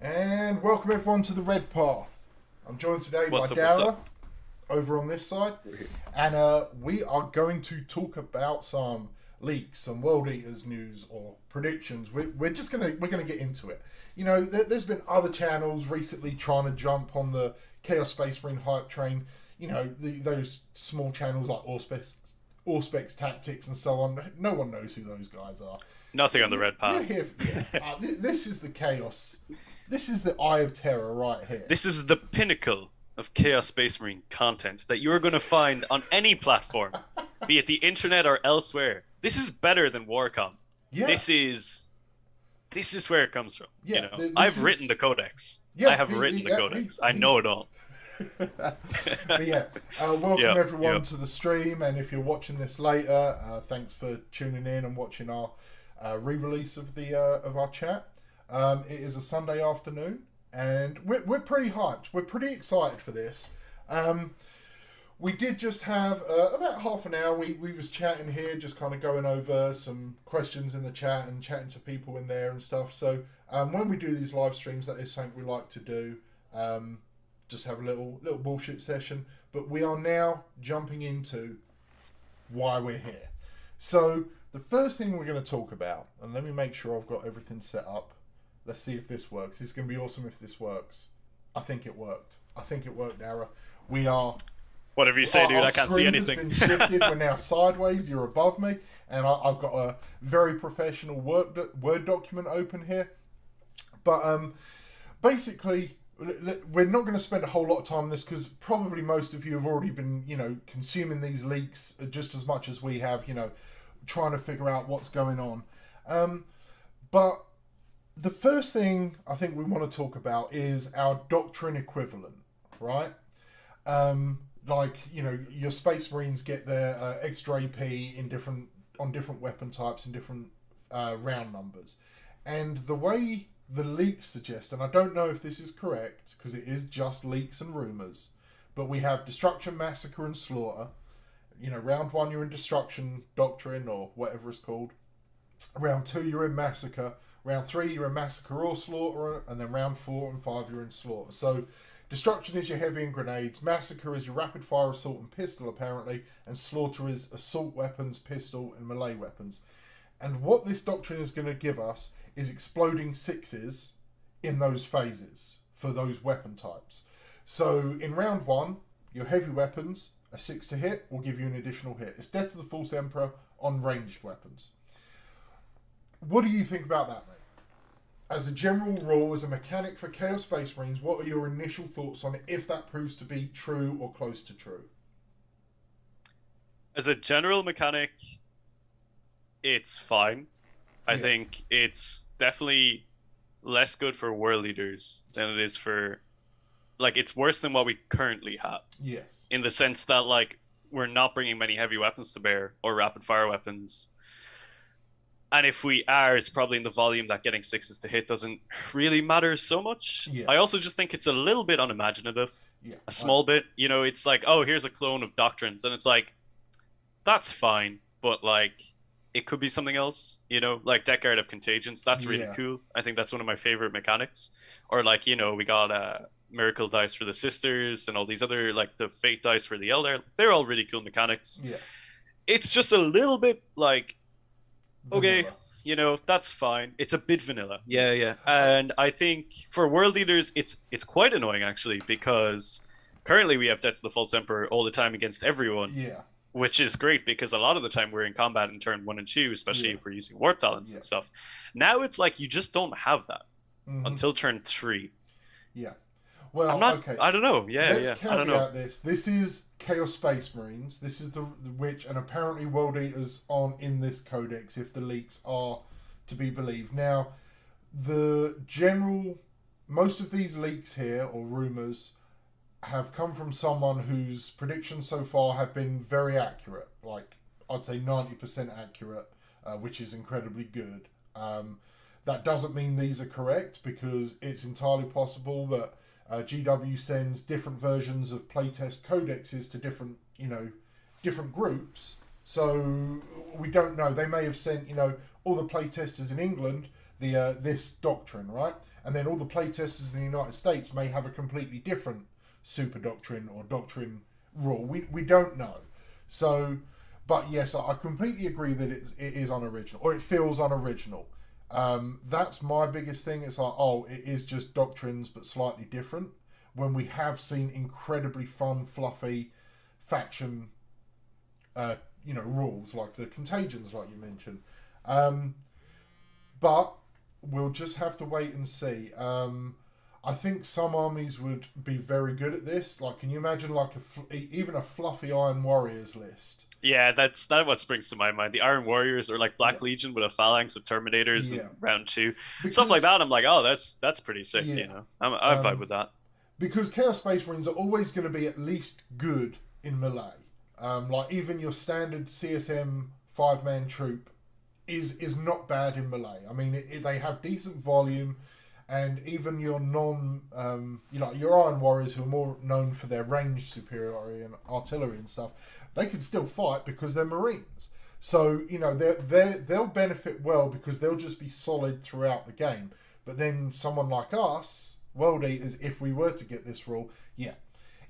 And welcome everyone to the Red Path. I'm joined today by What's up? Dara over on this side, and we are going to talk about some leaks, some World Eaters news or predictions. We're gonna get into it. You know, there's been other channels recently trying to jump on the Chaos Space Marine hype train. You know, those small channels like Auspex Tactics and so on. No one knows who those guys are. Nothing on the Red Path. This is the chaos. This is the Eye of Terror right here. This is the pinnacle of Chaos Space Marine content that you're going to find on any platform, be it the internet or elsewhere. This is better than Warcom. Yeah. This is where it comes from. Yeah, you know, I've written the Codex. Yeah, I have written the Codex. I know it all. But yeah, welcome everyone to the stream, and if you're watching this later, thanks for tuning in and watching our re-release of our chat. It is a Sunday afternoon, and we're pretty hyped. We're pretty excited for this. We did just have about half an hour. We was chatting here, just kind of going over some questions in the chat and chatting to people in there and stuff. So when we do these live streams, that is something we like to do. Just have a little bullshit session. But we are now jumping into why we're here. So the first thing we're going to talk about, and let me make sure I've got everything set up. Let's see if this works. This is going to be awesome if this works. I think it worked. Dara. We are... Whatever you say, dude, I can't see anything. Our screen has been shifted. We're now sideways. You're above me. And I've got a very professional Word document open here. But basically, we're not going to spend a whole lot of time on this because probably most of you have already been, consuming these leaks just as much as we have, trying to figure out what's going on. But the first thing I think we want to talk about is our doctrine equivalent, right? Your Space Marines get their extra AP on different weapon types and different round numbers. And the way the leaks suggest, and I don't know if this is correct because it is just leaks and rumours, but we have Destruction, Massacre and Slaughter. Round 1 you're in Destruction Doctrine or whatever it's called. Round 2 you're in Massacre. Round 3 you're in Massacre or Slaughter, and then round 4 and 5 you're in Slaughter. So Destruction is your heavy and grenades, Massacre is your rapid fire assault and pistol apparently, and Slaughter is assault weapons, pistol and melee weapons. And what this doctrine is going to give us is exploding sixes in those phases for those weapon types. So in round 1, your heavy weapons, a 6 to hit will give you an additional hit. It's Death to the False Emperor on ranged weapons. What do you think about that, mate? As a general rule, as a mechanic for Chaos Space Marines, what are your initial thoughts on it if that proves to be true or close to true? As a general mechanic, it's fine. I think it's definitely less good for World Eaters than it is for... it's worse than what we currently have. Yes. In the sense that, we're not bringing many heavy weapons to bear or rapid fire weapons. And if we are, it's probably in the volume that getting sixes to hit doesn't really matter so much. Yeah. I also just think it's a little bit unimaginative. Yeah. A small bit. It's oh, here's a clone of Doctrines. And it's that's fine. But, it could be something else. Deck Guard of Contagions. That's really cool. I think that's one of my favorite mechanics. Or, we got Miracle Dice for the Sisters and all these other, the Fate Dice for the Elder. They're all really cool mechanics. Yeah. It's just a little bit, okay, vanilla. that's fine. It's a bit vanilla. Yeah. And I think for World Eaters, it's quite annoying, actually, because currently we have Death to the False Emperor all the time against everyone. Yeah. Which is great, because a lot of the time we're in combat in turn 1 and 2, especially if we're using Warp Talents and stuff. Now it's you just don't have that until turn 3. Yeah. Well, okay. I don't know. Let's I don't know. this. This is Chaos Space Marines. This is the which, and apparently World Eaters aren't in this codex if the leaks are to be believed. Now, most of these leaks here, or rumours, have come from someone whose predictions so far have been very accurate. I'd say 90% accurate, which is incredibly good. That doesn't mean these are correct, because it's entirely possible that GW sends different versions of playtest codexes to different groups. So we don't know. They may have sent, all the playtesters in England this doctrine, right? and then all the playtesters in the United States may have a completely different super doctrine or doctrine rule. We don't know. So, but yes, I completely agree that it is unoriginal, or it feels unoriginal. That's my biggest thing. It's like, oh, it is just doctrines but slightly different, when we have seen incredibly fun, fluffy faction rules like the contagions, like you mentioned. But we'll just have to wait and see. I think some armies would be very good at this. Like, can you imagine like even a fluffy Iron Warriors list? Yeah, that's what springs to my mind. The Iron Warriors, or like Black Legion with a phalanx of Terminators in round 2, stuff like that. I'm like, oh, that's pretty sick. You know, I vibe with that. Because Chaos Space Marines are always going to be at least good in melee. Like even your standard CSM 5-man troop is not bad in melee. I mean, they have decent volume, and even your your Iron Warriors, who are more known for their range superiority and artillery and stuff, they can still fight because they're Marines. So they'll benefit well because they'll just be solid throughout the game. But then someone like us, World Eaters, if we were to get this rule,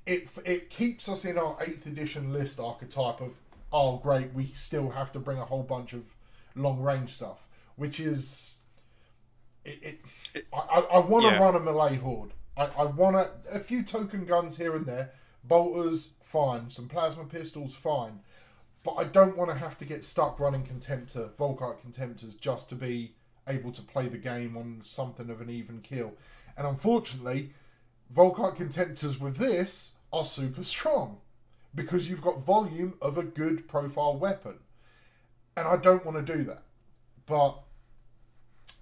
it keeps us in our 8th edition list archetype of, oh great, we still have to bring a whole bunch of long range stuff, which is I want to run a melee horde. I want a few token guns here and there, bolters fine, some plasma pistols fine, but I don't want to have to get stuck running Volkite Contemptors just to be able to play the game on something of an even kill. And unfortunately, Volkite Contemptors with this are super strong because you've got volume of a good profile weapon. And I don't want to do that. But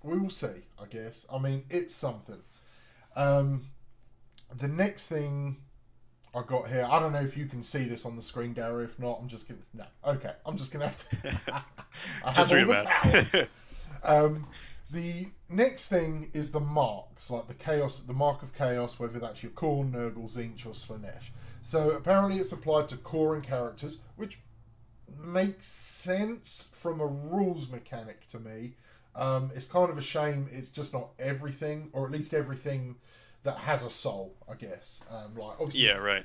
we will see, I guess. I mean, it's something. The next thing I got here, I don't know if you can see this on the screen, Dara. If not, I'm just going to... No. Okay. I'm just going to have to... I just have all the power. The next thing is the marks, like the Mark of Chaos, whether that's your Khorne, Nurgle, Tzeentch, or Slanesh. So apparently it's applied to Khorne characters, which makes sense from a rules mechanic to me. It's kind of a shame it's just not everything, or at least everything that has a soul, I guess. Like obviously, yeah, right.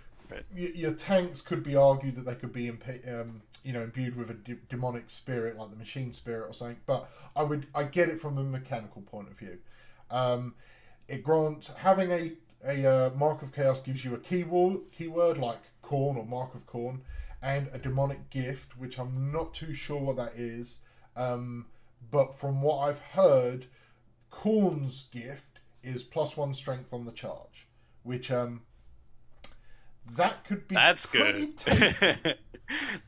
Your tanks could be argued that they could be imbued with a demonic spirit, like the machine spirit or something. But I get it from a mechanical point of view. It grants having a Mark of Chaos gives you a keyword like Khorne or Mark of Khorne, and a demonic gift, which I'm not too sure what that is. But from what I've heard, Khorne's gift is +1 strength on the charge, which that could be pretty tasty.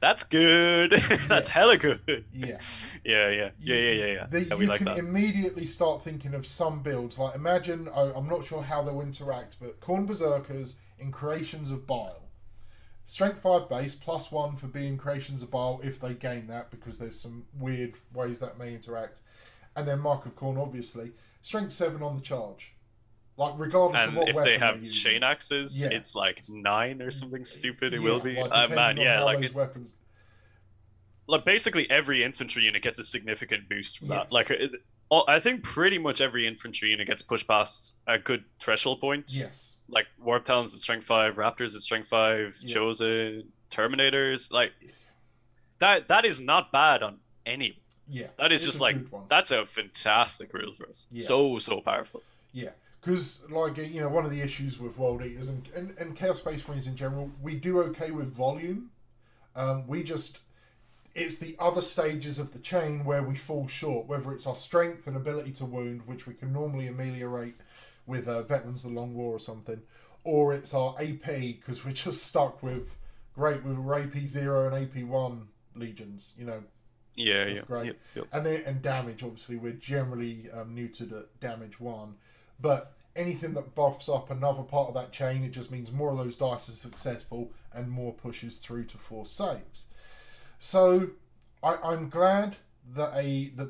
That's good. That's hella good. Yeah. Yeah. You can immediately start thinking of some builds. Like imagine, I'm not sure how they'll interact, but Khorne Berserkers in Creations of Bile. Strength 5 base, +1 for being Creations of Bile if they gain that, because there's some weird ways that may interact. And then Mark of Khorne, obviously. Strength 7 on the charge. Like, regardless of what weapon if they have chain axes, it's like 9 or something stupid. It will be. Weapons... like basically every infantry unit gets a significant boost from that. Like, I think pretty much every infantry unit gets pushed past a good threshold point. Yes. Like Warp Talons at Strength 5, Raptors at Strength 5, Chosen, Terminators. Like, that is not bad on any. Yeah. That is just like, that's a fantastic rule for us. Yeah. So powerful. Yeah. Because, like, one of the issues with World Eaters and Chaos Space Marines in general, we do okay with volume. It's the other stages of the chain where we fall short, whether it's our strength and ability to wound, which we can normally ameliorate with Veterans of the Long War or something, or it's our AP, because we're just stuck with AP 0 and AP 1 legions, Yeah, that's great. Yep. And damage, obviously, we're generally neutered at damage 1. But anything that buffs up another part of that chain, it just means more of those dice are successful and more pushes through to force saves. So I'm glad that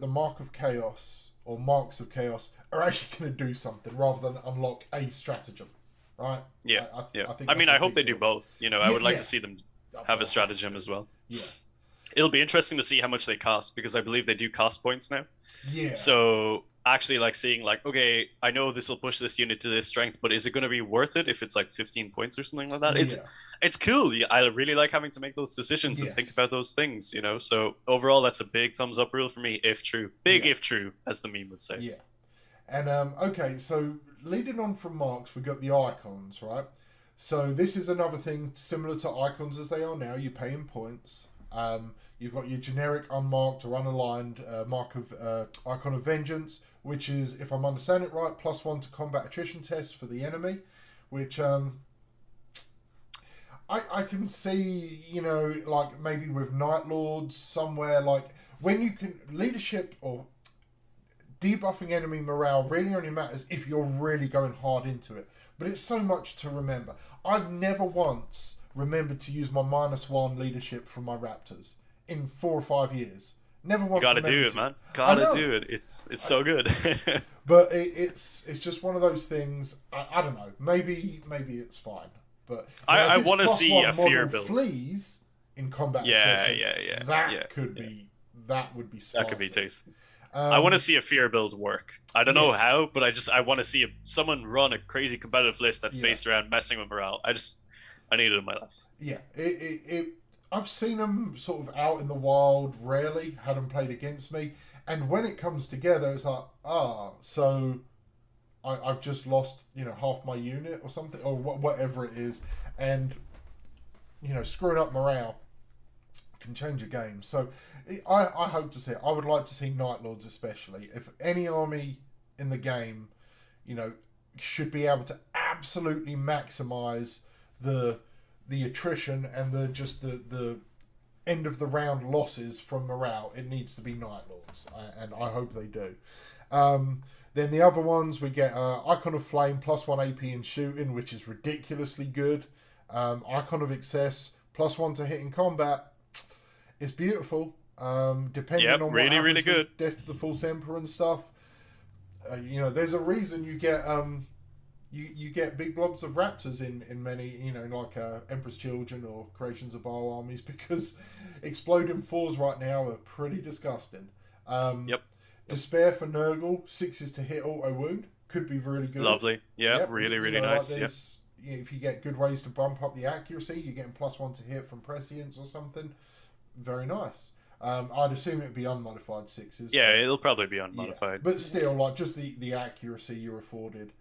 the Mark of Chaos or Marks of Chaos are actually going to do something rather than unlock a stratagem, right? Yeah. I mean, I hope they do both. I would like to see them have a stratagem as well. Yeah. It'll be interesting to see how much they cost, because I believe they do cost points now. Yeah. So actually like seeing like, okay, I know this will push this unit to this strength, but is it going to be worth it if it's like 15 points or something like that? Yeah. It's cool. I really like having to make those decisions and think Yes. about those things, you know. So overall, that's a big thumbs up rule for me, if true. Big Yeah. if true, as the meme would say. Yeah. And okay, so leading on from marks, we got the icons, right? So this is another thing similar to icons as they are now. You pay in points. You've got your generic unmarked or unaligned mark of icon of vengeance, which is, if I'm understanding it right, +1 to combat attrition tests for the enemy, which I can see, you know, like maybe with Night Lords somewhere, like when you can leadership or debuffing enemy morale really only matters if you're really going hard into it. But it's so much to remember. I've never once remembered to use my -1 leadership from my Raptors in 4 or 5 years. Never once. You gotta do it, man. Gotta do it. It's so good. But it's just one of those things. I don't know. Maybe it's fine. But I want to see a fear build. Fleas in combat. Yeah. That could be. That would be spicy. That could be tasty. I want to see a fear build work. I don't know how, but I want to see someone run a crazy competitive list that's based around messing with morale. I need it in my life. Yeah, I've seen them sort of out in the wild, rarely had them played against me, and when it comes together, it's like, so I've just lost, you know, half my unit or something, or whatever it is, and you know, screwing up morale can change a game. So I hope to see it. I would like to see Night Lords especially. If any army in the game, you know, should be able to absolutely maximize the attrition and the end of the round losses from morale, it needs to be Night Lords, and I hope they do. Then the other ones, we get Icon of Flame +1 AP in shooting, which is ridiculously good. Icon of Excess +1 to hit in combat. It's beautiful. Depending on what happens really good. With Death to the False Emperor and stuff. You know, there's a reason you get you get big blobs of raptors in many, you know, like Emperor's Children or Creations of Baal armies, because exploding 4s right now are pretty disgusting. Despair for Nurgle, 6s to hit auto wound, could be really good. Lovely. Really nice. Like if you get good ways to bump up the accuracy, you're getting +1 to hit from prescience or something. Very nice. I'd assume it'd be unmodified 6s. Yeah, it'll probably be unmodified. But still, like, just the accuracy you're afforded.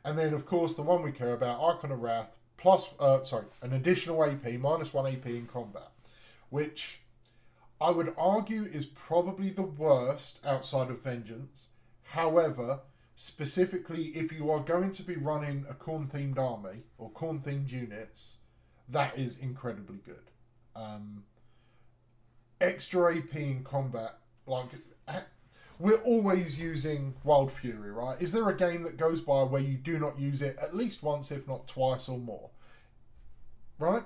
And then, of course, the one we care about, Icon of Wrath, an additional AP, -1 AP in combat, which I would argue is probably the worst outside of Vengeance. However, specifically, if you are going to be running a Khorne-themed army, or Khorne-themed units, that is incredibly good. Extra AP in combat, like, we're always using Wild Fury, right? Is there a game that goes by where you do not use it at least once, if not twice or more? Right?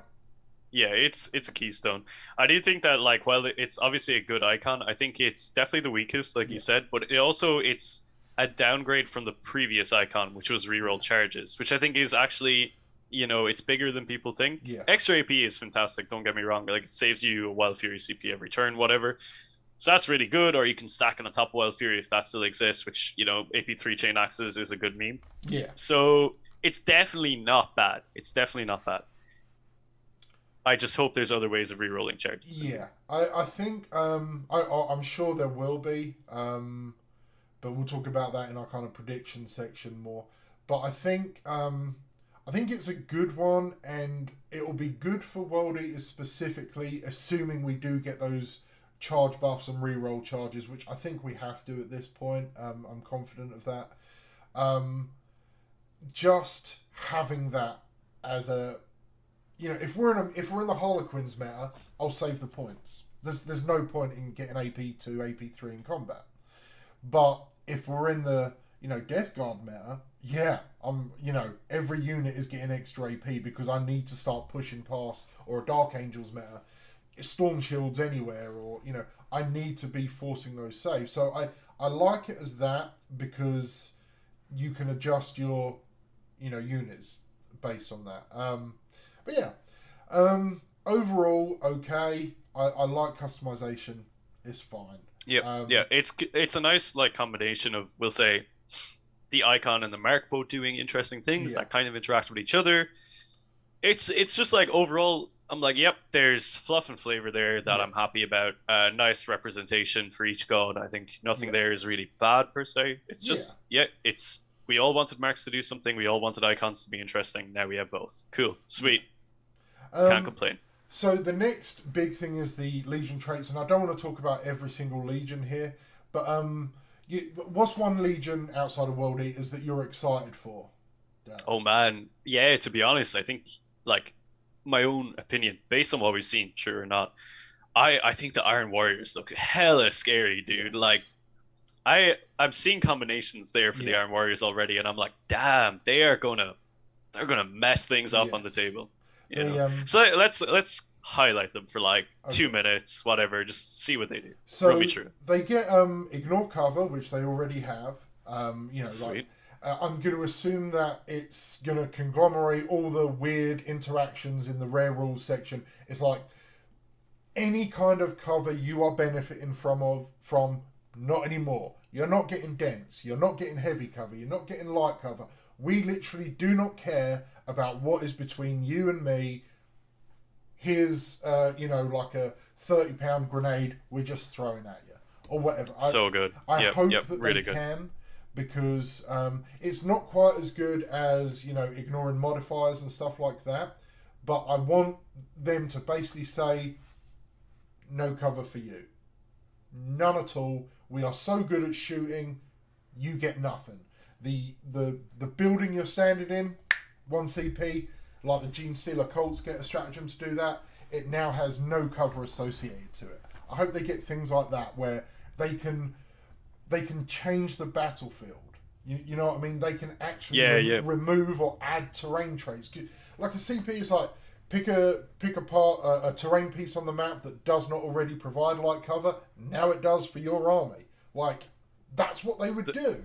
Yeah, it's a keystone. I do think that, like, while it's obviously a good icon, I think it's definitely the weakest, like you said, but it's a downgrade from the previous icon, which was reroll charges, which I think is actually, you know, it's bigger than people think. Yeah. Extra AP is fantastic, don't get me wrong. Like, it saves you a Wild Fury CP every turn, whatever. So that's really good, or you can stack on a top Wild Fury if that still exists, which, you know, AP3 Chain Axes is a good meme. Yeah. So it's definitely not bad. It's definitely not bad. I just hope there's other ways of re-rolling charges. Yeah. I think, I'm sure there will be, but we'll talk about that in our kind of prediction section more. But I think it's a good one, and it will be good for World Eaters specifically, assuming we do get those charge buffs and reroll charges, which I think we have to at this point. I'm confident of that. Just having that as a, you know, if we're in the Harlequins meta, I'll save the points. There's no point in getting AP2, AP3 in combat. But if we're in the, you know, Death Guard meta, you know, every unit is getting extra AP because I need to start pushing past, or a Dark Angels meta, Storm Shields anywhere, or, you know, I need to be forcing those saves. So I like it as that, because you can adjust your, you know, units based on that. But yeah, overall, okay. I like customization. It's fine. Yep. Yeah. It's a nice like combination of, we'll say, the icon and the mark both doing interesting things Yeah. that kind of interact with each other. It's just like overall, I'm like, yep, there's fluff and flavor there that Yeah. I'm happy about. Nice representation for each god. I think nothing Yeah. there is really bad per se. It's just, Yeah. it's we all wanted marks to do something. We all wanted icons to be interesting. Now we have both. Cool, sweet. Can't complain. So the next big thing is the Legion traits, and I don't want to talk about every single Legion here, but what's one Legion outside of World Eaters that you're excited for? Yeah. Oh man, yeah. To be honest, I think like my own opinion, based on what we've seen, true or not, I think the Iron Warriors look hella scary, dude. Yes. Like I'm seeing combinations there for the Iron Warriors already, and I'm like, damn, they're gonna mess things up on the table. You know? So let's highlight them for like 2 minutes, whatever. Just see what they do. So Run me through. they get ignore cover, which they already have. You know, Sweet. I'm going to assume that it's going to conglomerate all the weird interactions in the rare rules section. It's like any kind of cover you are benefiting from not anymore. You're not getting dense. You're not getting heavy cover. You're not getting light cover. We literally do not care about what is between you and me. Here's, like a 30-pound grenade we're just throwing at you. Or whatever. So good. I hope that really they good. can, because it's not quite as good as, ignoring modifiers and stuff like that. But I want them to basically say, no cover for you. None at all. We are so good at shooting, you get nothing. The building you're standing in, 1 CP, like the Gene Stealer Colts get a stratagem to do that. It now has no cover associated to it. I hope they get things like that where they can change the battlefield. You know what I mean? They can actually remove or add terrain traits. Like a CP is like pick apart a terrain piece on the map that does not already provide light cover. Now it does for your army. Like that's what they would do.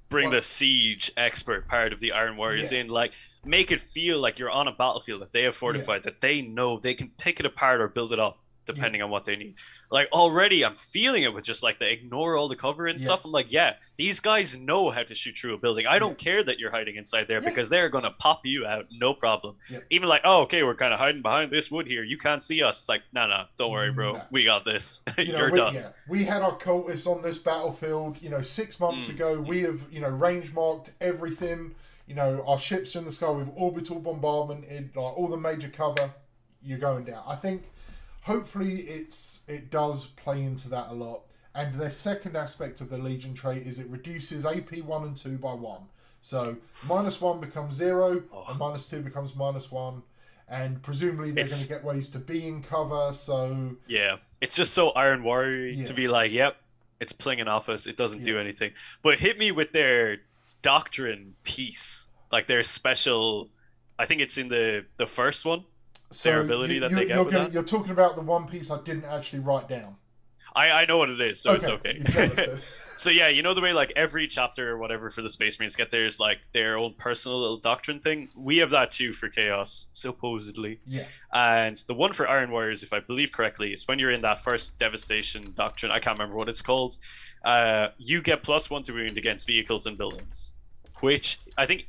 Bring the siege expert part of the Iron Warriors in, like make it feel like you're on a battlefield that they have fortified, that they know they can pick it apart or build it up depending on what they need. Like already I'm feeling it with just like the ignore all the cover and stuff. I'm like, these guys know how to shoot through a building. I don't care that you're hiding inside there because they're gonna pop you out, no problem. Even like, oh, okay, we're kind of hiding behind this wood here, you can't see us. It's like, no, don't worry, bro, we got this. You're done. We had our cultists on this battlefield 6 months ago. We have range marked everything. Our ships are in the sky with orbital bombardment, all the major cover. You're going down. I think hopefully it does play into that a lot. And the second aspect of the Legion trait is it reduces AP 1 and 2 by 1. So -1 becomes 0, and -2 becomes -1. And presumably they're going to get ways to be in cover. So it's just so Iron Warrior to be like, yep, it's plinging off us. It doesn't do anything. But hit me with their Doctrine piece, like their special. I think it's in the first one. Their ability that they get with that. You're talking about the one piece I didn't actually write down. I know what it is, so it's okay. You tell us then. So yeah, you know the way like every chapter or whatever for the Space Marines get theirs, like their own personal little doctrine thing. We have that too for Chaos, supposedly. Yeah. And the one for Iron Warriors, if I believe correctly, is when you're in that first Devastation doctrine. I can't remember what it's called. You get +1 to wound against vehicles and buildings, which I think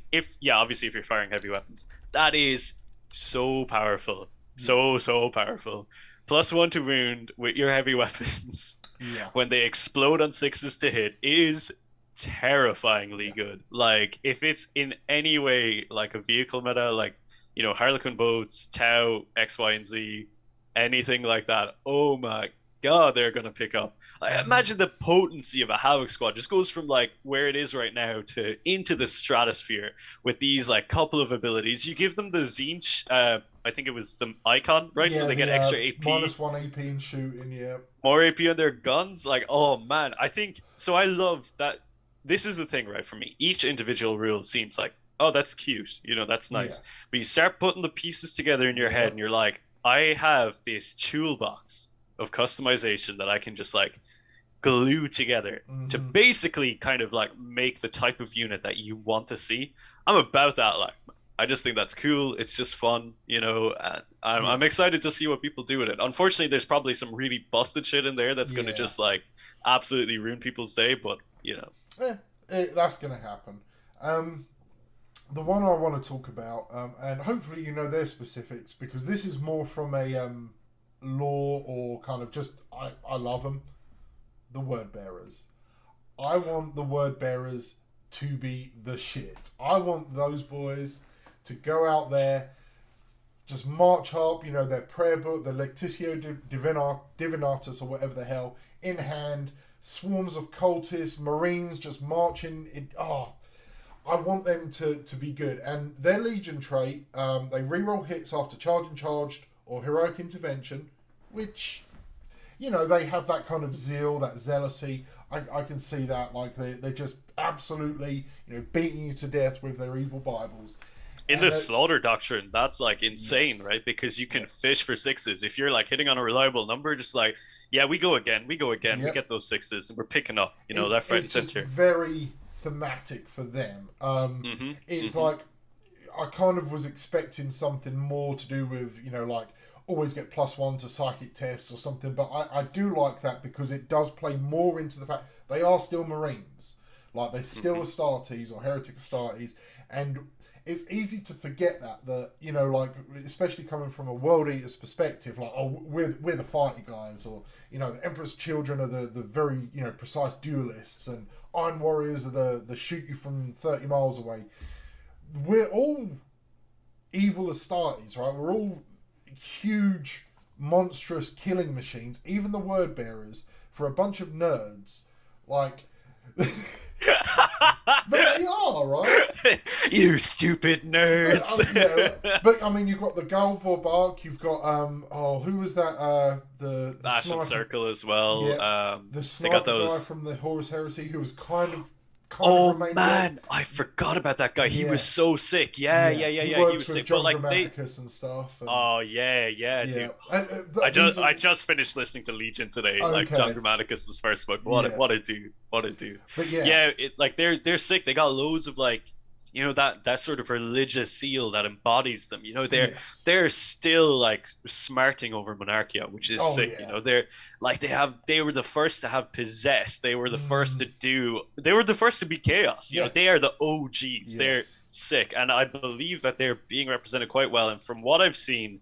obviously if you're firing heavy weapons, that is so powerful, so powerful. +1 to wound with your heavy weapons when they explode on 6s to hit is terrifyingly good. Like if it's in any way like a vehicle meta, like Harlequin boats, Tau, X, Y, and Z, anything like that, oh my god, they're gonna pick up. Like, imagine the potency of a Havoc squad just goes from like where it is right now to into the stratosphere with these like couple of abilities. You give them the Zinch, I think it was the icon, right? So they get extra AP. -1 AP in shooting, more AP on their guns. Like, oh man, I think so. I love that. This is the thing, right? For me, each individual rule seems like, oh, that's cute, that's nice. But you start putting the pieces together in your head, and you're like, I have this toolbox of customization that I can just like glue together to basically kind of like make the type of unit that you want to see. I'm about that life. I just think that's cool. It's just fun, you know. And Yeah. I'm excited to see what people do with it. Unfortunately, there's probably some really busted shit in there that's going to Yeah. just like absolutely ruin people's day. But you know, That's going to happen. The one I want to talk about, and hopefully you know their specifics, because this is more from a lore or kind of just I love them. The word bearers. I want the word bearers to be the shit. I want those boys to go out there, just march up, you know, their prayer book, the Lectitio Divinatus or whatever the hell, in hand, swarms of cultists, marines just marching. I want them to be good. And their Legion trait, they reroll hits after charged or heroic intervention, which, you know, they have that kind of zeal, that zealousy. I can see that, like they're just absolutely, you know, beating you to death with their evil Bibles. in the slaughter doctrine, that's like insane, yes. Right? Because you can fish for sixes. If you're like hitting on a reliable number, just like, yeah, we go again, we yep. get those sixes, and we're picking up, you know, left, right, and center. It's very thematic for them. It's like, I kind of was expecting something more to do with, you know, like, always get +1 to psychic tests or something, but I do like that because it does play more into the fact they are still Marines. Like, they're still Astartes or Heretic Astartes, and it's easy to forget that, you know, like, especially coming from a World Eater's perspective, like, oh, we're the fighty guys, or, you know, the Emperor's Children are the very, you know, precise duelists, and Iron Warriors are the shoot you from 30 miles away. We're all evil Astartes, right? We're all huge, monstrous killing machines. Even the word bearers, for a bunch of nerds, like, but they are, right? You stupid nerds. But I mean, you've got the Galvor Bark. You've got who was that? The Ashen Circle as well. Yeah, the sniper guy from the Horus Heresy, who was kind of man, dead. I forgot about that guy. He was so sick. Yeah. He was sick. John but like Grammaticus and stuff. And, dude. I just finished listening to Legion today. Okay. Like John Grammaticus' first book. What a dude. But like they're sick. They got loads of like, you know, that sort of religious seal that embodies them. You know, they're still like smarting over Monarchia, which is sick. You know, they're like they were the first to have possessed. They were the first to be chaos. You know, they are the OGs. Yes. They're sick, and I believe that they're being represented quite well. And from what I've seen,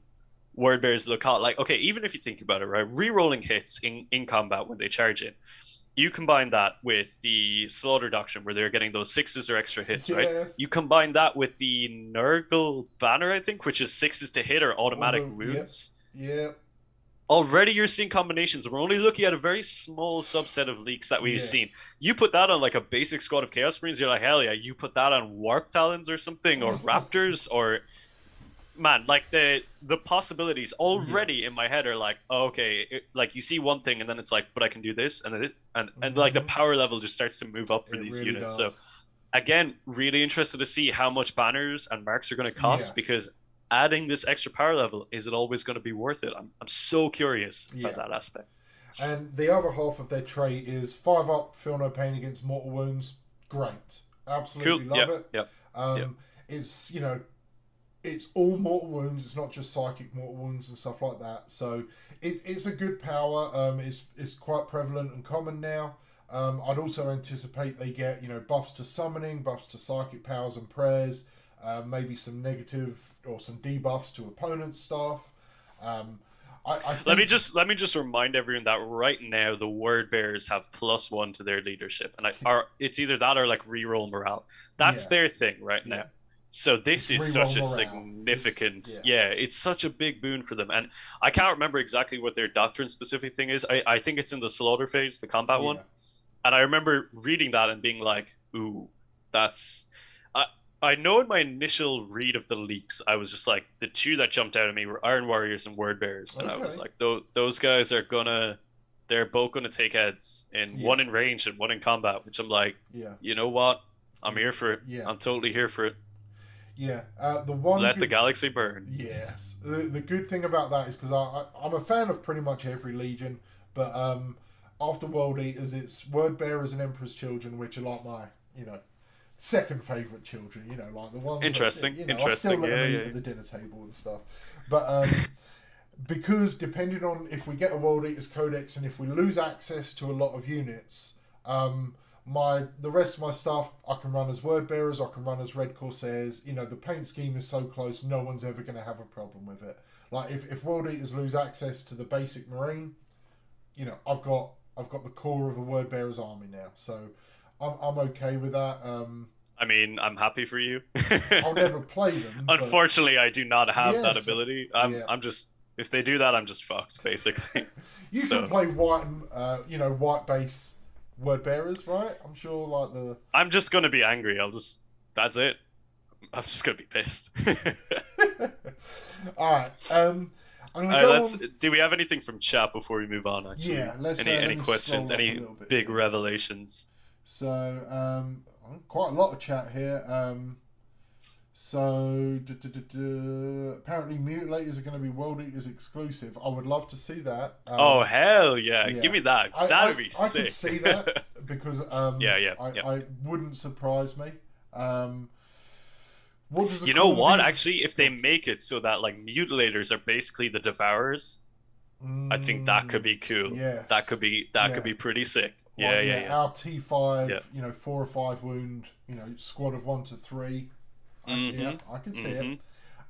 word bearers look out like, okay, even if you think about it, right, re-rolling hits in combat when they charge in. You combine that with the Slaughter Doctrine, where they're getting those sixes or extra hits, right? You combine that with the Nurgle Banner, I think, which is sixes to hit or automatic wounds. Yeah. Already you're seeing combinations. We're only looking at a very small subset of leaks that we've seen. You put that on like a basic squad of Chaos Marines, you're like, hell yeah. You put that on Warp Talons or something, or Raptors, or... Man, like the possibilities already in my head are like, oh, okay, like you see one thing and then it's like, but I can do this, and like the power level just starts to move up for these really units. Does. So again, really interested to see how much banners and marks are going to cost, because adding this extra power level, is it always going to be worth it? I'm so curious about that aspect. And the other half of their trait is 5-up, feel no pain against mortal wounds. Great, absolutely love it. It's, you know, it's all mortal wounds. It's not just psychic mortal wounds and stuff like that. So it's a good power. It's quite prevalent and common now. I'd also anticipate they get, you know, buffs to summoning, buffs to psychic powers and prayers, maybe some negative or some debuffs to opponent stuff. I think... Let me just remind everyone that right now the word bearers have +1 to their leadership, and it's either that or like reroll morale. That's their thing right now. So this is such a significant, it's such a big boon for them. And I can't remember exactly what their doctrine specific thing is. I think it's in the slaughter phase, the combat one. And I remember reading that and being like, ooh, that's... I know in my initial read of the leaks, I was just like, the two that jumped out at me were Iron Warriors and Word Bearers. And I was like, those guys are they're both gonna take heads, one in range and one in combat, which I'm like, you know what? I'm here for it. I'm totally here for it. Yeah, the one. Let the galaxy burn. Yes, the good thing about that is because I'm a fan of pretty much every Legion, but after World Eaters, it's Word Bearers and Emperor's Children, which are like my, you know, second favourite children, you know, like the ones Interesting. that, you know, Interesting. I still let them eat Yeah. at the dinner table and stuff. But because depending on if we get a World Eaters Codex and if we lose access to a lot of units, the rest of my stuff I can run as Word Bearers, I can run as Red Corsairs. You know, the paint scheme is so close, no one's ever going to have a problem with it. Like if World Eaters lose access to the basic Marine, you know, I've got the core of a Word Bearer's army now, so I'm okay with that. I mean, I'm happy for you. I'll never play them. Unfortunately, I do not have that so, ability. I'm just, if they do that, I'm just fucked, basically. You can play white and white base Word Bearers, right? I'm sure, like the. I'm just gonna be angry. That's it. I'm just gonna be pissed. All right. I'm gonna go on. Do we have anything from chat before we move on? Actually, yeah. Any questions? Any big revelations? So, quite a lot of chat here. Apparently Mutilators are going to be World Eaters exclusive. I would love to see that. Oh, hell yeah. Give me that. That would be sick. I could see that because I wouldn't surprise me. What does you know what? Actually, if they make it so that like Mutilators are basically the Devourers, I think that could be cool. Yes. That could be pretty sick. Yeah. Our T5, 4 or 5 wound, squad of 1 to 3. Yeah, I can see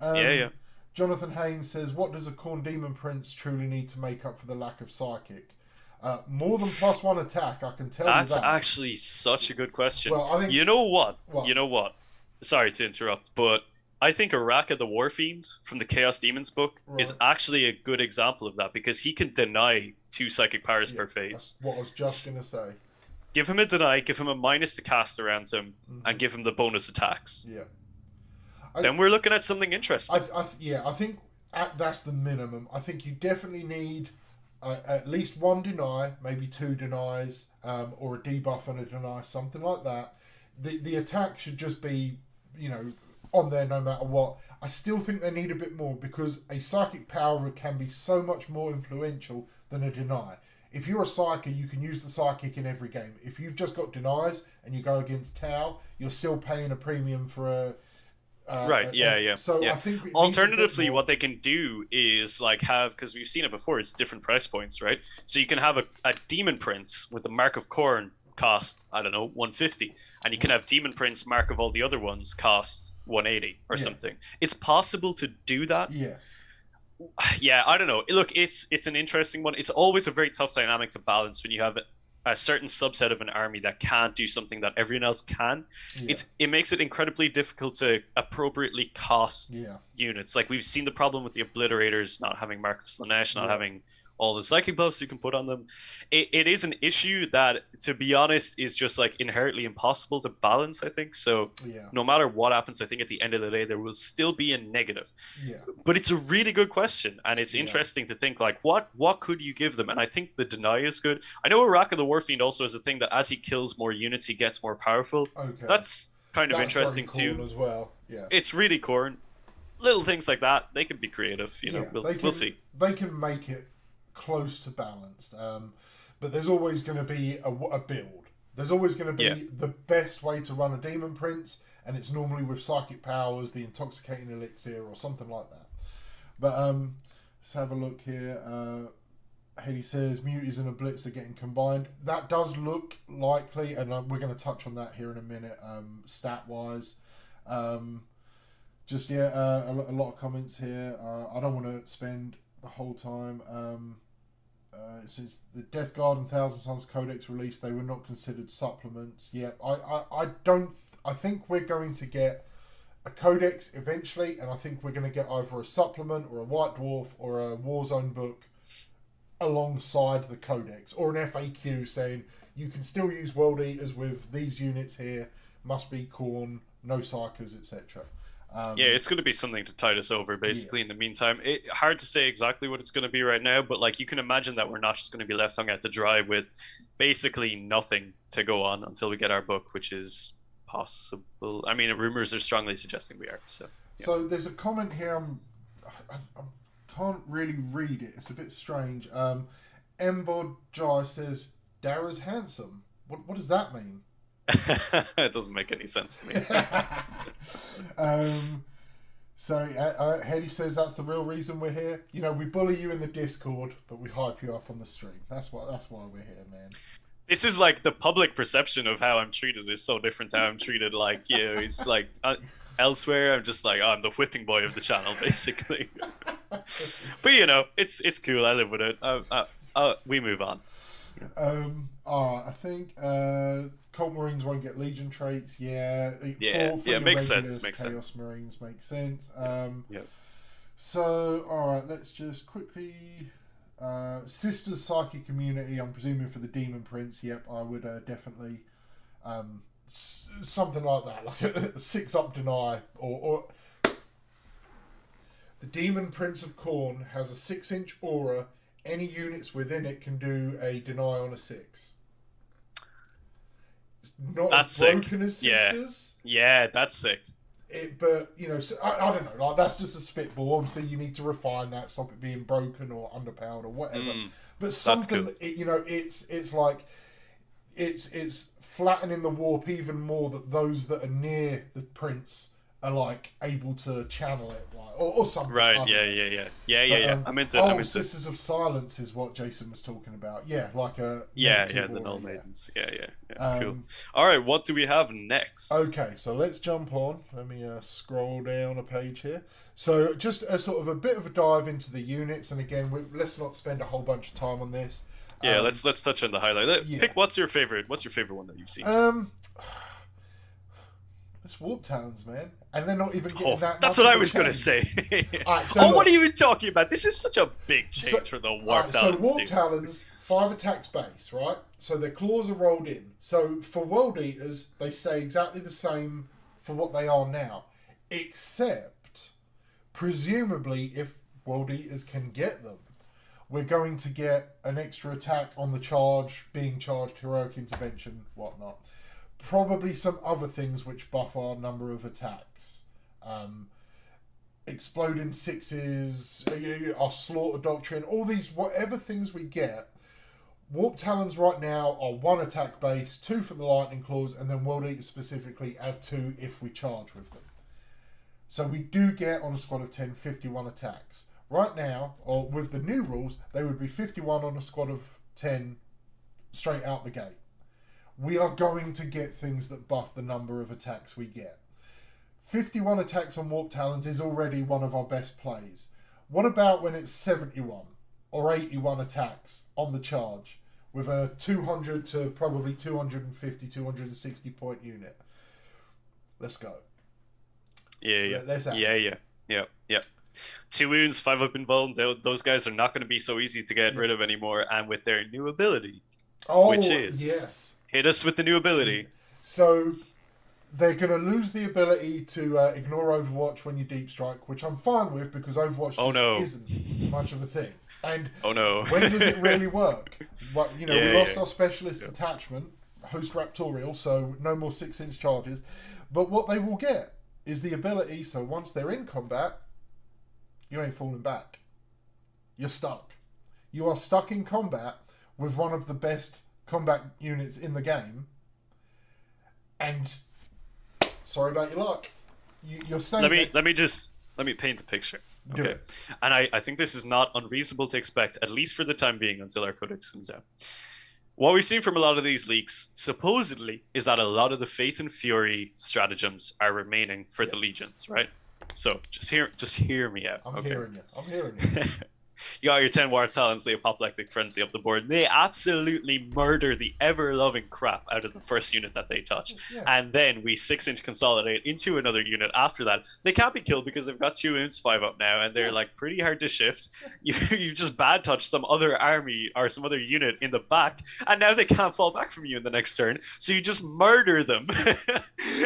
it. Jonathan Haynes says, what does a Khorne Demon Prince truly need to make up for the lack of Psychic? More than +1 attack, I can tell you that. That's actually such a good question. Well, I think, you know what? Sorry to interrupt, but I think Araka the Warfiend from the Chaos Demons book is actually a good example of that, because he can deny 2 psychic powers per phase. That's what I was just going to say. Give him a deny, give him a -to cast around him, and give him the bonus attacks. Yeah. Then we're looking at something interesting. I think that's the minimum. I think you definitely need at least 1 deny, maybe 2 denies, or a debuff and a deny, something like that. The attack should just be, on there no matter what. I still think they need a bit more, because a psychic power can be so much more influential than a deny. If you're a psychic, you can use the psychic in every game. If you've just got denies and you go against Tau, you're still paying a premium for a... So I think alternatively, what they can do is because we've seen it before, it's different price points, right? So you can have a Demon Prince with the Mark of Khorne cost, I don't know, 150, and you can have Demon Prince Mark of all the other ones cost 180 or something. It's possible to do that. Yes. Yeah, I don't know. Look, it's an interesting one. It's always a very tough dynamic to balance when you have a certain subset of an army that can't do something that everyone else can. It makes it incredibly difficult to appropriately cost units. Like, we've seen the problem with the Obliterators not having Mark of Slanesh, not having all the psychic buffs you can put on them. It is an issue that, to be honest, is just inherently impossible to balance, I think. So no matter what happens, I think at the end of the day there will still be a negative. But it's a really good question, and it's interesting to think what could you give them? And I think the deny is good. I know Araka the Warfiend also has a thing that as he kills more units he gets more powerful. That's kind of interesting too as well. It's really Khorne. Little things like that, they can be creative. We'll see. They can make it close to balanced, but there's always going to be a build. There's always going to be the best way to run a Demon Prince, and it's normally with psychic powers, the Intoxicating Elixir, or something like that. But let's have a look here. Haley says Muties and a Blitz are getting combined. That does look likely, and we're going to touch on that here in a minute, stat wise. A lot of comments here. I don't want to spend the whole time. Since the Death Guard and Thousand Sons Codex released, they were not considered supplements. I think we're going to get a Codex eventually, and I think we're going to get either a supplement or a White Dwarf or a Warzone book alongside the Codex, or an FAQ saying you can still use World Eaters with these units here, must be Khorne, no Psychers, etc. It's going to be something to tide us over, basically, in the meantime. Hard to say exactly what it's going to be right now, but you can imagine that we're not just going to be left hung out to dry with basically nothing to go on until we get our book, which is possible. I mean, rumors are strongly suggesting we are. So there's a comment here. I can't really read it. It's a bit strange. Mbod Jai says, Dara's handsome. What does that mean? It doesn't make any sense to me. So Hedy says that's the real reason we're here. You know, we bully you in the Discord, but we hype you up on the stream. That's why we're here, man. This is like the public perception of how I'm treated is so different to how I'm treated. Like, you know, it's like elsewhere, I'm just like, oh, I'm the whipping boy of the channel, basically. But you know, it's cool. I live with it. We move on. I think Cult Marines won't get Legion traits. Yeah, makes sense. Makes Chaos sense. Marines make sense. Yep. So, all right, let's just quickly. Sisters Psychic Community. I'm presuming for the Demon Prince. Yep, I would definitely something like that, like a 6-up deny, or the Demon Prince of Khorne has a 6-inch aura. Any units within it can do a deny on a 6. It's not That's as broken sick. as Sisters. Yeah, that's sick. But you know, so, I don't know. Like, that's just a spitball. Obviously, you need to refine that, stop it being broken or underpowered or whatever. But something, cool. You know, it's like it's flattening the warp even more, that those that are near the prince are like able to channel it, like, or something. Right? Yeah. I'm into. I'm into. Sisters of Silence is what Jason was talking about. Yeah, like a the Null Maidens. Yeah. Cool. All right, what do we have next? Okay, so let's jump on. Let me scroll down a page here. So just a sort of a bit of a dive into the units, and again, let's not spend a whole bunch of time on this. Yeah, let's touch on the highlight. Pick what's your favorite one that you've seen? It's Warp Talons, man, and they're not even getting that. That's what I was gonna say. Right, so look, what are you even talking about? This is such a big change for the Warp Talons. So Warp Talons, 5 attacks base, right? So their claws are rolled in. So for World Eaters, they stay exactly the same for what they are now, except presumably if World Eaters can get them, we're going to get an extra attack on the charge, being charged, heroic intervention, whatnot. Probably some other things which buff our number of attacks. Exploding sixes, our slaughter doctrine, all these, whatever things we get. Warp Talons right now are 1 attack base, 2 for the lightning claws, and then World Eaters specifically add 2 if we charge with them. So we do get, on a squad of 10, 51 attacks. Right now, or with the new rules, they would be 51 on a squad of 10 straight out the gate. We are going to get things that buff the number of attacks we get. 51 attacks on Warp Talons is already one of our best plays. What about when it's 71 or 81 attacks on the charge with a 200 to probably 250, 260 point unit? Let's go. Yeah. Let's have Yeah. 2 wounds, 5 up involved. Those guys are not going to be so easy to get rid of anymore, and with their new ability, which is... yes. Hit us with the new ability. So they're going to lose the ability to ignore Overwatch when you deep strike, which I'm fine with because Overwatch isn't much of a thing. And when does it really work? Well, we lost our specialist attachment, Host Raptorial, so no more 6-inch charges. But what they will get is the ability, so once they're in combat, you ain't falling back. You're stuck. You are stuck in combat with one of the best combat units in the game, and sorry about your luck. You're staying. Let me paint the picture. Okay, and I think this is not unreasonable to expect, at least for the time being, until our Codex comes out. What we've seen from a lot of these leaks, supposedly, is that a lot of the Faith and Fury stratagems are remaining for the legions, right? So just hear me out. I'm hearing you. You got your 10 Warp Talons, the Apoplectic Frenzy up the board. They absolutely murder the ever-loving crap out of the first unit that they touch. Yeah. And then we 6-inch consolidate into another unit after that. They can't be killed because they've got 2 wounds, 5 up now, and they're like pretty hard to shift. You just bad touch some other army or some other unit in the back, and now they can't fall back from you in the next turn. So you just murder them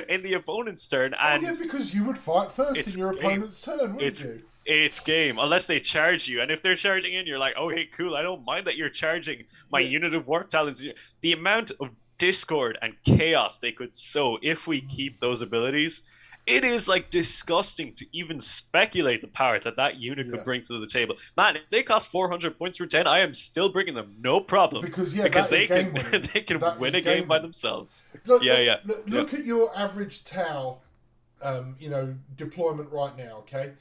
in the opponent's turn. And because you would fight first in your opponent's turn, wouldn't you? It's game, unless they charge you. And if they're charging in, you're like, oh, hey, cool, I don't mind that you're charging my unit of Warp Talons. The amount of discord and chaos they could sow if we keep those abilities it is like disgusting to even speculate the power that that unit Yeah. could bring to the table. Man, if they cost 400 points through 10, I am still bringing them, no problem. Because yeah, Because that is they can game winning. they can That win is a game game by winning. themselves. Look, Yeah, look, yeah, look, yeah. look at your average Tau, deployment right now. Okay,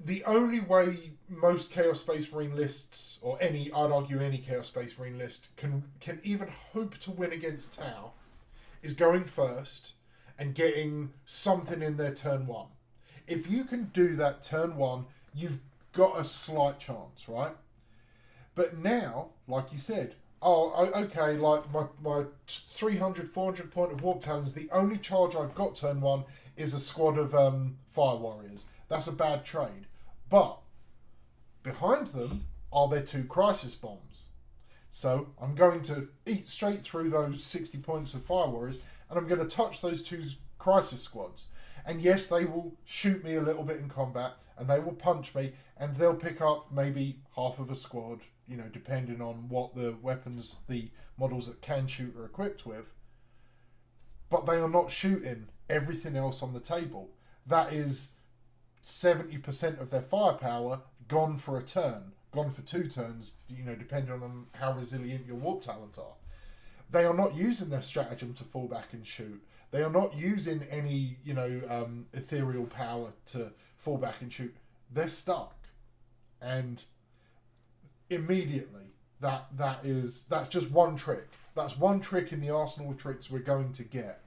the only way most Chaos Space Marine lists, or any, I'd argue any Chaos Space Marine list, can even hope to win against Tau, is going first and getting something in their turn one. If you can do that turn one, you've got a slight chance, right? But now, like you said, okay, like my 300, 400 point of Warp Talons, the only charge I've got turn one is a squad of Fire Warriors. That's a bad trade. But behind them are their 2 Crisis Bombs. So I'm going to eat straight through those 60 points of Fire Warriors, and I'm going to touch those 2 Crisis Squads. And yes, they will shoot me a little bit in combat, and they will punch me, and they'll pick up maybe half of a squad, depending on what the weapons the models that can shoot are equipped with. But they are not shooting everything else on the table. That is 70% of their firepower gone for a turn, gone for 2 turns, depending on how resilient your Warp Talons are. They are not using their stratagem to fall back and shoot. They are not using any, ethereal power to fall back and shoot. They're stuck. And immediately, that's just one trick. That's one trick in the arsenal of tricks we're going to get.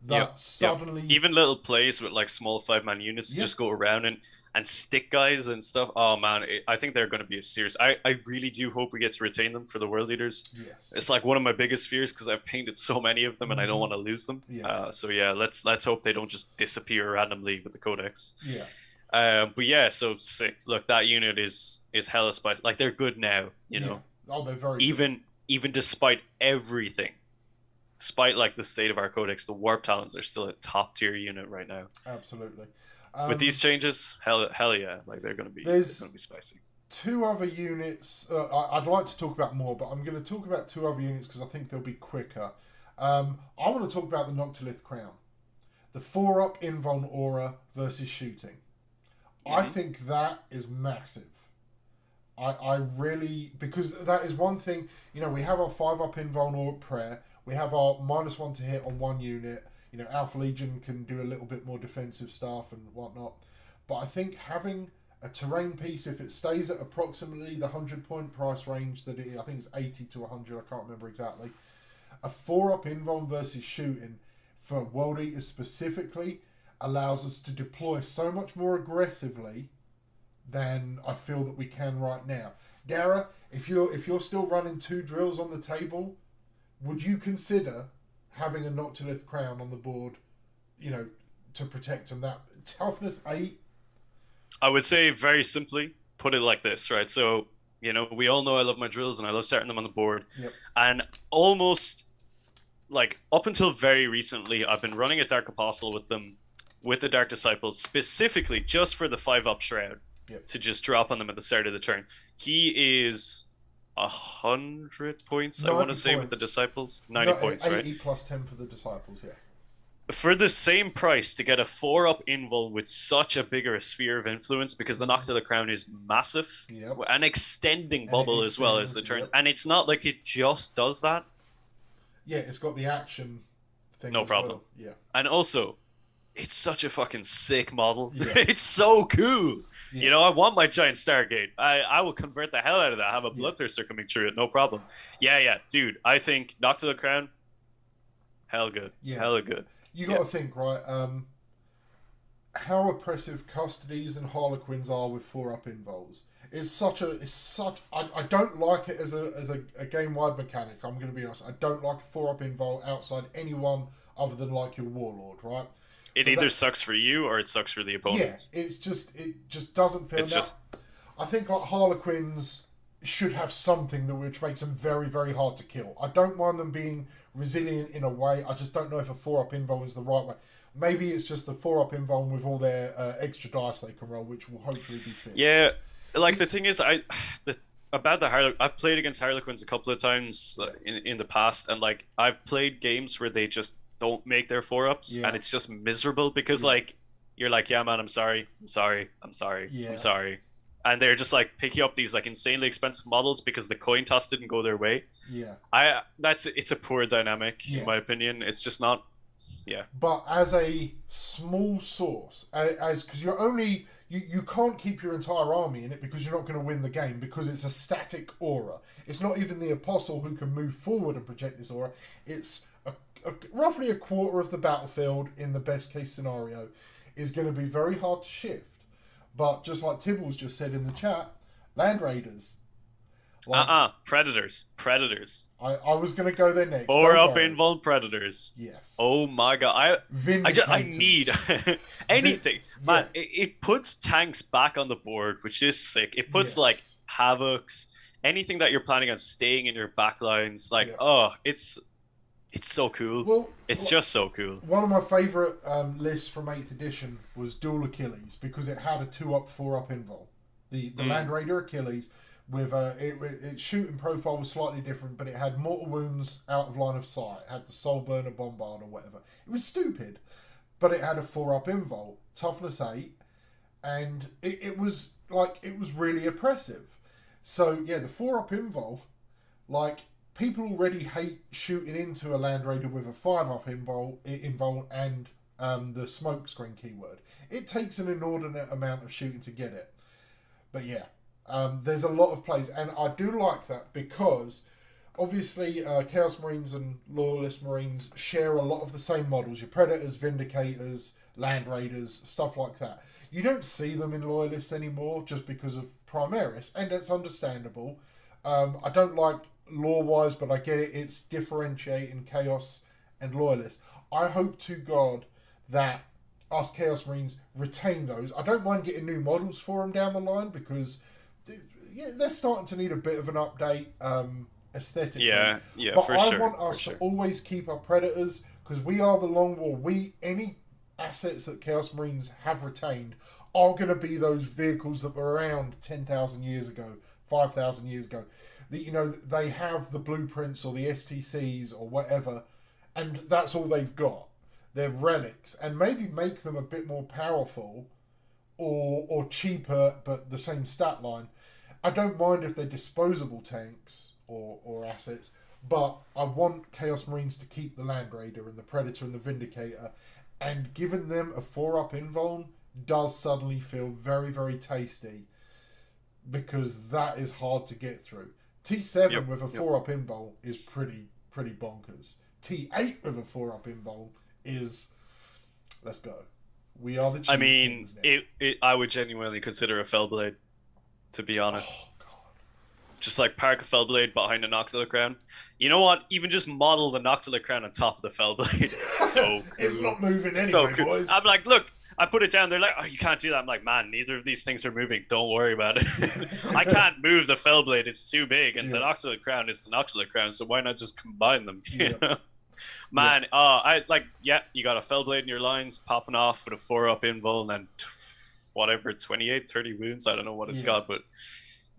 That suddenly... Even little plays with like small 5-man units just go around and stick guys and stuff. Oh man, I think they're going to be a serious... I really do hope we get to retain them for the World Eaters. Yes. It's like one of my biggest fears because I've painted so many of them and I don't want to lose them. Yeah. So yeah, let's hope they don't just disappear randomly with the Codex. Yeah. But yeah, so sick. Look, that unit is hella spicy. Like they're good now, you know. Oh, they're very even despite everything. Despite like the state of our Codex, the Warp Talons are still a top tier unit right now. Absolutely. With these changes, hell yeah, like they're gonna be spicy. 2 other units. I'd like to talk about more, but I'm going to talk about 2 other units because I think they'll be quicker. I want to talk about the Noctilith Crown, the 4-up invuln aura versus shooting. I think that is massive. I really, because that is one thing. We have our 5-up invuln aura prayer. We have our -1 to hit on 1 unit. Alpha Legion can do a little bit more defensive stuff and whatnot. But I think having a terrain piece, if it stays at approximately the 100-point price range that I think it's 80 to 100, I can't remember exactly. A 4-up invuln versus shooting for World Eaters specifically allows us to deploy so much more aggressively than I feel that we can right now. Dara, if you're still running 2 drills on the table, would you consider having a Noctilith Crown on the board, to protect them? That toughness 8. I would say very simply, put it like this, right? So, we all know I love my drills and I love starting them on the board. Yep. And almost like up until very recently, I've been running a Dark Apostle with them, with the Dark Disciples, specifically just for the 5-up Shroud. Yep. To just drop on them at the start of the turn. He is 100 points, I want to say, with the Disciples. 90 points, 80 right? 80 plus 10 for the Disciples, yeah. For the same price, to get a 4-up invul with such a bigger sphere of influence, because the Noctilith Crown is massive, an extending bubble as well as the turn. And it's not like it just does that. Yeah, it's got the action thing. No problem. Well. Yeah. And also, it's such a fucking sick model. Yeah. It's so cool. Yeah. I want my giant Stargate. I will convert the hell out of that. Have a Bloodthirster coming through it, no problem. Yeah, dude. I think Noctilith Crown, hell good. Yeah. Hella good. You got to think, right? How oppressive Custodies and Harlequins are with 4-up invuls. I don't like it as a game-wide mechanic. I'm going to be honest. I don't like a 4-up invul outside anyone other than like your Warlord, right? It either sucks for you or it sucks for the opponents. Yeah, it just doesn't feel. I think like Harlequins should have something which makes them very, very hard to kill. I don't mind them being resilient in a way. I just don't know if a 4-up invuln is the right way. Maybe it's just the 4-up invuln with all their extra dice they can roll, which will hopefully be fixed. Yeah, the thing is, I've played against Harlequins a couple of times in the past, and like I've played games where they just don't make their 4-ups, and it's just miserable because like you're like, yeah man, I'm sorry, I'm sorry, and they're just like picking up these like insanely expensive models because the coin toss didn't go their way. It's a poor dynamic in my opinion. It's just not. But as a small source, as because you can't keep your entire army in it because you're not going to win the game because it's a static aura. It's not even the apostle who can move forward and project this aura. It's roughly a quarter of the battlefield in the best case scenario is going to be very hard to shift. But just like Tibbles just said in the chat, Land Raiders. Like, Predators. I was going to go there next. 4-up invuln Predators. Yes. Oh my god. I need anything. Man, it puts tanks back on the board, which is sick. It puts like Havocs, anything that you're planning on staying in your backlines. Like, it's so cool. Well, it's just so cool. One of my favourite lists from 8th edition was Dual Achilles because it had a 2-up, 4-up invul. The Land Raider Achilles with its shooting profile was slightly different, but it had mortal wounds out of line of sight. It had the Soul Burner Bombard or whatever. It was stupid, but it had a 4-up invul, toughness 8, and it was really oppressive. So yeah, the 4-up invul, like, people already hate shooting into a Land Raider with a 5-up invul and the smokescreen keyword. It takes an inordinate amount of shooting to get it. But yeah, there's a lot of plays, and I do like that because obviously Chaos Marines and Loyalist Marines share a lot of the same models. Your Predators, Vindicators, Land Raiders, stuff like that. You don't see them in Loyalists anymore just because of Primaris, and it's understandable. I don't like lore-wise, but I get it. It's differentiating Chaos and Loyalist. I hope to God that us Chaos Marines retain those. I don't mind getting new models for them down the line because they're starting to need a bit of an update aesthetically. But I want us to always keep our Predators because we are the Long War. Any assets that Chaos Marines have retained are going to be those vehicles that were around 10,000 years ago, 5,000 years ago. They have the blueprints or the STCs or whatever, and that's all they've got. They're relics, and maybe make them a bit more powerful or cheaper, but the same stat line. I don't mind if they're disposable tanks or assets, but I want Chaos Marines to keep the Land Raider and the Predator and the Vindicator, and giving them a 4-up invuln does suddenly feel very, very tasty because that is hard to get through. T7 with a 4-up invul is pretty bonkers. T8 with a 4-up invul is, let's go. We are the chief. I mean, I would genuinely consider a Fellblade, to be honest. Oh, God. Just like park a Fellblade behind a Noctilith Crown. You know what? Even just model the Noctilith Crown on top of the Fellblade. So cool. It's not moving anyway, cool. Boys. I'm like, look, I put it down. They're like, oh, you can't do that. I'm like, man, neither of these things are moving. Don't worry about it. I can't move the Fellblade. It's too big. And the Noctilith Crown is the Noctilith Crown. So why not just combine them? You know? Man, you got a Fellblade in your lines popping off with a 4-up invul and whatever, 28, 30 wounds. I don't know what it's got, but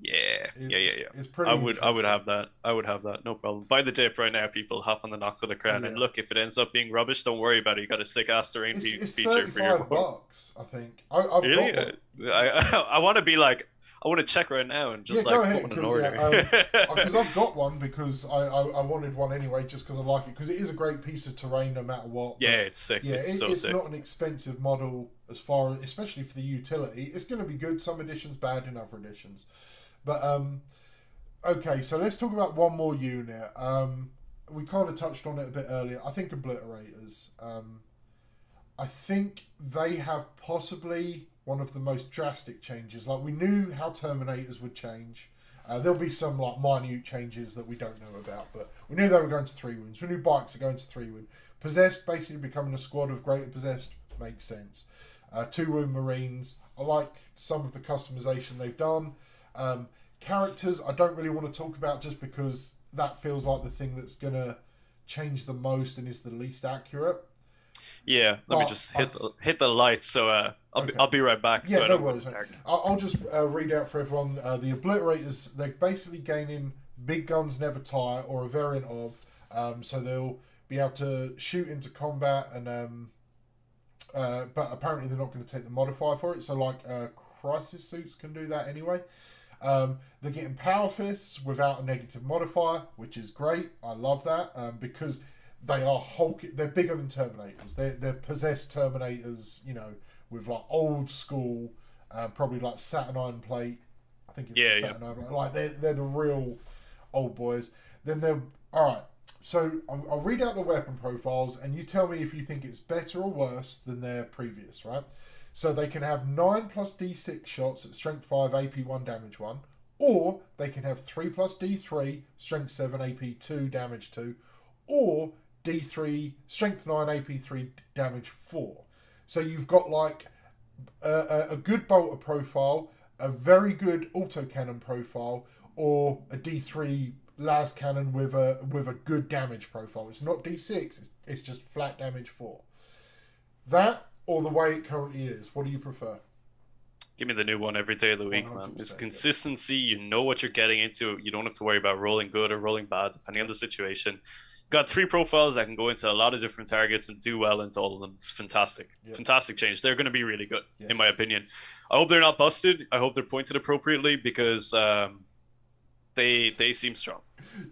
it's pretty I would have that. No problem. Buy the dip right now, people. Hop on the Noctilith Crown, and look, if it ends up being rubbish, don't worry about it. You got a sick ass terrain feature for your $35, I think. I've really? got one. I want to be like, I want to check right now and just put one in order. Because I've got one because I wanted one anyway, just because I like it. Because it is a great piece of terrain no matter what. Yeah, it's sick. Yeah, it's so sick. It's not an expensive model as far as, especially for the utility. It's going to be good. Some editions bad in other editions. But, okay, so let's talk about one more unit. We kind of touched on it a bit earlier. I think Obliterators. I think they have possibly one of the most drastic changes. Like, we knew how Terminators would change. There'll be some like minute changes that we don't know about, but we knew they were going to 3 wounds. We knew Bikes are going to 3 wound. Possessed basically becoming a squad of Greater Possessed makes sense. 2 wound Marines. I like some of the customization they've done. Characters I don't really want to talk about just because that feels like the thing that's going to change the most and is the least accurate. Yeah, let me just hit the lights. So I'll be right back. Yeah, so no worries. I'll just read out for everyone. The Obliterators, they're basically gaining Big Guns Never Tire or a variant of. So they'll be able to shoot into combat, and but apparently they're not going to take the modifier for it. So like crisis suits can do that anyway. They're getting power fists without a negative modifier, which is great. I love that because they are they're bigger than Terminators. They're possessed Terminators, you know, with like old school, probably like Saturnine plate. I think it's Saturnine plate. Like they're the real old boys. Then they're all right. So I'll read out the weapon profiles, and you tell me if you think it's better or worse than their previous, right? So they can have 9 plus D6 shots at Strength 5, AP 1, Damage 1. Or they can have 3 plus D3, Strength 7, AP 2, Damage 2. Or D3, Strength 9, AP 3, Damage 4. So you've got like a good bolter profile, a very good autocannon profile, or a D3 las cannon with a good damage profile. It's not D6, it's just flat damage 4. That or the way it currently is. What do you prefer? Give me the new one every day of the week, man. It's consistency. You know what you're getting into. You don't have to worry about rolling good or rolling bad, depending on the situation. You've got 3 profiles that can go into a lot of different targets and do well into all of them. It's fantastic. Yep. Fantastic change. They're going to be really good, in my opinion. I hope they're not busted. I hope they're pointed appropriately because they seem strong.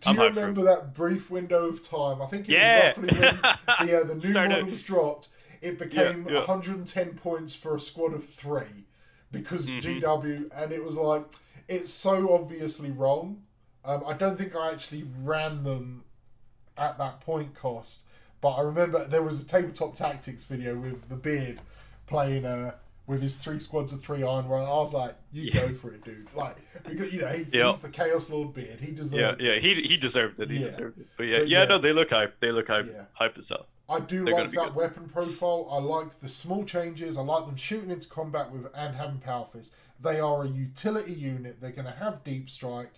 Do you remember that brief window of time? I think it was roughly when the new models dropped. It became 110 points for a squad of 3 because GW, and it was like, it's so obviously wrong. I don't think I actually ran them at that point cost, but I remember there was a Tabletop Tactics video with the Beard playing with his 3 squads of 3 iron, where I was like, you go for it, dude. Like, because, you know, he's the Chaos Lord Beard. He deserved it. He deserved it. He deserved it. But no, they look hype. They look hype. Hype as hell. I do like that weapon profile. I like the small changes. I like them shooting into combat with and having power fists. They are a utility unit. They're going to have deep strike.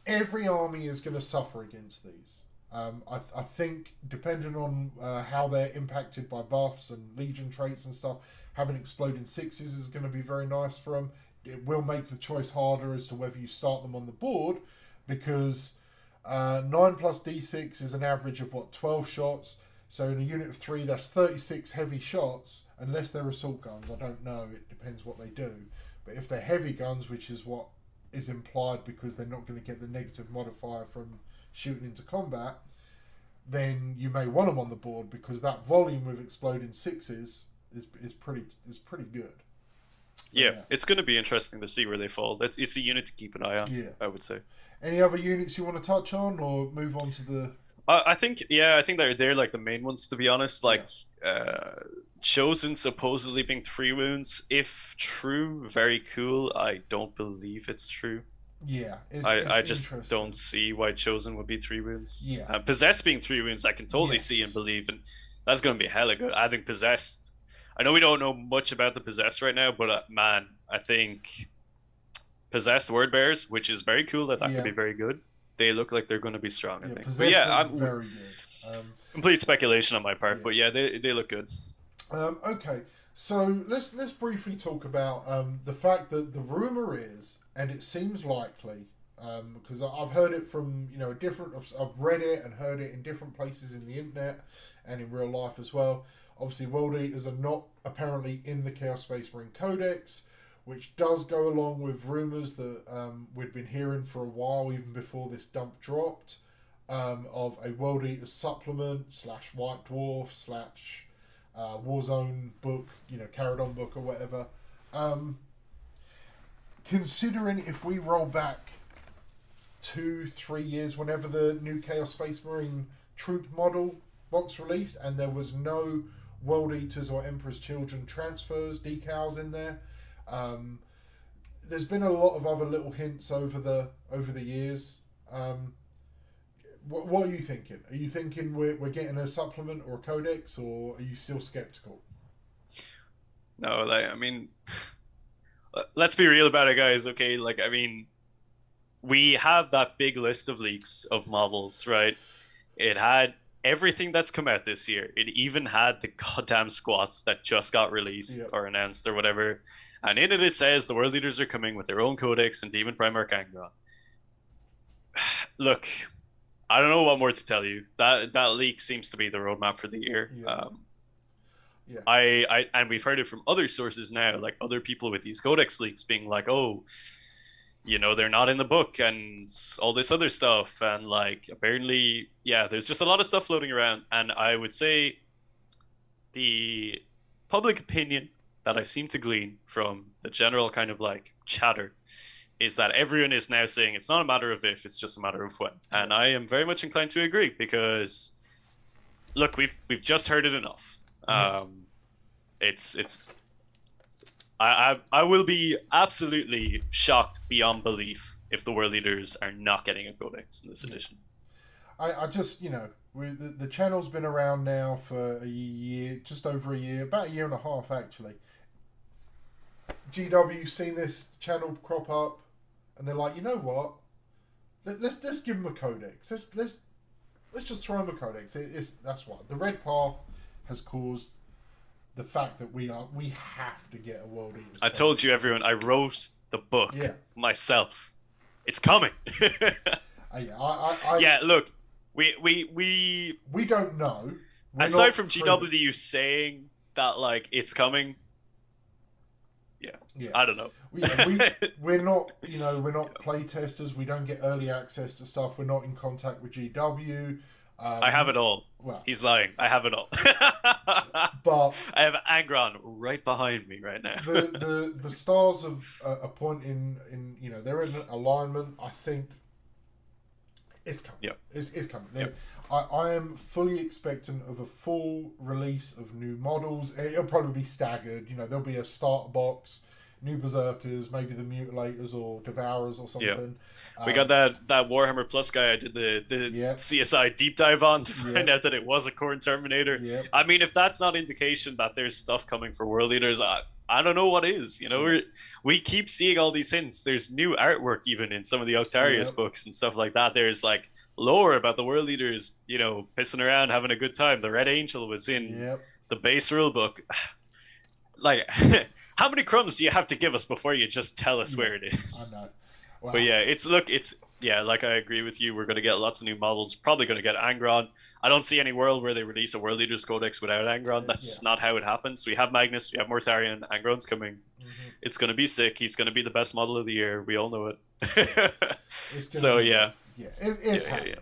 Every army is going to suffer against these. I think, depending on how they're impacted by buffs and Legion traits and stuff, having exploding 6s is going to be very nice for them. It will make the choice harder as to whether you start them on the board, because 9 plus D6 is an average of 12 shots. So in a unit of 3, that's 36 heavy shots, unless they're assault guns. I don't know. It depends what they do. But if they're heavy guns, which is what is implied because they're not going to get the negative modifier from shooting into combat, then you may want them on the board, because that volume with exploding 6s is pretty good. Yeah, it's going to be interesting to see where they fall. It's a unit to keep an eye on. I would say. Any other units you want to touch on, or move on to the? I think they're like the main ones, to be honest. Like Chosen supposedly being 3 wounds. If true, very cool. I don't believe it's true. Yeah, I just don't see why Chosen would be 3 wounds. Yeah, Possessed being 3 wounds, I can totally see and believe, and that's going to be hella good. I think Possessed. I know we don't know much about the Possessed right now, but man, I think Possessed Word Bearers, which is very cool, that could be very good. They look like they're going to be strong. I think. But I'm very good. Complete speculation on my part, but they look good. Okay, so let's briefly talk about the fact that the rumor is, and it seems likely, because I've heard it from I've read it and heard it in different places in the internet and in real life as well. Obviously, World Eaters are not apparently in the Chaos Space Marine Codex, which does go along with rumours that we'd been hearing for a while, even before this dump dropped, of a World Eaters supplement / White Dwarf / Warzone book, Caradon book or whatever. Considering if we roll back 2-3 years, whenever the new Chaos Space Marine troop model box released, and there was no World Eaters or Emperor's Children transfers, decals in there. There's been a lot of other little hints over the years. What are you thinking? Are you thinking we're getting a supplement or a codex, or are you still skeptical? No, let's be real about it, guys. Okay, we have that big list of leaks of models, right? It had everything that's come out this year. It even had the goddamn squats that just got released or announced or whatever. And in it says the World Leaders are coming with their own codex and Demon Prime Archangron. Look, I don't know what more to tell you. That leak seems to be the roadmap for the year. Yeah. Yeah. And we've heard it from other sources now, like other people with these Codex leaks being like, oh, they're not in the book and all this other stuff. And like, apparently, yeah, there's just a lot of stuff floating around. And I would say the public opinion that I seem to glean from the general kind of like chatter is that everyone is now saying it's not a matter of if, it's just a matter of when. And I am very much inclined to agree because, look, we've just heard it enough. It's I will be absolutely shocked beyond belief if the World Leaders are not getting a Codex in this edition. I just, the channel's been around now for a year, just over a year, about a year and a half actually. GW seen this channel crop up, and they're like, you know what? Let's give them a Codex. Let's just throw them a Codex. That's what the Red Path has caused the fact that we have to get a World Eaters. I told you, everyone. I wrote the book myself. It's coming. Yeah, look, we don't know. Aside from GW saying that, like, it's coming. Yeah, I don't know. We're not, we're not play testers. We don't get early access to stuff. We're not in contact with GW. I have it all. Well, he's lying. I have it all. But I have Angron right behind me right now. the stars of a point in they're in alignment. I think it's coming. Yep. It's coming. Yep. I am fully expectant of a full release of new models. It'll probably be staggered. There'll be a starter box, new Berserkers, maybe the Mutilators or Devourers or something. We got that Warhammer Plus guy I did the CSI deep dive on to find out that it was a Khorne Terminator. I mean, if that's not indication that there's stuff coming for World Leaders, I don't know what is. We keep seeing all these hints. There's new artwork even in some of the Octarius books and stuff like that. There's like lore about the World Leaders, pissing around, having a good time. The Red Angel was in the base rule book. Like, how many crumbs do you have to give us before you just tell us where it is? I know. Wow. But like I agree with you. We're going to get lots of new models. Probably going to get Angron. I don't see any world where they release a World Leaders Codex without Angron. That's just not how it happens. We have Magnus, we have Mortarion. Angron's coming. Mm-hmm. It's going to be sick. He's going to be the best model of the year. We all know it. So it's happening.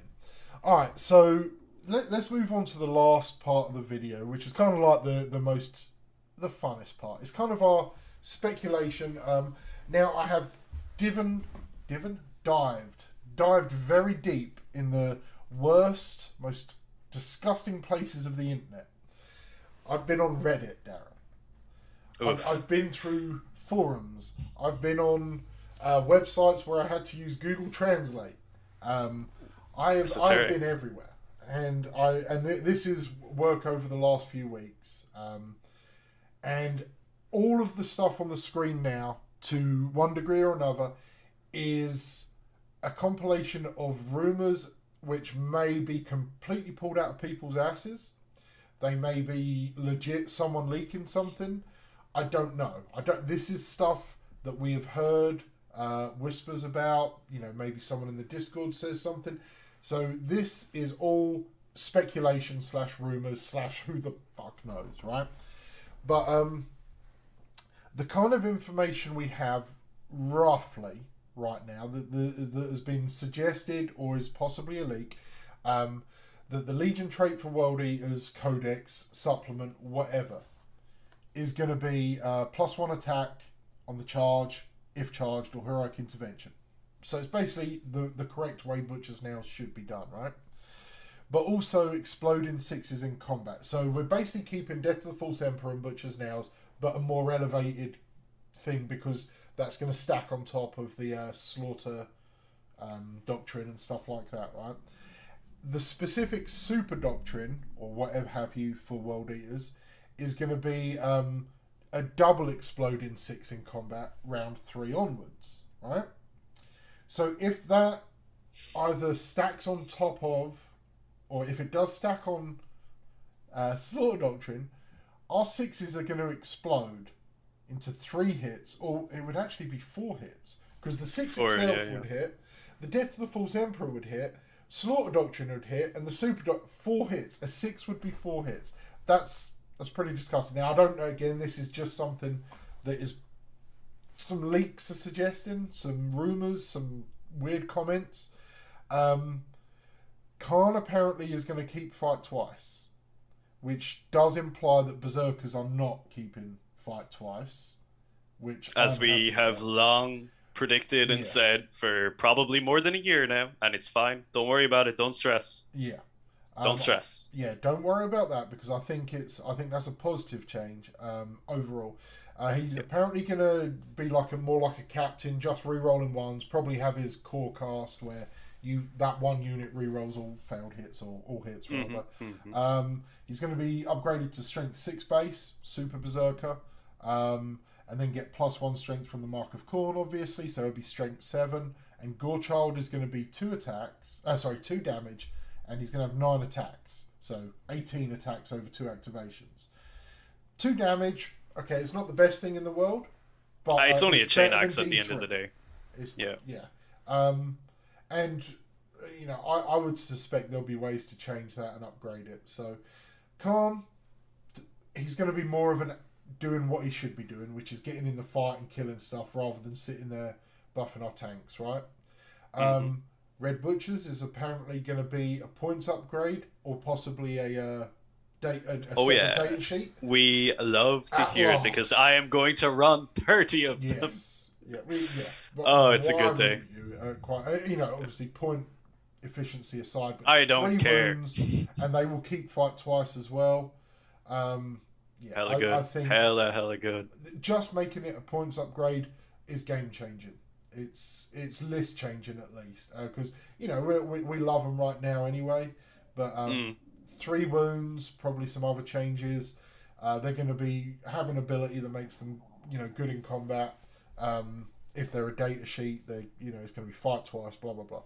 All right, so let's move on to the last part of the video, which is kind of like the funnest part. It's kind of our speculation. Now I have dived very deep in the worst, most disgusting places of the internet. I've been on Reddit, Darren. I've been through forums. I've been on websites where I had to use Google Translate. I've been everywhere, and this is work over the last few weeks. And all of the stuff on the screen now, to one degree or another, is a compilation of rumours which may be completely pulled out of people's asses. They may be legit someone leaking something. I don't know. This is stuff that we have heard whispers about. Maybe someone in the Discord says something. So this is all speculation / rumours / who the fuck knows, right? But the kind of information we have roughly right now that has been suggested or is possibly a leak, that the Legion trait for World Eaters, Codex, supplement, whatever, is going to be +1 attack on the charge, if charged, or heroic intervention. So it's basically the correct way Butcher's Nails should be done, right? But also exploding 6s in combat. So we're basically keeping Death to the False Emperor and Butcher's Nails, but a more elevated thing, because that's going to stack on top of the Slaughter Doctrine and stuff like that, right? The specific Super Doctrine, or whatever have you, for World Eaters, is going to be a double exploding 6 in combat, round 3 onwards, right? So if that either stacks on top of, or if it does stack on Slaughter Doctrine, our 6s are going to explode into 3 hits, or it would actually be 4 hits, because the 6 itself would hit, the Death to the False Emperor would hit, Slaughter Doctrine would hit, and the Super 4 hits. A 6 would be 4 hits. That's pretty disgusting. Now, I don't know, again, this is just something that is some leaks are suggesting, some rumours, some weird comments. Khorne apparently is going to keep Fight Twice, which does imply that Berserkers are not keeping Fight Twice, which as we have long predicted and said for probably more than a year now, and it's fine. Don't worry about it. Don't stress. Yeah. Don't stress. Yeah, don't worry about that, because I think that's a positive change overall. He's apparently going to be more like a captain, just re-rolling ones. Probably have his core cast where that one unit re-rolls all failed hits or all hits rather. He's going to be upgraded to Strength 6 base, Super Berserker, and then get +1 strength from the Mark of Khorne, obviously. So it'll be Strength 7. And Gorechild is going to be 2 damage, and he's going to have 9 attacks. So 18 attacks over 2 activations. 2 damage. Okay, it's not the best thing in the world, but it's only a chain axe at the end of the day. Yeah. And I would suspect there'll be ways to change that and upgrade it. So Khorne, he's going to be more of doing what he should be doing, which is getting in the fight and killing stuff rather than sitting there buffing our tanks, right? Red Butchers is apparently going to be a points upgrade or possibly a data sheet. We love to hear it, because I am going to run 30 of them. It's a good day. Obviously point efficiency aside, but I don't care. Wounds, and they will keep Fight Twice as well. Hella good. I think hella good. Just making it a points upgrade is game changing. It's list changing at least, because we love them right now anyway. But 3 wounds, probably some other changes. They're going to have an ability that makes them good in combat. If they're a data sheet, it's going to be Fight Twice. Blah blah blah.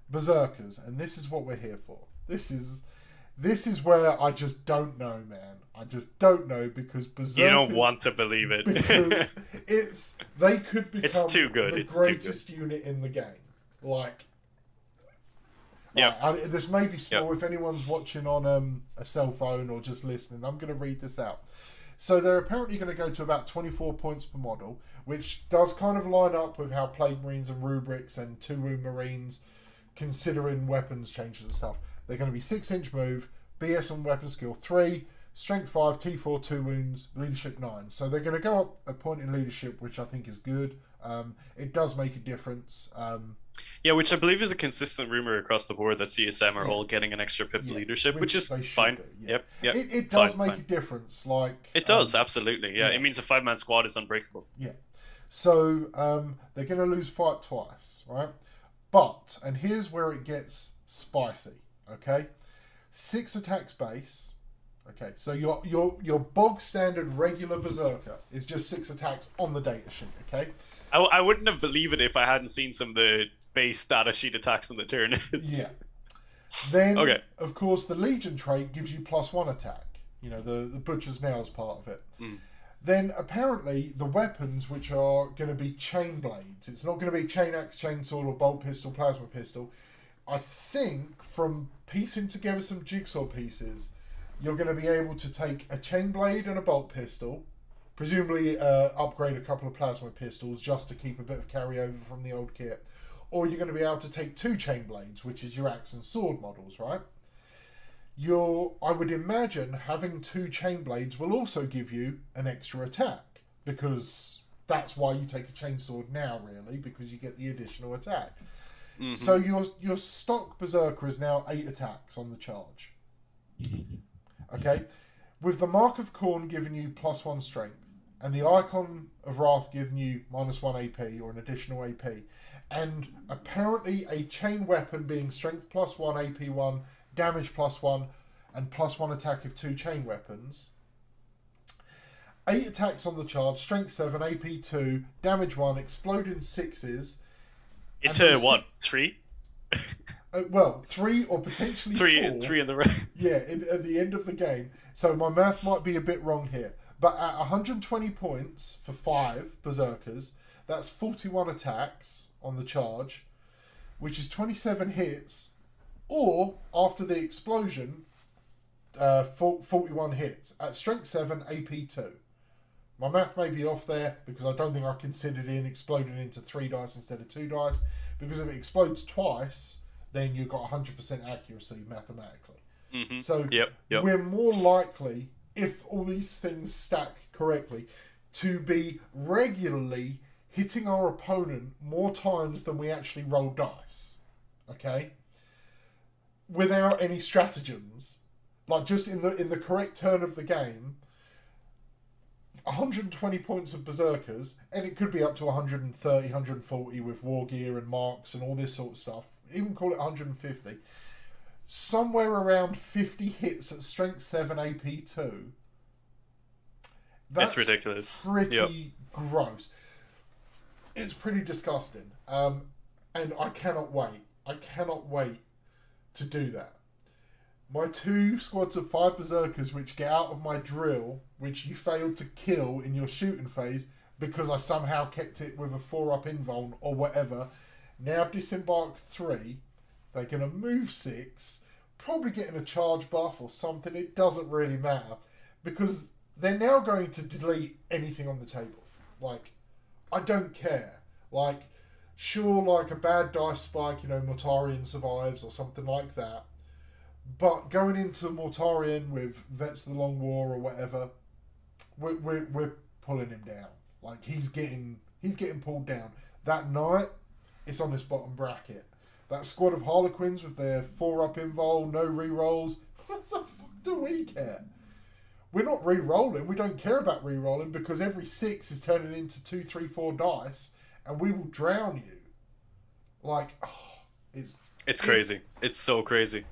Berserkers, and this is what we're here for. This is where I just don't know, man. I just don't know, because Berserkers... You don't want to believe it. Because they could become it's too good. the greatest unit in the game. This may be small. If anyone's watching on a cell phone or just listening, I'm going to read this out. So they're apparently going to go to about 24 points per model, which does kind of line up with how Plague Marines and Rubrics and 2-wound Marines, considering weapons changes and stuff. They're going to be 6-inch move, BS and weapon skill 3, strength 5, T4, 2 wounds, leadership 9. So they're going to go up a point in leadership, which I think is good. It does make a difference. Which I believe is a consistent rumor across the board, that CSM are all getting an extra pip leadership, which is fine. It does make a difference. It does, absolutely. It means a 5-man squad is unbreakable. So they're going to lose Fight Twice, right? But, and here's where it gets spicy, okay? 6 attacks base. Okay, so your bog standard regular Berserker is just 6 attacks on the data sheet, okay? I wouldn't have believed it if I hadn't seen some of the base data sheet attacks on the turn. Then, of course, the Legion trait gives you +1 attack. The Butcher's Nails part of it. Then, apparently, the weapons, which are going to be chain blades. It's not going to be chain axe, chain sword, or bolt pistol, plasma pistol. I think, from piecing together some jigsaw pieces, you're going to be able to take a chain blade and a bolt pistol, presumably upgrade a couple of plasma pistols just to keep a bit of carryover from the old kit, or you're going to be able to take 2 chain blades, which is your axe and sword models, right? I would imagine having 2 chain blades will also give you an extra attack, because that's why you take a chainsword now, really, because you get the additional attack. So your stock Berserker is now 8 attacks on the charge. Okay, with the Mark of Khorne giving you +1 strength, and the Icon of Wrath giving you -1 AP, or an additional AP, and apparently a chain weapon being strength +1, AP 1, damage +1, and +1 attack of 2 chain weapons. 8 attacks on the charge, strength 7, AP 2, damage 1, exploding 6s. Into what? 3? 3 or potentially 4. 3 in the row. At the end of the game. So my math might be a bit wrong here. But at 120 points for 5 Berserkers, that's 41 attacks on the charge. which is 27 hits, or after the explosion, 41 hits at strength 7, AP 2. My math may be off there because I don't think I considered in exploding into 3 dice instead of 2 dice. Because if it explodes twice, then you've got 100% accuracy mathematically. Mm-hmm. So yep. we're more likely, if all these things stack correctly, to be regularly hitting our opponent more times than we actually roll dice. Okay? Without any stratagems. Like, just in the correct turn of the game, 120 points of Berserkers, and it could be up to 130, 140 with war gear and marks and all this sort of stuff. Even call it 150. Somewhere around 50 hits at strength 7 AP 2. That's ridiculous. Pretty gross. It's pretty disgusting. And I cannot wait. I cannot wait to do that. My 2 squads of 5 Berserkers which get out of my drill, which you failed to kill in your shooting phase because I somehow kept it with a 4-up invuln or whatever, now disembark 3. They're going to move 6, probably getting a charge buff or something. It doesn't really matter because they're now going to delete anything on the table. Like, I don't care. Like, sure, like a bad dice spike, you know, Mortarion survives or something like that. But going into Mortarion with Vets of the Long War or whatever, we're pulling him down. Like, he's getting pulled down. That night, it's on this bottom bracket. That squad of Harlequins with their 4-up invul, no rerolls. What the fuck do we care? We're not re-rolling. We don't care about re-rolling because every 6 is turning into 2, 3, 4 dice, and we will drown you. Like, it's crazy. It's so crazy.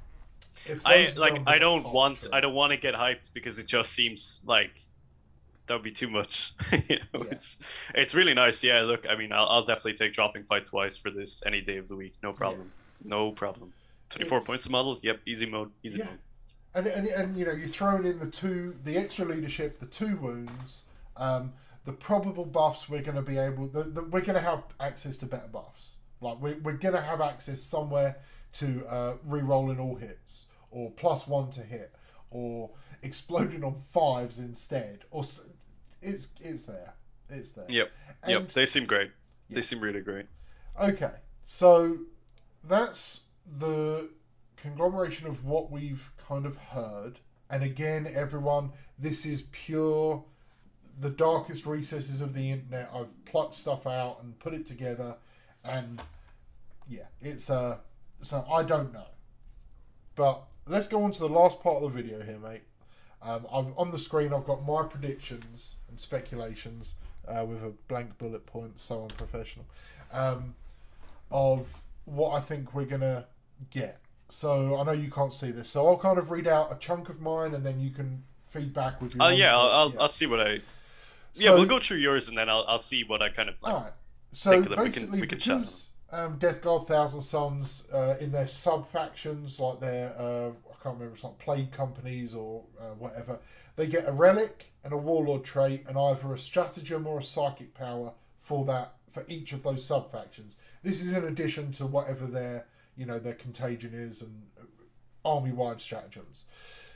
I don't want to get hyped because it just seems like that would be too much. You know, yeah. It's really nice. Yeah, look, I mean, I'll definitely take dropping fight twice for this any day of the week. No problem. Yeah. No problem. 24 points a model. Yep, easy mode. Easy mode. And you know, you're throwing in the extra leadership, the 2 wounds, the probable buffs. We're going to be able. We're going to have access to better buffs. Like we're going to have access somewhere to re-rolling all hits, or +1 to hit, or exploding on 5s instead, or it's there. It's there. Yep. They seem great. They seem really great. Okay, so that's the conglomeration of what we've kind of heard. And again, everyone, this is pure the darkest recesses of the internet. I've plucked stuff out and put it together, and yeah, it's so I don't know. But let's go on to the last part of the video here, mate. On the screen, I've got my predictions and speculations with a blank bullet point, so unprofessional, of what I think we're going to get. So I know you can't see this, so I'll kind of read out a chunk of mine, and then you can feed back with your own thoughts. I'll see what I... Yeah, so, we'll go through yours, and then I'll see what I kind of like. All right. So basically, because Death Guard Thousand Sons in their sub-factions, like their, I can't remember, it's like Plague Companies or whatever, they get a relic and a warlord trait and either a stratagem or a psychic power for each of those sub-factions. This is in addition to whatever their contagion is and army-wide stratagems.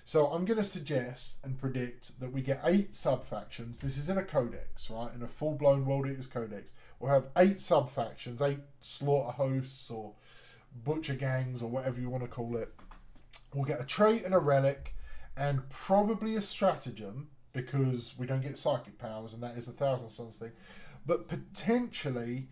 So I'm going to suggest and predict that we get 8 sub-factions. This is in a codex, right? In a full-blown World Eaters codex. We'll have 8 sub-factions, 8 slaughter hosts or butcher gangs or whatever you want to call it. We'll get a trait and a relic and probably a stratagem because we don't get psychic powers and that is the Thousand Sons thing. But potentially,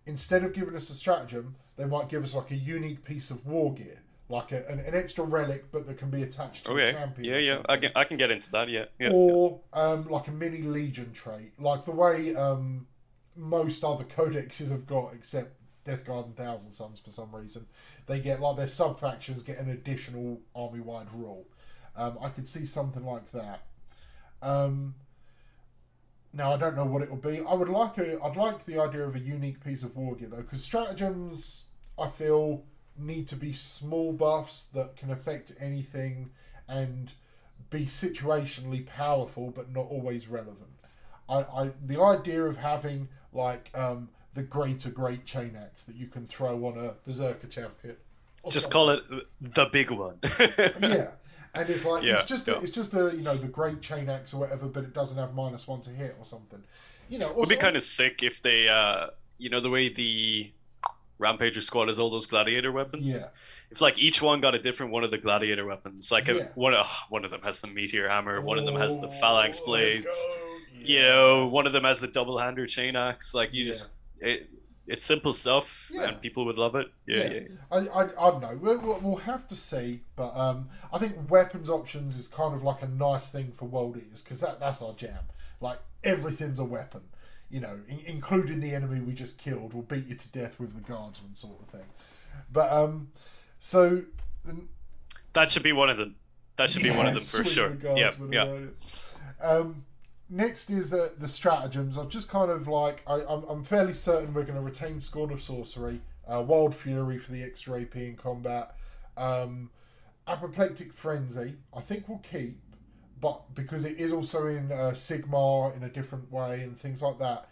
instead of giving us a stratagem, they might give us like a unique piece of war gear. Like an extra relic, but that can be attached to a champion. Yeah. I can get into that. Yeah. Or like a mini legion trait, like the way most other codexes have got, except Death Guard and Thousand Sons for some reason. They get like their sub factions get an additional army wide rule. I could see something like that. Now I don't know what it will be. I'd like the idea of a unique piece of war gear though, because stratagems I feel need to be small buffs that can affect anything and be situationally powerful but not always relevant. The idea of having like the great chain axe that you can throw on a Berserker champion. Just call it the big one. Yeah. And it's like it's just a you know, the great chain axe or whatever, but it doesn't have -1 to hit or something. You know, it would be kind of sick if they you know, the way the Rampager squad has all those gladiator weapons. Yeah. If like each one got a different one of the gladiator weapons, like one of them has the meteor hammer, one of them has the phalanx blades. You know, one of them has the double-hander chain axe. Like you just it's simple stuff, and people would love it. I don't know. We'll have to see, but I think weapons options is kind of like a nice thing for World Eaters, because that's our jam. Like everything's a weapon, you know, including the enemy we just killed. We'll beat you to death with the guardsman sort of thing. But so that should be one of them. That should be one of them for sure. Next is the stratagems. I'm just kind of like I'm fairly certain we're going to retain Scorn of Sorcery, Wild Fury for the extra AP in combat, Apoplectic Frenzy. I think we'll keep, but because it is also in Sigmar in a different way and things like that.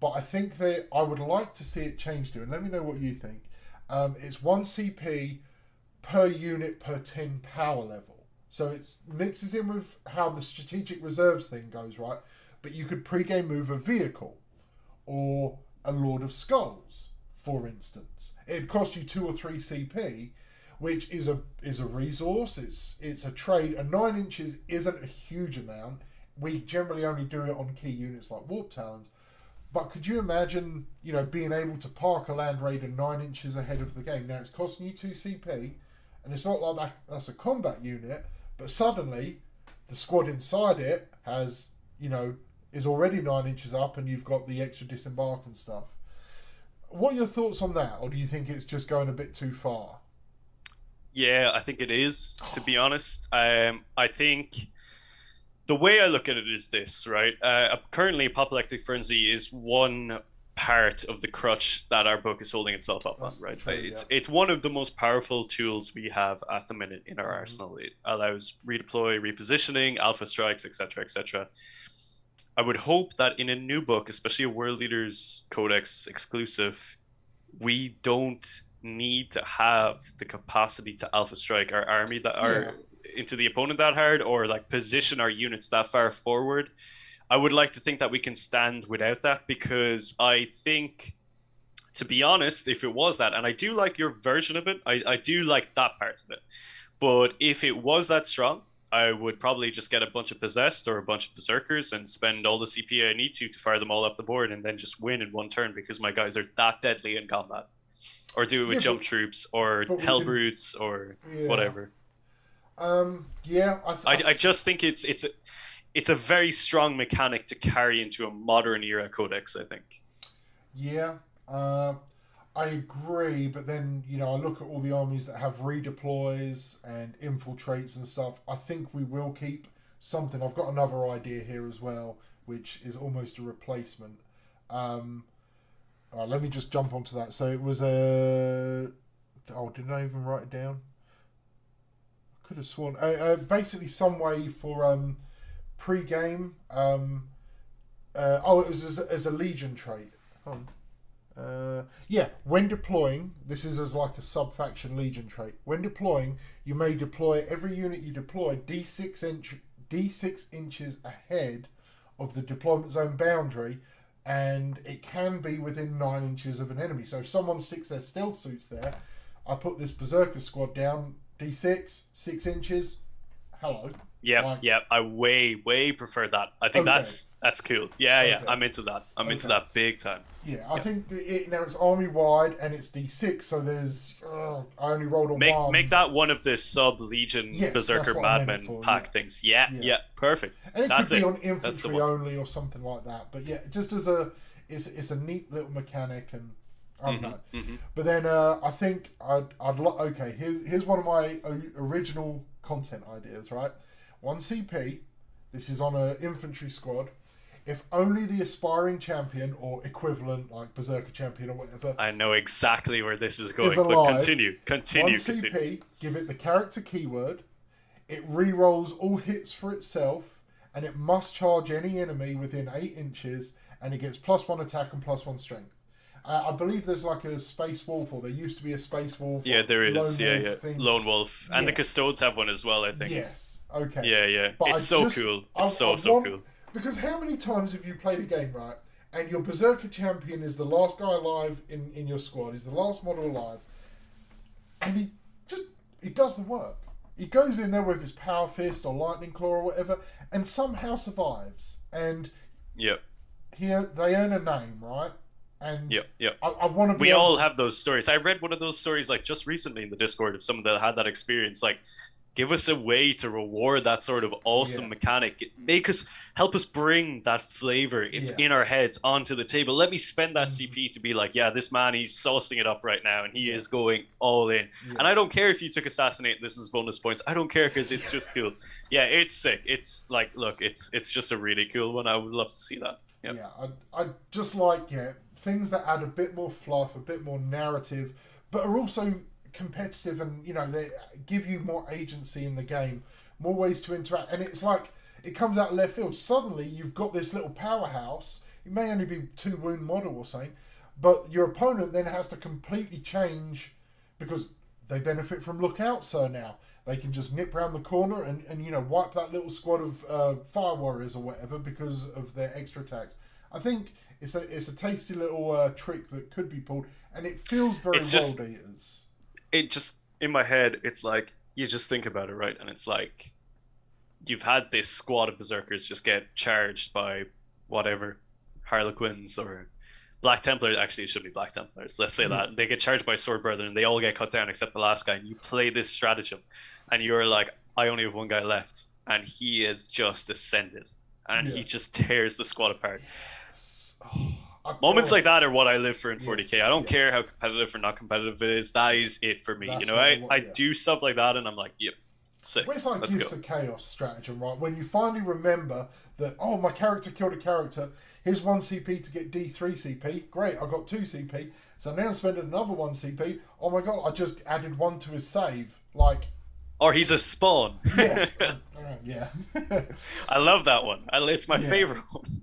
But I think that I would like to see it change to, and let me know what you think. It's 1 CP per unit per 10 power level. So it mixes in with how the strategic reserves thing goes, right? But you could pre-game move a vehicle or a Lord of Skulls, for instance. It'd cost you 2 or 3 CP, which is a resource. It's a trade. And 9 inches isn't a huge amount. We generally only do it on key units like Warp Talons. But could you imagine, you know, being able to park a Land Raider 9 inches ahead of the game? Now it's costing you 2 CP, and it's not like that's a combat unit. But suddenly, the squad inside it has, you know, is already 9 inches up, and you've got the extra disembark and stuff. What are your thoughts on that, or do you think it's just going a bit too far? Yeah, I think it is, to be honest. I think the way I look at it is this, right? Currently, Apoplectic Frenzy is one part of the crutch that our book is holding itself up on, right? True, it's one of the most powerful tools we have at the minute in our arsenal. It allows redeploy, repositioning, alpha strikes, etc., etc. I would hope that in a new book, especially a World Leaders Codex exclusive, we don't need to have the capacity to alpha strike our army that are into the opponent that hard, or like position our units that far forward. I would like to think that we can stand without that, because I think, to be honest, if it was that, and I do like your version of it, I do like that part of it, but if it was that strong, I would probably just get a bunch of Possessed or a bunch of Berserkers and spend all the CP I need to fire them all up the board and then just win in one turn, because my guys are that deadly in combat. Or do it with jump troops or Hellbrutes or whatever. I just think it's a very strong mechanic to carry into a modern era codex, I think. Yeah, I agree, but then, you know, I look at all the armies that have redeploys and infiltrates and stuff. I think we will keep something. I've got another idea here as well, which is almost a replacement. Let me just jump onto that. So it was a... Oh, didn't I even write it down? I could have sworn... basically some way for... pre-game, it was as a Legion trait. When deploying, this is as like a sub-faction Legion trait. When deploying, you may deploy every unit you deploy D6 inches ahead of the deployment zone boundary, and it can be within 9 inches of an enemy. So if someone sticks their stealth suits there, I put this Berserker squad down, D6, 6 inches, hello. Yeah, I way prefer that. I think that's cool. Yeah, I'm into that. I'm into that big time. Yeah, I think now it's army wide and it's D6, so there's I only rolled a 1. Make that one of the sub Legion Berserker Madmen pack things. Yeah, perfect. And it could be on infantry only or something like that. But yeah, just as it's a neat little mechanic, and I don't know. But then I think here's one of my original content ideas, right? 1 CP, this is on an infantry squad. If only the aspiring champion or equivalent, like Berserker champion or whatever. I know exactly where this is going, but continue. 1 CP, give it the character keyword. It re-rolls all hits for itself, and it must charge any enemy within 8 inches, and it gets +1 attack and +1 strength. I believe there's like a Space Wolf, or there used to be a Space Wolf. Yeah, there is. Lone Yeah, Wolf yeah. thing. Lone Wolf. And the Custodes have one as well, I think. Yes. Okay. Yeah, yeah. But It's so cool. It's so cool. Because how many times have you played a game, right? And your Berserker champion is the last guy alive in your squad. He's the last model alive. And he does the work. He goes in there with his Power Fist or Lightning Claw or whatever, and somehow survives. And yep. Here they earn a name, right? And yep. I want to be. We all have those stories. I read one of those stories like just recently in the Discord of someone that had that experience. Like, give us a way to reward that sort of awesome mechanic. Help us bring that flavor in our heads onto the table. Let me spend that CP to be like, yeah, this man, he's saucing it up right now, and he is going all in. And I don't care if you took Assassinate and this is bonus points. I don't care, because it's just cool. Yeah, it's sick. It's like, look, it's just a really cool one. I would love to see that. Yep. Yeah, I just like things that add a bit more fluff, a bit more narrative, but are also competitive, and they give you more agency in the game, more ways to interact. And it's like it comes out of left field. Suddenly you've got this little powerhouse. It may only be 2 wound model or something, but your opponent then has to completely change, because they benefit from Lookout, so now they can just nip round the corner and wipe that little squad of fire warriors or whatever because of their extra attacks. I think it's a tasty little trick that could be pulled, and it feels very World Eaters. It just, in my head, it's like, you just think about it, right? And it's like, you've had this squad of Berserkers just get charged by whatever, Harlequins or Black Templars. Actually, it should be Black Templars. Let's say that. They get charged by Sword Brethren, and they all get cut down except the last guy. And you play this stratagem, and you're like, I only have one guy left, and he is just ascended, and he just tears the squad apart. Moments like that are what I live for in 40k. I don't care how competitive or not competitive it is. That is it for me. That's I do stuff like that, and I'm like, yep, sick. Well, it's like Gifts of Chaos stratagem, right? When you finally remember that, oh, my character killed a character. Here's 1 CP to get D3 CP. Great, I got 2 CP. So now I'm spending another 1 CP. Oh my god, I just added 1 to his save. Like, or he's a spawn. Yes. Yeah. I love that one. It's my favorite one.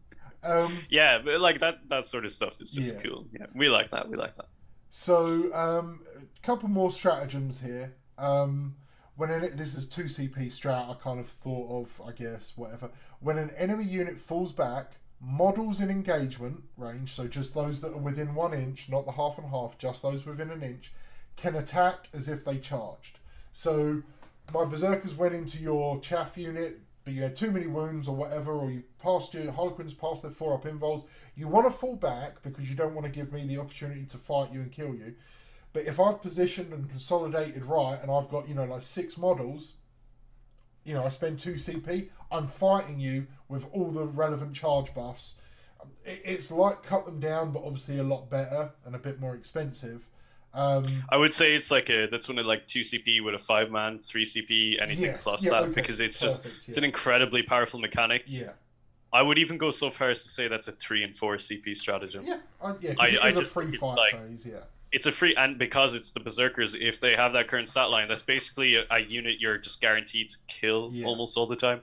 Yeah, but like that sort of stuff is just cool. Yeah, we like that. So, a couple more stratagems here. This is 2 CP strat, I kind of thought of, I guess, whatever. When an enemy unit falls back, models in engagement range, so just those that are within 1 inch, not the half and half, just those within 1 inch, can attack as if they charged. So, my Berserkers went into your chaff unit, but you had too many wounds or whatever, or you passed your Harlequins past their 4-up invols. You want to fall back because you don't want to give me the opportunity to fight you and kill you. But if I've positioned and consolidated right, and I've got, like 6 models, I spend 2 CP, I'm fighting you with all the relevant charge buffs. It's like Cut Them Down, but obviously a lot better and a bit more expensive. I would say it's like that's one of like 2 CP with a 5-man, 3 CP, anything plus that, because it's it's an incredibly powerful mechanic. Yeah. I would even go so far as to say that's a 3 and 4 CP stratagem. Yeah, it's a free fight phase. Yeah. It's a free, and because it's the Berserkers, if they have that current stat line, that's basically a unit you're just guaranteed to kill almost all the time.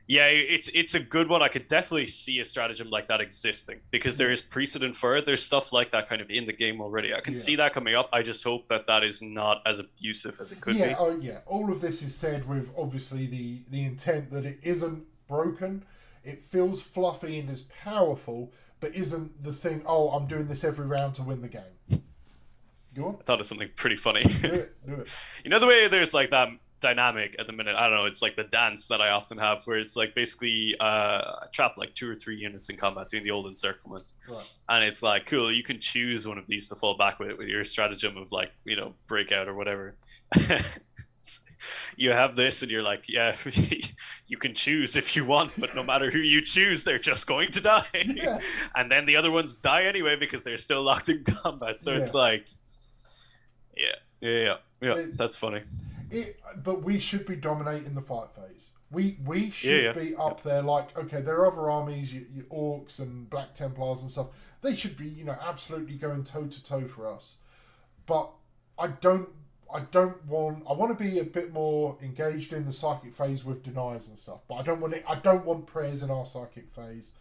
Yeah, it's a good one. I could definitely see a stratagem like that existing, because there is precedent for it. There's stuff like that kind of in the game already. I can see that coming up. I just hope that is not as abusive as it could be. Oh yeah. All of this is said with obviously the intent that it isn't broken. It feels fluffy and is powerful, but isn't the thing, oh, I'm doing this every round to win the game. Go on. I thought of something pretty funny. Do it. You know the way there's like that dynamic at the minute, I don't know, it's like the dance that I often have, where it's like basically I trap like 2 or 3 units in combat doing the old encirclement, and it's like, cool, you can choose one of these to fall back with your stratagem of like, breakout or whatever. You have this and you're like, yeah, you can choose if you want, but no matter who you choose, they're just going to die. And then the other ones die anyway because they're still locked in combat, so it's like, that's funny. But we should be dominating the fight phase. We should be up there. Like, okay, there are other armies, your Orcs and Black Templars and stuff. They should be, absolutely going toe to toe for us. But I don't I want to be a bit more engaged in the psychic phase with denies and stuff, but I don't want prayers in our psychic phase.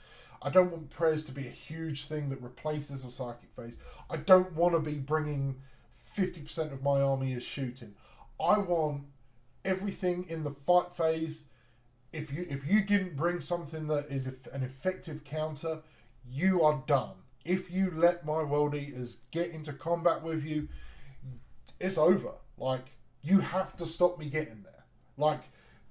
I don't want prayers to be a huge thing that replaces the psychic phase. I don't want to be bringing 50% of my army as shooting. I want everything in the fight phase. If you didn't bring something that is an effective counter, you are done. If you let my World Eaters get into combat with you, it's over. Like, you have to stop me getting there. Like,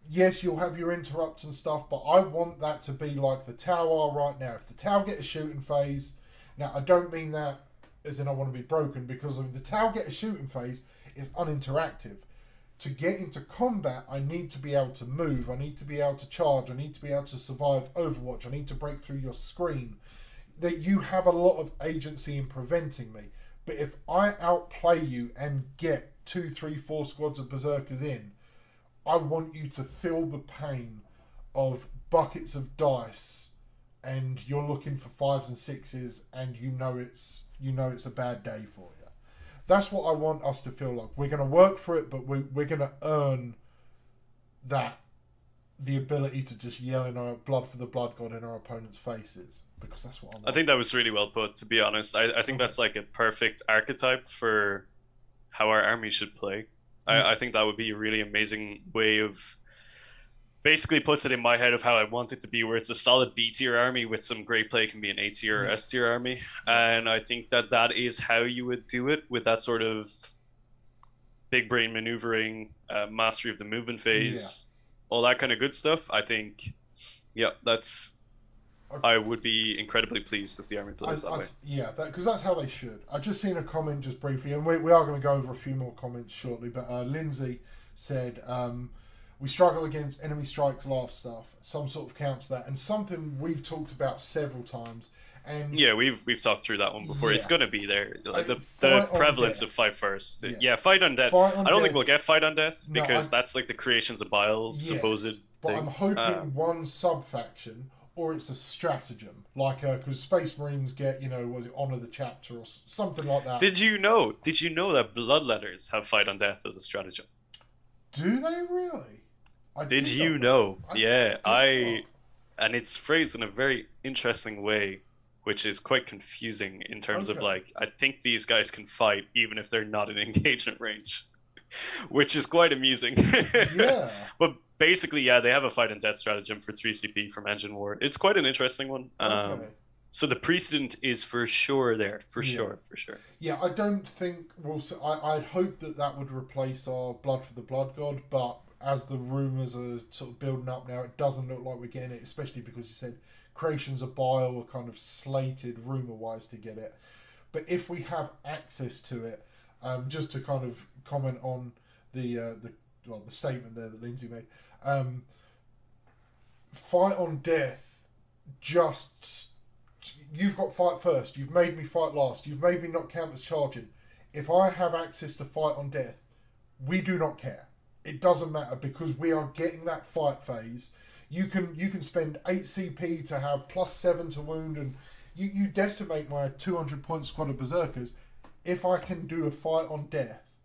yes, you'll have your interrupts and stuff, but I want that to be like the Tau are right now. If the Tau get a shooting phase, now I don't mean that as in I want to be broken, because if the Tau get a shooting phase, it's uninteractive. To get into combat, I need to be able to move, I need to be able to charge, I need to be able to survive Overwatch, I need to break through your screen. That you have a lot of agency in preventing me. But if I outplay you and get 2, 3, 4 squads of Berserkers in, I want you to feel the pain of buckets of dice, and you're looking for 5s and 6s, and you know it's a bad day for you. That's what I want us to feel like. We're going to work for it, but we're going to earn that, the ability to just yell in our blood for the blood god in our opponent's faces, because that's what I want. I think that was really well put, to be honest. I think that's like a perfect archetype for how our army should play. Yeah. I think that would be a really amazing way of, basically puts it in my head of how I want it to be, where it's a solid B tier army with some great play, can be an A tier or S tier army. And I think that is how you would do it, with that sort of big brain maneuvering, mastery of the movement phase, all that kind of good stuff. I think, I would be incredibly pleased if the army plays that way. Yeah, because that's how they should. I just seen a comment just briefly, and we are going to go over a few more comments shortly, but Lindsay said, we struggle against enemy strikes, laugh stuff, some sort of counter that, and something we've talked about several times. And yeah, we've talked through that one before. Yeah. It's going to be there. Like the prevalence of fight first. Yeah, fight on death. I don't think we'll get fight on death, because that's like the Creations of Bile supposed but thing. I'm hoping one sub-faction, or it's a stratagem. Like, because Space Marines get, was it Honor the Chapter or something like that. Did you know that Bloodletters have fight on death as a stratagem? Do they really? Did you know? And it's phrased in a very interesting way, which is quite confusing in terms of like, I think these guys can fight even if they're not in engagement range, which is quite amusing. Yeah. But basically, they have a fight and death stratagem for 3 CP from Engine War. It's quite an interesting one. So the precedent is for sure there, for sure. Yeah, I don't think I'd hope that would replace our Blood for the Blood God, but as the rumours are sort of building up now, it doesn't look like we're getting it, especially because you said Creations of Bile are kind of slated rumour-wise to get it. But if we have access to it, just to kind of comment on the statement there that Lindsay made, fight on death, you've got fight first, you've made me fight last, you've made me not count as charging. If I have access to fight on death, we do not care. It doesn't matter, because we are getting that fight phase. You can spend 8 CP to have +7 to wound, and you decimate my 200-point squad of Berserkers. If I can do a fight on death,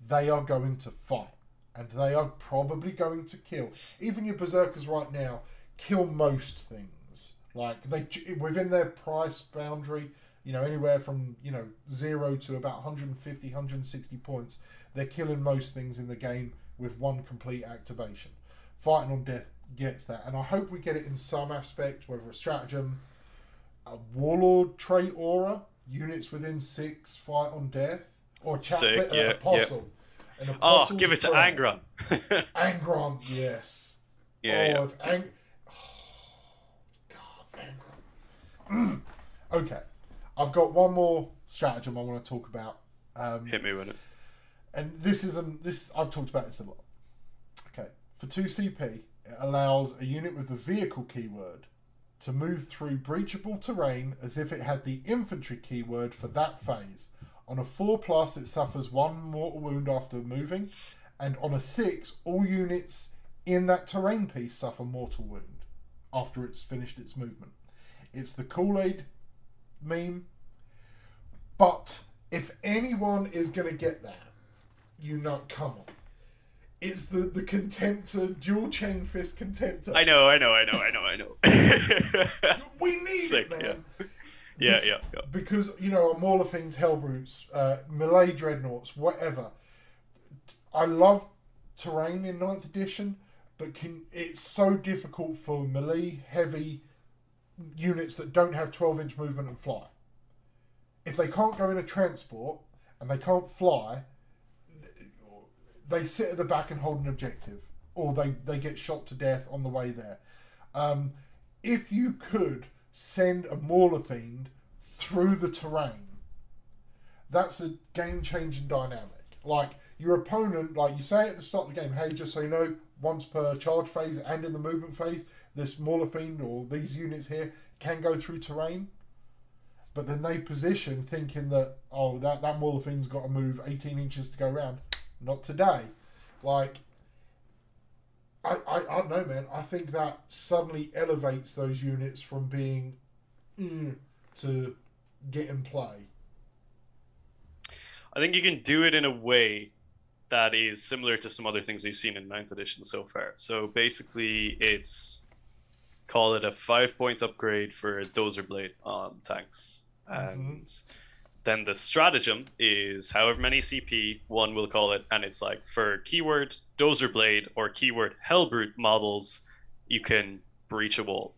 they are going to fight, and they are probably going to kill. Even your Berserkers right now kill most things. Like, within their price boundary, anywhere from 0 to about 150, 160 points, they're killing most things in the game with one complete activation. Fighting on death gets that, and I hope we get it in some aspect, whether a stratagem, a warlord trait aura, units within 6 fight on death, or a chaplet, an apostle. An apostle give it to Angron. Angron, yes. God, Angron. Okay, I've got one more stratagem I want to talk about. Hit me with it. And I've talked about this a lot. Okay, for 2 CP, it allows a unit with the vehicle keyword to move through breachable terrain as if it had the infantry keyword for that phase. On a 4+, it suffers 1 mortal wound after moving, and on a 6, all units in that terrain piece suffer mortal wound after it's finished its movement. It's the Kool-Aid meme, but if anyone is going to get that, come on. It's the Contemptor, dual chain fist Contemptor. I know. We need Sick, it, man. Yeah. Because, our Maulafines, Hellbrutes, melee Dreadnoughts, whatever. I love terrain in 9th edition, but it's so difficult for melee heavy units that don't have 12-inch movement and fly. If they can't go in a transport and they can't fly, they sit at the back and hold an objective, or they get shot to death on the way there. If you could send a Maulafine through the terrain, that's a game-changing dynamic. Like, your opponent, like you say at the start of the game, hey, just so you know, once per charge phase and in the movement phase, this Maulafine or these units here can go through terrain. But then they position thinking that, that Maulafine's got to move 18 inches to go around. Not today. Like, I don't know, man. I think that suddenly elevates those units from being to get in play. I think you can do it in a way that is similar to some other things we've seen in 9th edition so far. So basically, call it a 5-point upgrade for a Dozer Blade on tanks. And then the stratagem is however many CP, one will call it, and it's like for keyword Dozer Blade or keyword Hellbrute models, you can breach a wall.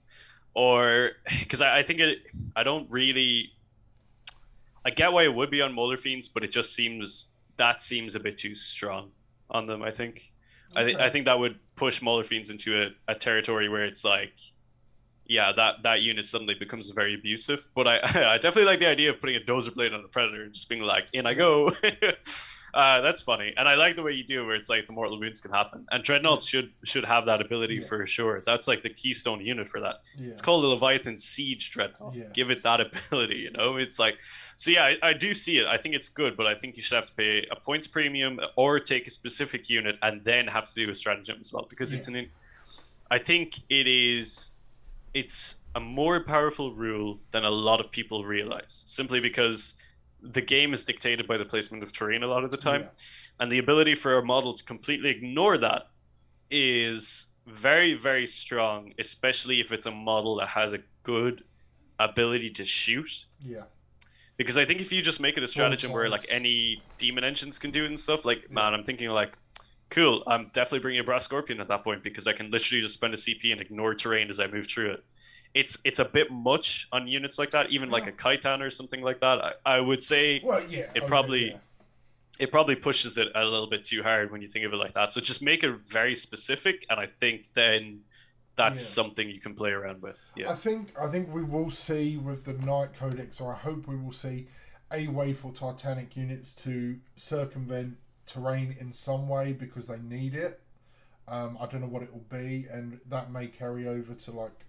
Or, because I think I don't really, I get why it would be on Maulafines, but it just seems a bit too strong on them, I think. Okay. I think that would push Maulafines into a territory where it's like, yeah, that unit suddenly becomes very abusive. But I definitely like the idea of putting a Dozer Blade on a Predator and just being like, in I go. That's funny. And I like the way you do it, where it's like the mortal wounds can happen. And Dreadnoughts should have that ability for sure. That's like the keystone unit for that. Yeah. It's called the Leviathan Siege Dreadnought. Yeah. Give it that ability, It's like, so yeah, I do see it. I think it's good, but I think you should have to pay a points premium or take a specific unit and then have to do a stratagem as well, because I think it's a more powerful rule than a lot of people realize, simply because the game is dictated by the placement of terrain a lot of the time. And the ability for a model to completely ignore that is very, very strong, especially if it's a model that has a good ability to shoot. Yeah. Because I think if you just make it a stratagem where like any demon engines can do it and stuff, like, man, I'm thinking like, cool, I'm definitely bringing a Brass Scorpion at that point, because I can literally just spend a CP and ignore terrain as I move through it. It's a bit much on units like that, even like a Kaitan or something like that. I would say it probably pushes it a little bit too hard when you think of it like that. So just make it very specific, and I think then that's something you can play around with. Yeah. I think we will see with the Knight Codex, or I hope we will see a way for Titanic units to circumvent terrain in some way, because they need it. I don't know what it will be, and that may carry over to like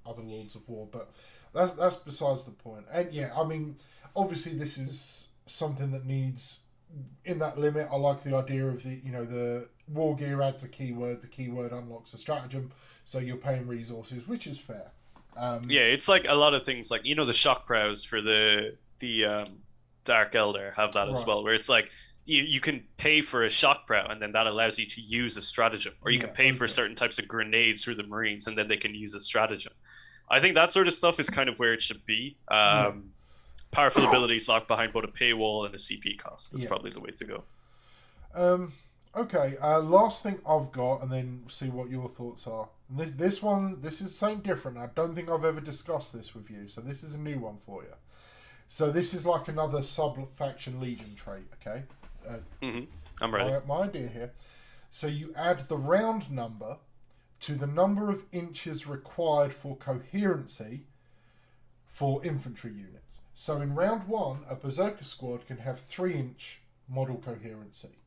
other Lords of War, but that's besides the point. And yeah, I mean, obviously this is something that needs in that limit. I like the idea of the war gear adds a keyword, the keyword unlocks a stratagem, so you're paying resources, which is fair. It's like a lot of things, like the shock prows for the Dark Elder have that as well, where it's like you can pay for a shock prow, and then that allows you to use a stratagem, or you can pay for certain types of grenades through the Marines, and then they can use a stratagem. I think that sort of stuff is kind of where it should be. Powerful abilities locked behind both a paywall and a CP cost. That's probably the way to go. Okay, last thing I've got, and then see what your thoughts are. This is something different. I don't think I've ever discussed this with you, so this is a new one for you. So this is like another sub-faction Legion trait, okay? I'm ready. My idea here. So you add the round number to the number of inches required for coherency for infantry units. So in round 1, a Berserker squad can have 3-inch model coherency.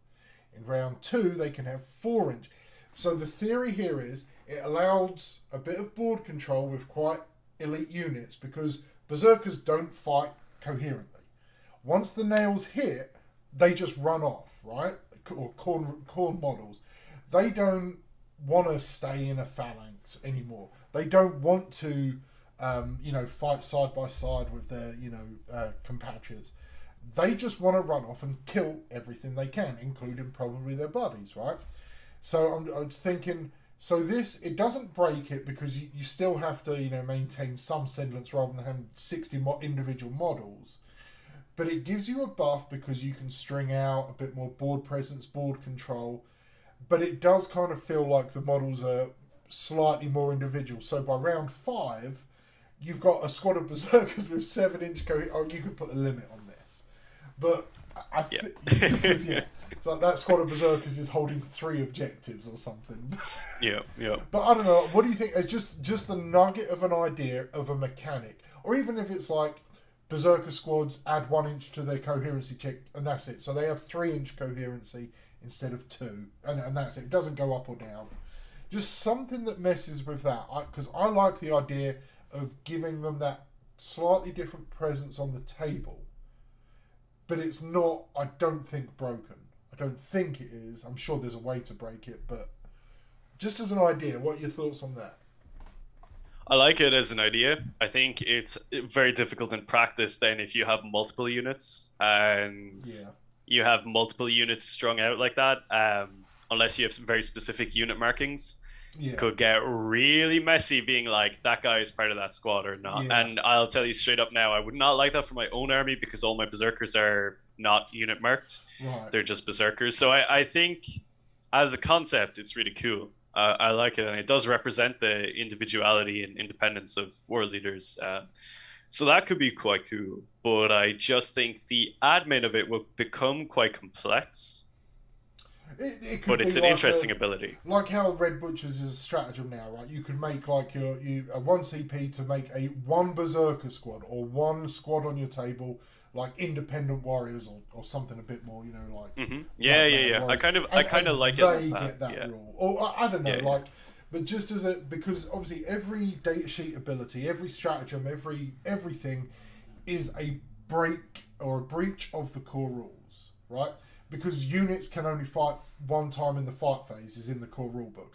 In round 2, they can have 4-inch. So the theory here is it allows a bit of board control with quite elite units, because Berserkers don't fight coherently. Once the nails hit, they just run off, right? Or Khorne models. They don't want to stay in a phalanx anymore. They don't want to, fight side by side with their, compatriots. They just want to run off and kill everything they can, including probably their buddies, right? So I was thinking, so this, it doesn't break it because you still have to, maintain some semblance rather than having 60 individual models. But it gives you a buff because you can string out a bit more board presence, board control. But it does kind of feel like the models are slightly more individual. So by round 5, you've got a squad of berserkers with 7-inch oh, you could put a limit on this. But because, it's like that squad of berserkers is holding 3 objectives or something. Yeah. But I don't know. What do you think? It's just the nugget of an idea of a mechanic, or even if it's like berserker squads add 1 inch to their coherency check, and that's it. So they have 3-inch coherency instead of 2, and that's it. It doesn't go up or down. Just something that messes with that, because I like the idea of giving them that slightly different presence on the table. But it's not, I don't think, broken. I don't think it is. I'm sure there's a way to break it, but just as an idea, what are your thoughts on that? I like it as an idea. I think it's very difficult in practice then if you have multiple units and you have multiple units strung out like that, unless you have some very specific unit markings. Could get really messy being like, that guy is part of that squad or not. And I'll tell you straight up now, I would not like that for my own army because all my berserkers are not unit marked. They're just berserkers. So I think as a concept, it's really cool. I like it, and it does represent the individuality and independence of world leaders. So that could be quite cool. But I just think the admin of it will become quite complex. But it's an interesting ability. Like how Red Butchers is a stratagem now, right? You could make like a 1 CP to make a 1 berserker squad or 1 squad on your table, like independent warriors or something a bit more, like. Yeah. I kind of like it. They get that rule, or I don't know, but just because obviously every data sheet ability, every stratagem, everything is a break or a breach of the core rules, right? Because units can only fight 1 time in the fight phase is in the core rulebook.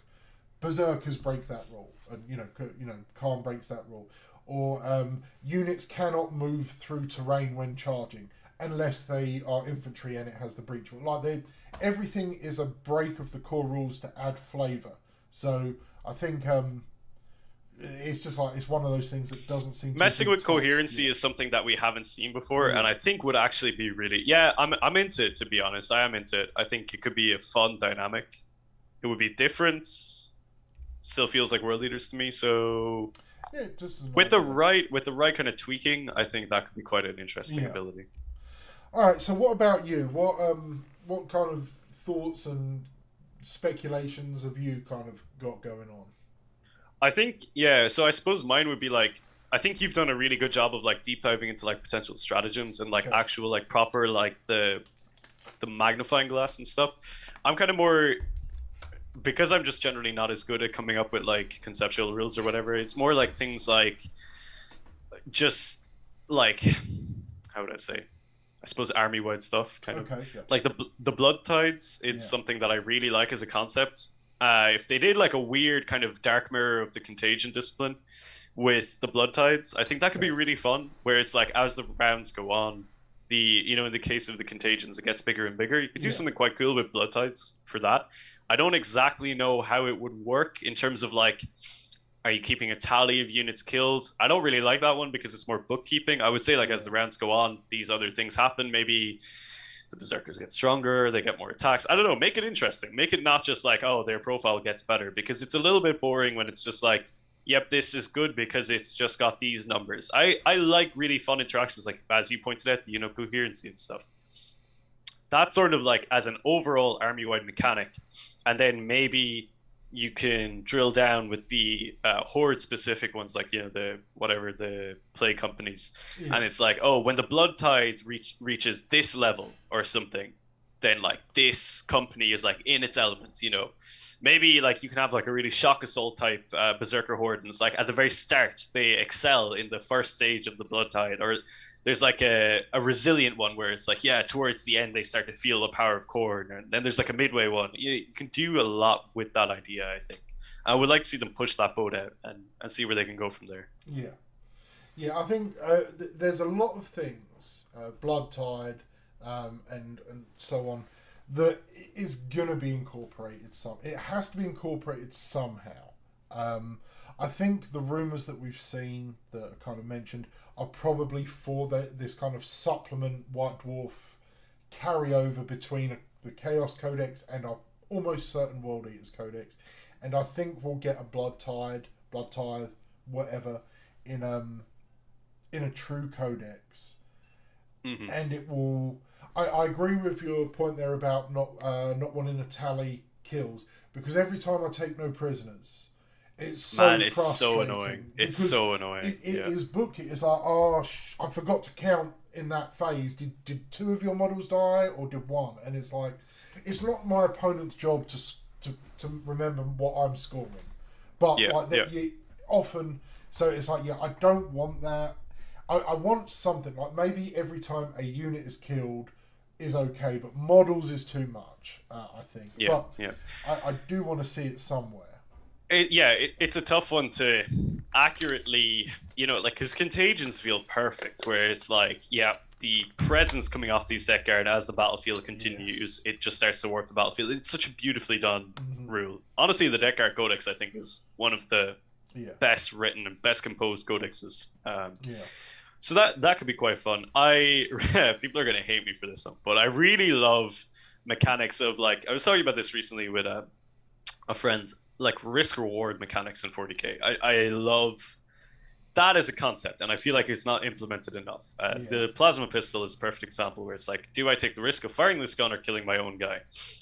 Berserkers break that rule, and Khorne breaks that rule. Or units cannot move through terrain when charging unless they are infantry and it has the breach. Like everything is a break of the core rules to add flavour. So I think it's just like it's one of those things that doesn't seem messing with coherency is something that we haven't seen before, and I think would actually be really I'm into it, to be honest. I am into it. I think it could be a fun dynamic. It would be different. Still feels like world leaders to me. So just with the right kind of tweaking, I think that could be quite an interesting ability. All right. So what about you? What kind of thoughts and speculations have you kind of got going on? I think, so I suppose mine would be like, I think you've done a really good job of like deep diving into like potential stratagems and like actual like proper like the magnifying glass and stuff. I'm kind of more, because I'm just generally not as good at coming up with like conceptual rules or whatever. It's more like things like just like, how would I say? I suppose army-wide stuff, kind of. Like the Blood Tides, it's something that I really like as a concept. If they did like a weird kind of dark mirror of the contagion discipline with the Blood Tides, I think that could be really fun. Where it's like as the rounds go on, in the case of the contagions, it gets bigger and bigger. You could do something quite cool with Blood Tides for that. I don't exactly know how it would work in terms of like, are you keeping a tally of units killed? I don't really like that one because it's more bookkeeping. I would say like as the rounds go on, these other things happen. Maybe the berserkers get stronger, they get more attacks. I don't know, make it interesting. Make it not just like, oh, their profile gets better, because it's a little bit boring when it's just like, yep, this is good because it's just got these numbers. I like really fun interactions, like as you pointed out, the coherency and stuff. That's sort of like as an overall army-wide mechanic. And then maybe you can drill down with the horde specific ones, like the play companies, and it's like, oh, when the Blood Tide reaches this level or something, then like this company is like in its element. Maybe like you can have like a really shock assault type berserker horde, and it's like at the very start they excel in the first stage of the Blood Tide, or there's like a resilient one where it's like, towards the end they start to feel the power of Khorne, and then there's like a midway one. You can do a lot with that idea, I think. I would like to see them push that boat out and see where they can go from there. Yeah, I think there's a lot of things, Blood Tide, and so on, that is gonna be incorporated. It has to be incorporated somehow. I think the rumors that we've seen that are kind of mentioned are probably for this kind of supplement White Dwarf carryover between the Chaos Codex and our almost certain World Eaters Codex, and I think we'll get a Blood Tithe, whatever, in a true Codex, and it will. I agree with your point there about not wanting to tally kills, because every time I take no prisoners, it's so It's so annoying. It's so annoying. It is book. It is like, oh, I forgot to count in that phase. Did two of your models die or did one? And it's like, it's not my opponent's job to remember what I'm scoring, but often. So it's like, yeah, I don't want that. I want something like maybe every time a unit is killed is okay, but models is too much. I think. I do want to see it somewhere. It's a tough one to accurately, like, because contagions feel perfect, where it's like, the presence coming off these deck guard as the battlefield continues, it just starts to warp the battlefield. It's such a beautifully done rule. Honestly, the deck guard codex, I think, is one of the best written and best composed codexes. So that could be quite fun. People are gonna hate me for this one, but I really love mechanics of, like, I was talking about this recently with a friend, like risk reward mechanics in 40k. I love that as a concept, and I feel like it's not implemented enough. The plasma pistol is a perfect example, where it's like, do I take the risk of firing this gun or killing my own guy?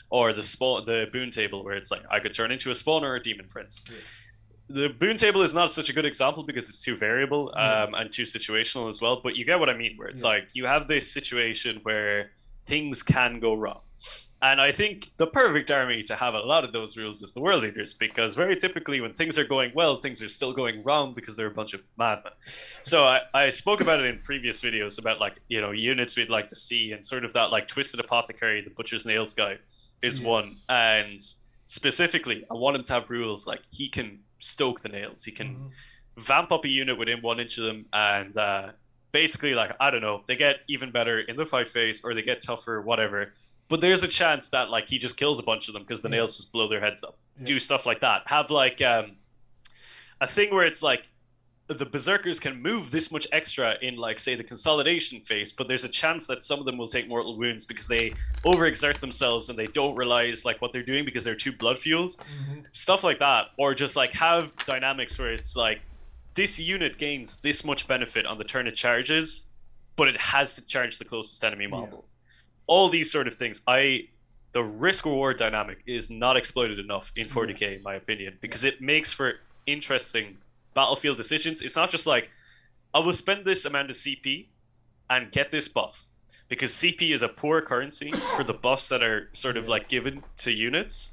Or the boon table, where it's like, I could turn into a spawner or a demon prince. The boon table is not such a good example because it's too variable and too situational as well, but you get what I mean, where it's like, you have this situation where things can go wrong. And I think the perfect army to have a lot of those rules is the World Eaters, because very typically when things are going well, things are still going wrong because they're a bunch of madmen. So I spoke about it in previous videos about, like, units we'd like to see, and sort of that, like, Twisted Apothecary, the Butcher's Nails guy is one. And specifically, I want him to have rules like he can stoke the nails. He can vamp up a unit within 1 inch of them, and basically, like, I don't know, they get even better in the fight phase, or they get tougher, whatever. But there's a chance that, like, he just kills a bunch of them because the nails just blow their heads up. Do stuff like that. Have, like, a thing where it's like, the Berserkers can move this much extra in, like, say, the consolidation phase, but there's a chance that some of them will take mortal wounds because they overexert themselves and they don't realize, like, what they're doing because they're too blood fueled. Stuff like that. Or just, like, have dynamics where it's like, this unit gains this much benefit on the turn it charges, but it has to charge the closest enemy model. All these sort of things. The risk reward dynamic is not exploited enough in 40k, in my opinion, because it makes for interesting battlefield decisions. It's not just like, I will spend this amount of CP and get this buff, because CP is a poor currency for the buffs that are sort of like given to units.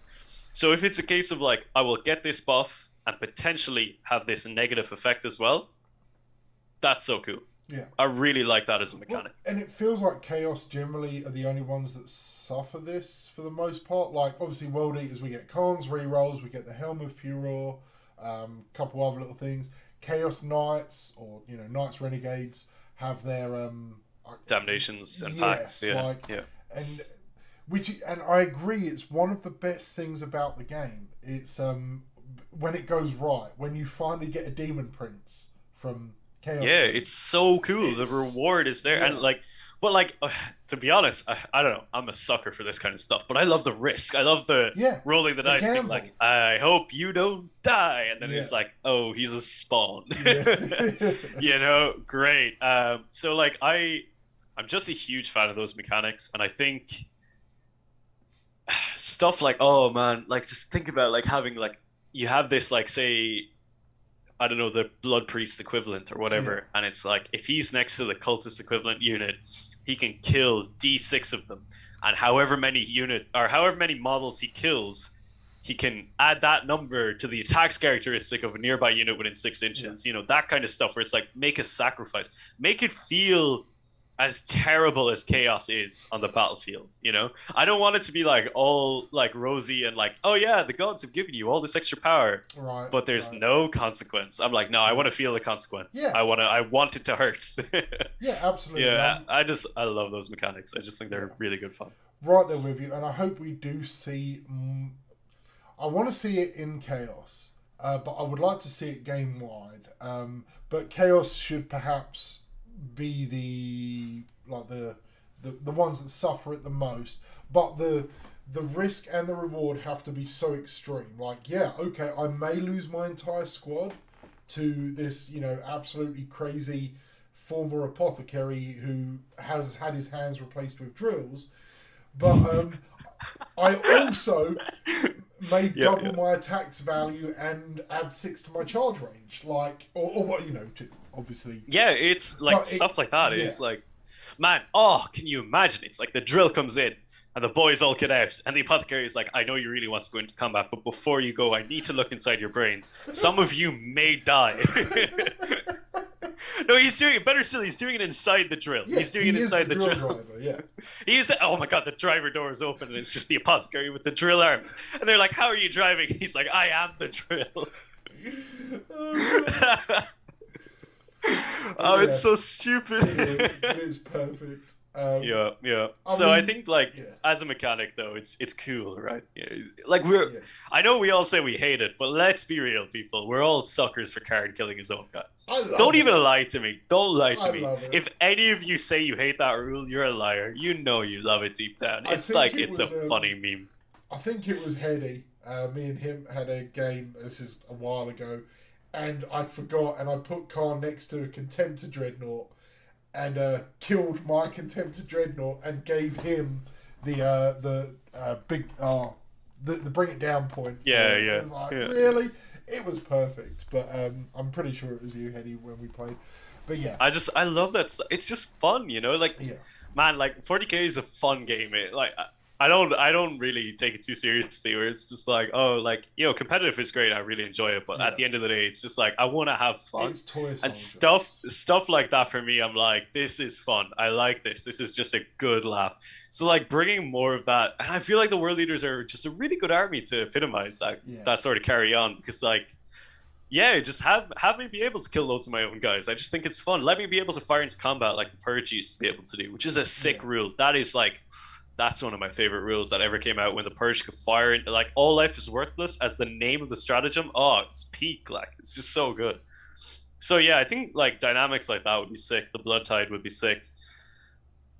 So if it's a case of, like, I will get this buff and potentially have this negative effect as well, that's so cool. I really like that as a mechanic. And it feels like Chaos generally are the only ones that suffer this for the most part. Like, obviously, World Eaters, we get Khorne's rerolls, we get the Helm of Furor, couple other little things. Chaos Knights, or, Knights Renegades, have their Damnations and packs. And I agree, it's one of the best things about the game. It's when it goes right, when you finally get a Demon Prince from Chaos. It's so cool. The reward is there, and to be honest, I don't know, I'm a sucker for this kind of stuff, but I love the risk. I love the rolling the dice, being like, I hope you don't die, and then it's like, oh, he's a spawn. Great. So, like, I'm just a huge fan of those mechanics, and I think stuff like, oh man, like, just think about, like, having, like, you have this, like, say, I don't know, the Blood Priest equivalent or whatever, and it's like, if he's next to the Cultist equivalent unit, he can kill D6 of them, and however many models he kills, he can add that number to the attacks characteristic of a nearby unit within 6 inches. That kind of stuff, where it's like, make a sacrifice, make it feel as terrible as chaos is on the battlefield, you know? I don't want it to be like all like rosy and like, oh yeah, the gods have given you all this extra power, Right. but there's no consequence. I'm like, no, I want to feel the consequence. Yeah. I want it to hurt. Yeah, absolutely. Yeah, I love those mechanics. I just think they're really good fun. Right there with you, and I hope we do see. I want to see it in chaos, but I would like to see it game wide. But chaos should perhaps be the ones that suffer it the most. But the risk and the reward have to be so extreme. Like, yeah, okay, I may lose my entire squad to this, absolutely crazy former apothecary who has had his hands replaced with drills. But I also may double my attacks value and add 6 to my charge range, like or what to obviously. Yeah, it's like stuff like that. Yeah. It's like, man, can you imagine? It's like the drill comes in and the boys all get out, and the apothecary is like, I know you really want to go into combat, but before you go, I need to look inside your brains. Some of you may die. No, he's doing it better still. He's doing it inside the drill. Yeah, he's doing it inside the drill. Driver, yeah. He's oh my god, the driver door is open and it's just the apothecary with the drill arms. And they're like, how are you driving? He's like, I am the drill. Oh, it's so stupid. It is perfect. Yeah. I think as a mechanic though, it's cool, right? Yeah. Like I know we all say we hate it, but let's be real, people. We're all suckers for Khorne killing his own guys. Don't even lie to me. Don't lie to me. If any of you say you hate that rule, you're a liar. You know you love it deep down. It's a funny meme. I think it was Heady. Me and him had a game. This is a while ago, and I'd forgot, and I put Khorne next to a Contemptor Dreadnought. And killed my Contemptor Dreadnought and gave him the bring it down point. It was like, really? It was perfect. But I'm pretty sure it was you, Heady, when we played. But yeah, I love that. It's just fun, man. Like 40K is a fun game. I don't really take it too seriously, where it's just like, competitive is great, I really enjoy it, but at the end of the day, it's just like, I want to have fun. It's toy and stuff like that for me, I'm like, this is fun. I like this. This is just a good laugh. So like bringing more of that, and I feel like the World Leaders are just a really good army to epitomize that sort of carry on, because just have me be able to kill loads of my own guys. I just think it's fun. Let me be able to fire into combat like the Purge used to be able to do, which is a sick rule. That is like... That's one of my favorite rules that ever came out, when the Purge could fire into, like, all life is worthless as the name of the stratagem. Oh, it's peak. Like, it's just so good. So yeah, I think like dynamics like that would be sick. The Blood Tide would be sick.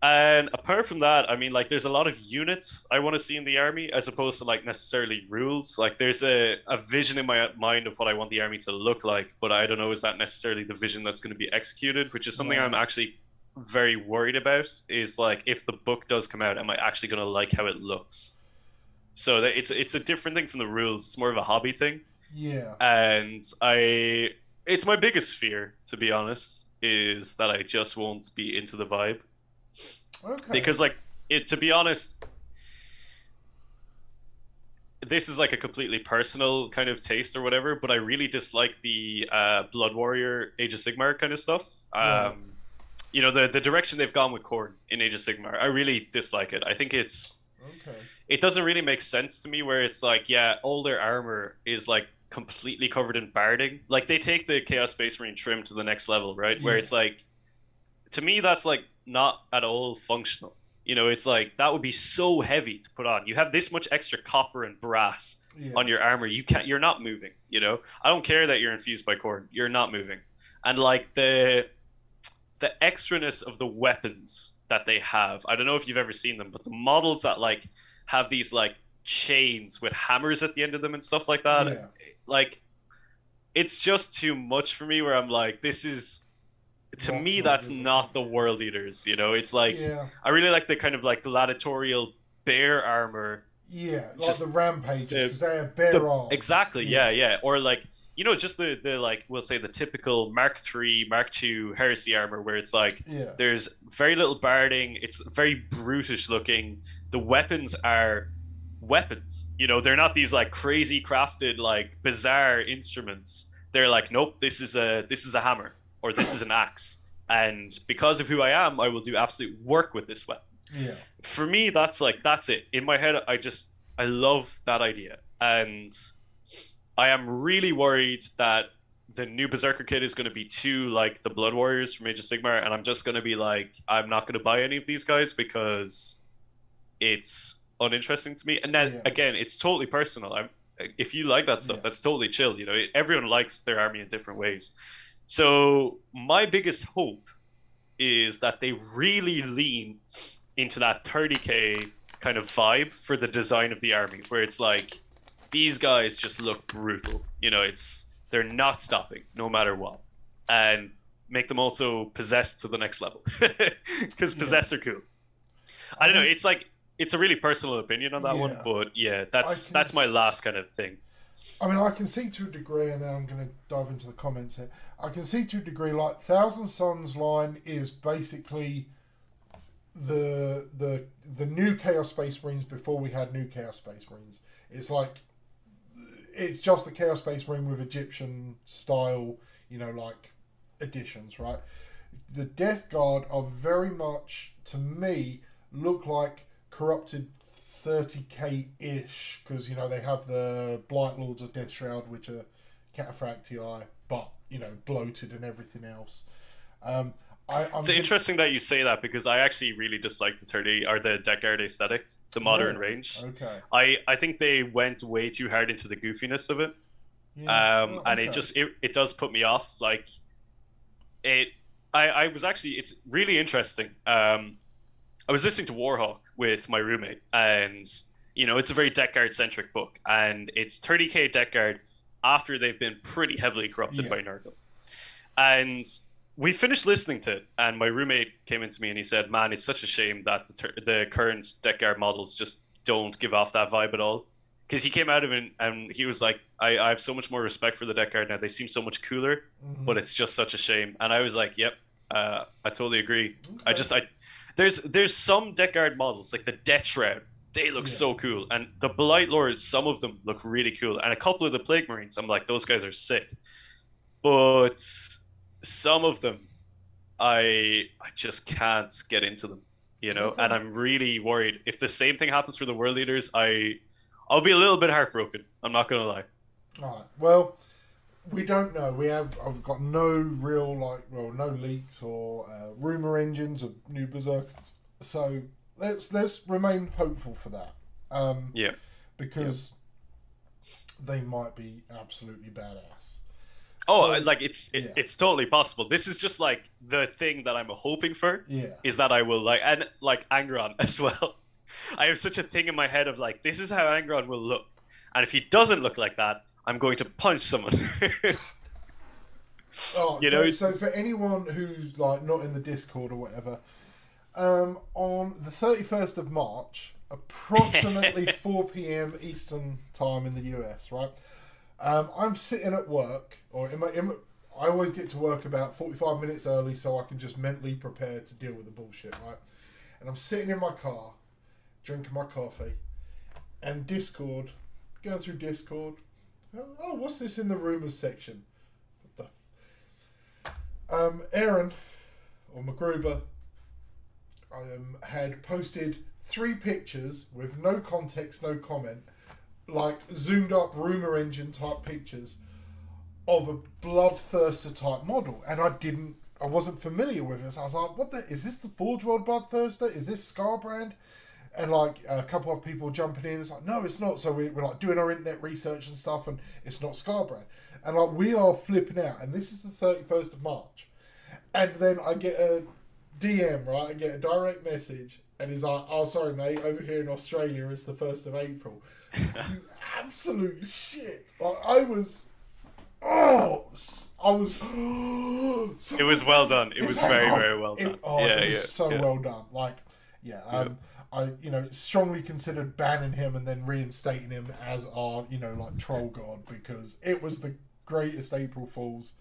And apart from that, I mean, like, there's a lot of units I want to see in the army, as opposed to like necessarily rules. Like, there's a vision in my mind of what I want the army to look like, but I don't know, is that necessarily the vision that's going to be executed, which is something I'm actually very worried about. Is like, if the book does come out, am I actually going to like how it looks? So that it's a different thing from the rules. It's more of a hobby thing. Yeah. And it's my biggest fear, to be honest, is that I just won't be into the vibe. Okay. Because to be honest, this is like a completely personal kind of taste or whatever, but I really dislike the Blood Warrior Age of Sigmar kind of stuff. The direction they've gone with Khorne in Age of Sigmar, I really dislike it. I think it doesn't really make sense to me, where it's like, all their armor is like completely covered in barding. Like, they take the Chaos Space Marine trim to the next level, right? Where it's like, to me, that's like not at all functional. It's like, that would be so heavy to put on. You have this much extra copper and brass on your armor. You're not moving. I don't care that you're infused by Khorne. You're not moving. And like the extraness of the weapons that they have, I don't know if you've ever seen them, but the models that like have these like chains with hammers at the end of them and stuff like that, like, it's just too much for me, where I'm like, this is, to me, that's not the World Eaters. It's like, I really like the kind of like gladiatorial bear armor. Yeah, like the Rampages, because they have bear arms. Exactly, yeah. Or like, just the like, we'll say the typical Mark III, Mark II heresy armor, where it's like, there's very little barding, it's very brutish looking. The weapons are weapons. They're not these like crazy crafted, like bizarre instruments. They're like, nope, this is a hammer, or this is an axe. and because of who I am, I will do absolute work with this weapon. Yeah. For me, that's it. In my head, I love that idea, and I am really worried that the new Berserker kit is going to be too like the Blood Warriors from Age of Sigmar, and I'm just going to be like, I'm not going to buy any of these guys because it's uninteresting to me. And then again, it's totally personal. If you like that stuff, that's totally chill. You know, everyone likes their army in different ways. So my biggest hope is that they really lean into that 30k kind of vibe for the design of the army, where it's like these guys just look brutal. You know, they're not stopping no matter what, and make them also possessed to the next level because possessed are cool. I don't know. It's like, it's a really personal opinion on that one, but yeah, that's my last kind of thing. I mean, I can see to a degree, and then I'm going to dive into the comments here. I can see to a degree, like Thousand Suns line is basically the new Chaos Space Marines before we had new Chaos Space Marines. It's like, it's just the Chaos Space Marine with Egyptian style, you know, like additions, right? The Death Guard are very much, to me, look like corrupted 30k-ish, because, you know, they have the Blight Lords of Death Shroud, which are Cataphractii, but, you know, bloated and everything else. It's interesting that you say that, because I actually really dislike the 30 or the Death Guard aesthetic, the modern range. Okay. I think they went way too hard into the goofiness of it. Yeah. And it does put me off. Like, I was actually, it's really interesting. I was listening to Warhawk with my roommate, and, you know, it's a very Death Guard centric book, and it's 30k Death Guard after they've been pretty heavily corrupted by Nurgle. And we finished listening to it, and my roommate came into me and he said, man, it's such a shame that the current Death Guard models just don't give off that vibe at all. Because he came out of it and he was like, I have so much more respect for the Death Guard now. They seem so much cooler, but it's just such a shame. And I was like, yep, I totally agree. Okay. There's some Death Guard models, like the Death Shroud, they look so cool. And the Blight Lords, some of them look really cool. And a couple of the Plague Marines, I'm like, those guys are sick. But some of them, I just can't get into them, you know? Okay. And I'm really worried. If the same thing happens for the World Leaders, I'll be a little bit heartbroken. I'm not going to lie. All right. Well, we don't know. I've got no real, no leaks or rumor engines of new Berserkers. So let's remain hopeful for that. Because they might be absolutely badass. Oh, so, it's totally possible. This is just like the thing that I'm hoping for. Yeah. Is that I will and Angron as well. I have such a thing in my head of like, this is how Angron will look, and if he doesn't look like that, I'm going to punch someone. You know. So for anyone who's like not in the Discord or whatever, on the 31st of March, approximately 4 p.m. Eastern time in the US, right? I'm sitting at work, or I always get to work about 45 minutes early so I can just mentally prepare to deal with the bullshit, right? And I'm sitting in my car, drinking my coffee, and going through Discord. Oh, what's this in the rumors section? What the Aaron, or MacGruber, had posted 3 pictures with no context, no comment, like zoomed up rumor engine type pictures of a Bloodthirster type model, and I wasn't familiar with it. So I was like, is this the Forge World Bloodthirster? Is this Scarbrand? And like a couple of people jumping in, it's like, no, it's not. So we're like doing our internet research and stuff, and it's not Scarbrand. And like, we are flipping out, and this is the 31st of March. And then I get a DM, right? I get a direct message, and he's like, oh, sorry, mate, over here in Australia, it's the 1st of April. You absolute shit. Like, it was it was well done. It was very, very well done. It was so well done. Like, I strongly considered banning him and then reinstating him as our, troll god, because it was the greatest April Fools,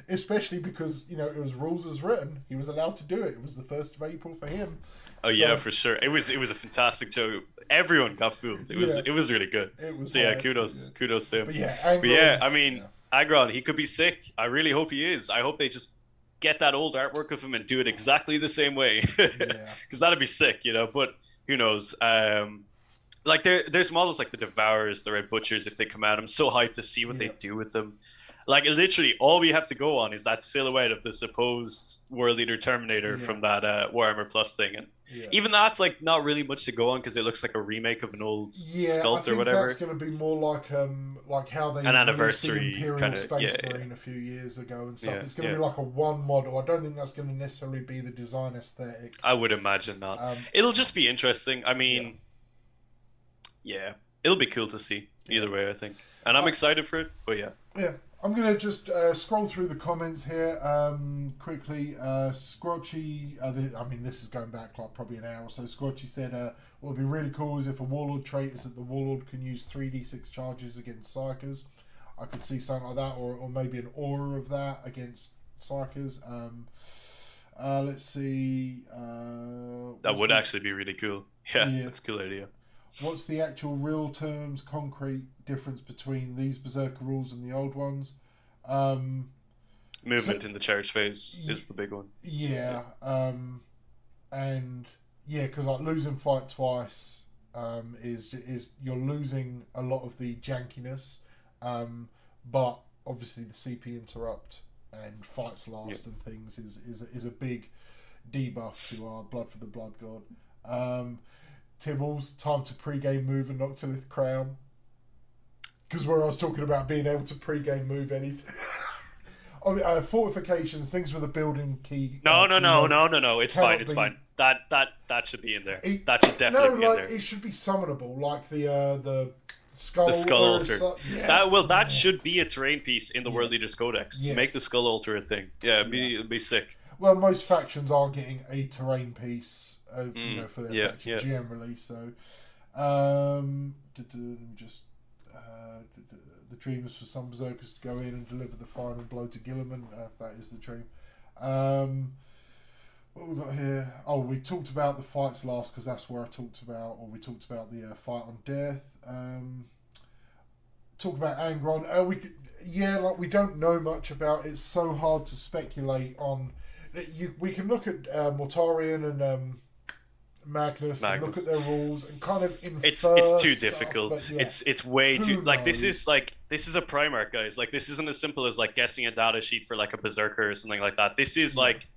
especially because, it was rules as written. He was allowed to do it. It was the 1st of April for him. Oh, so, yeah, for sure. It was a fantastic joke. Everyone got fooled. It was really good. Kudos to him. But I mean, Agron, he could be sick. I really hope he is. I hope they just get that old artwork of him and do it exactly the same way, because that'd be sick, you know. But who knows? Like there's models like the Devourers, the Red Butchers. If they come out, I'm so hyped to see what they do with them. Like literally, all we have to go on is that silhouette of the supposed World Eater Terminator from that Warhammer Plus thing, and even that's like not really much to go on because it looks like a remake of an old sculpt or whatever. That's going to be more like how they an anniversary the Imperial kind of Space Marine a few years ago and stuff. It's going to be like a one model. I don't think that's going to necessarily be the design aesthetic. I would imagine not. It'll just be interesting. I mean, it'll be cool to see either way, I think, and I'm excited for it. But yeah. I'm going to just scroll through the comments here quickly. Squatchy, I mean, this is going back like probably an hour or so. Squatchy said, what would be really cool is if a Warlord trait is that the Warlord can use 3d6 charges against Psykers. I could see something like that, or maybe an aura of that against Psykers. Let's see. That would actually be really cool. Yeah, that's a cool idea. What's the actual real terms, concrete difference between these Berserker rules and the old ones? Movement in the charge phase is the big one. Yeah, and because like losing fight twice is you're losing a lot of the jankiness, but obviously the CP interrupt and fights last and things is a big debuff to our Blood for the Blood God. Tibbles, time to pre-game move and Noctilith Crown. Because where I was talking about being able to pre-game move anything. Fortifications, things with a building key. No. It's fine. It's fine. That should be in there. That should definitely be in there. It should be summonable, like the skull. The skull altar. That should be a terrain piece in the World Eaters Codex to make the skull altar a thing. Yeah, it'd be sick. Well, most factions are getting a terrain piece. For their faction generally. So, just the dream is for some berserkers to go in and deliver the final blow to Gilliman. That is the dream. What we got here? Oh, we talked about the fights last because that's where I talked about, or we talked about the fight on death. Talk about Angron. We don't know much about it. It's so hard to speculate on. We can look at Mortarion and Magnus and look at their rules and kind of infer it's too stuff, difficult. It's way too this is a Primarch, guys. Like this isn't as simple as like guessing a data sheet for like a Berserker or something like that. This is like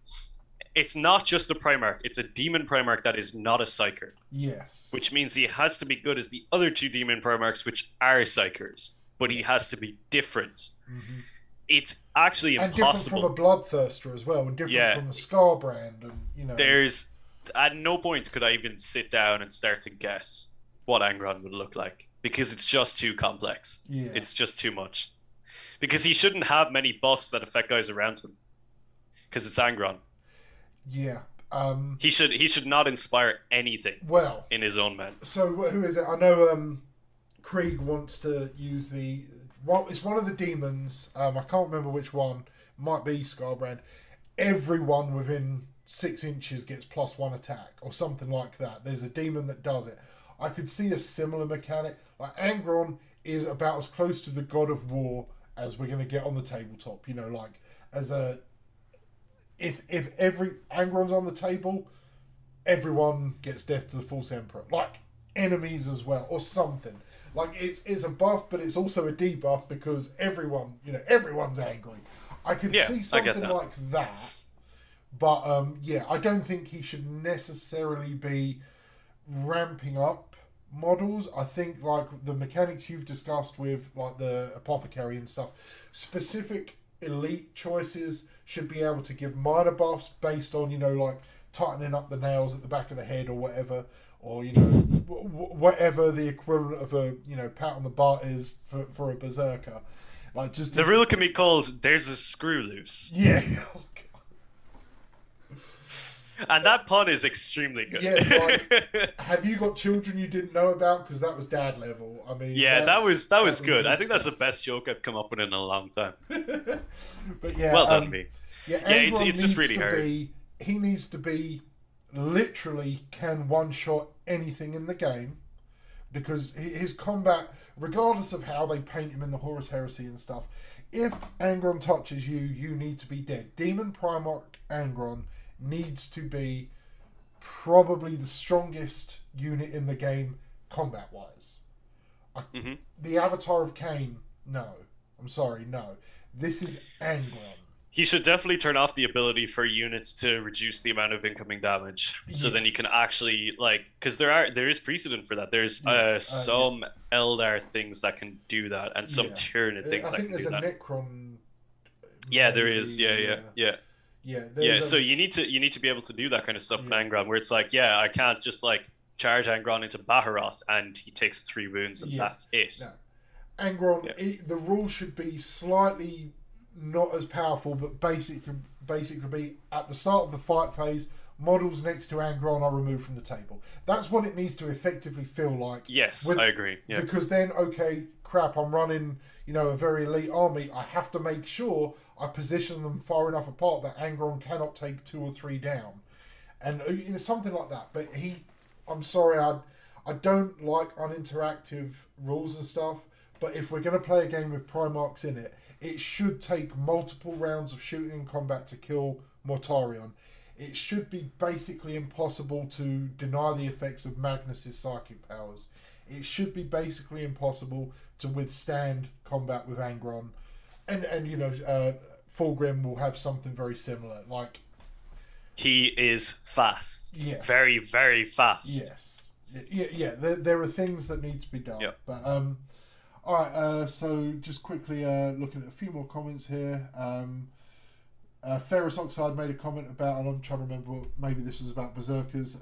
it's not just a Primarch, it's a Demon Primarch that is not a Psyker. Yes. Which means he has to be good as the other two Demon Primarchs which are Psykers, but he has to be different. Mm-hmm. It's actually impossible. And different from a Bloodthirster as well, and different from a Scarbrand, and There's at no point could I even sit down and start to guess what Angron would look like because it's just too complex. Yeah. It's just too much. Because he shouldn't have many buffs that affect guys around him. Because it's Angron. Yeah. He should not inspire anything in his own men. So who is it? I know Krieg wants to use it's one of the demons. I can't remember which one. Might be Scarbrand. Everyone within 6 inches gets +1 attack or something like that. There's a demon that does it. I could see a similar mechanic. Like Angron is about as close to the God of War as we're going to get on the tabletop. If every Angron's on the table, everyone gets death to the False Emperor. Like enemies as well or something. Like it's a buff, but it's also a debuff because everyone's angry. I could see something like that. But I don't think he should necessarily be ramping up models. I think like the mechanics you've discussed with like the Apothecary and stuff, specific elite choices should be able to give minor buffs based on like tightening up the nails at the back of the head or whatever, or whatever the equivalent of a pat on the butt is for a Berserker. Like just the rule can be called "There's a screw loose." Yeah. And that pun is extremely good. Yeah, like, have you got children you didn't know about? Because that was dad level. I mean, that was good. I think that's the best joke I've come up with in a long time. But yeah, well done, me. Yeah, it's just really hard. He needs to be literally can one-shot anything in the game, because his combat, regardless of how they paint him in the Horus Heresy and stuff, if Angron touches you, you need to be dead. Demon Primarch Angron needs to be probably the strongest unit in the game combat-wise. The Avatar of Cain, no. I'm sorry, no. This is Angron. He should definitely turn off the ability for units to reduce the amount of incoming damage, so then you can actually, like, because there is precedent for that. There's some Eldar things that can do that, and some Tyranid things that can do that. I think there's a Necron. Yeah, there is. Yeah. Yeah. So you need to be able to do that kind of stuff in Angron, where it's like, I can't just like charge Angron into Baharoth and he takes 3 wounds and that's it. No. Angron, the rule should be slightly not as powerful, but basically be at the start of the fight phase, models next to Angron are removed from the table. That's what it needs to effectively feel like. Yes, I agree. Yeah. Because then, okay, crap, I'm running, a very elite army. I have to make sure I position them far enough apart that Angron cannot take 2 or 3 down. And something like that. But I'm sorry, I don't like uninteractive rules and stuff, but if we're going to play a game with Primarchs in it, it should take multiple rounds of shooting and combat to kill Mortarion. It should be basically impossible to deny the effects of Magnus's psychic powers. It should be basically impossible to withstand combat with Angron. And Fulgrim will have something very similar. Like, he is fast. Yes. Very, very fast. Yes. Yeah. There are things that need to be done. Yep. But alright, so just quickly looking at a few more comments here. Ferrous Oxide made a comment about, and I'm trying to remember, maybe this was about Berserkers,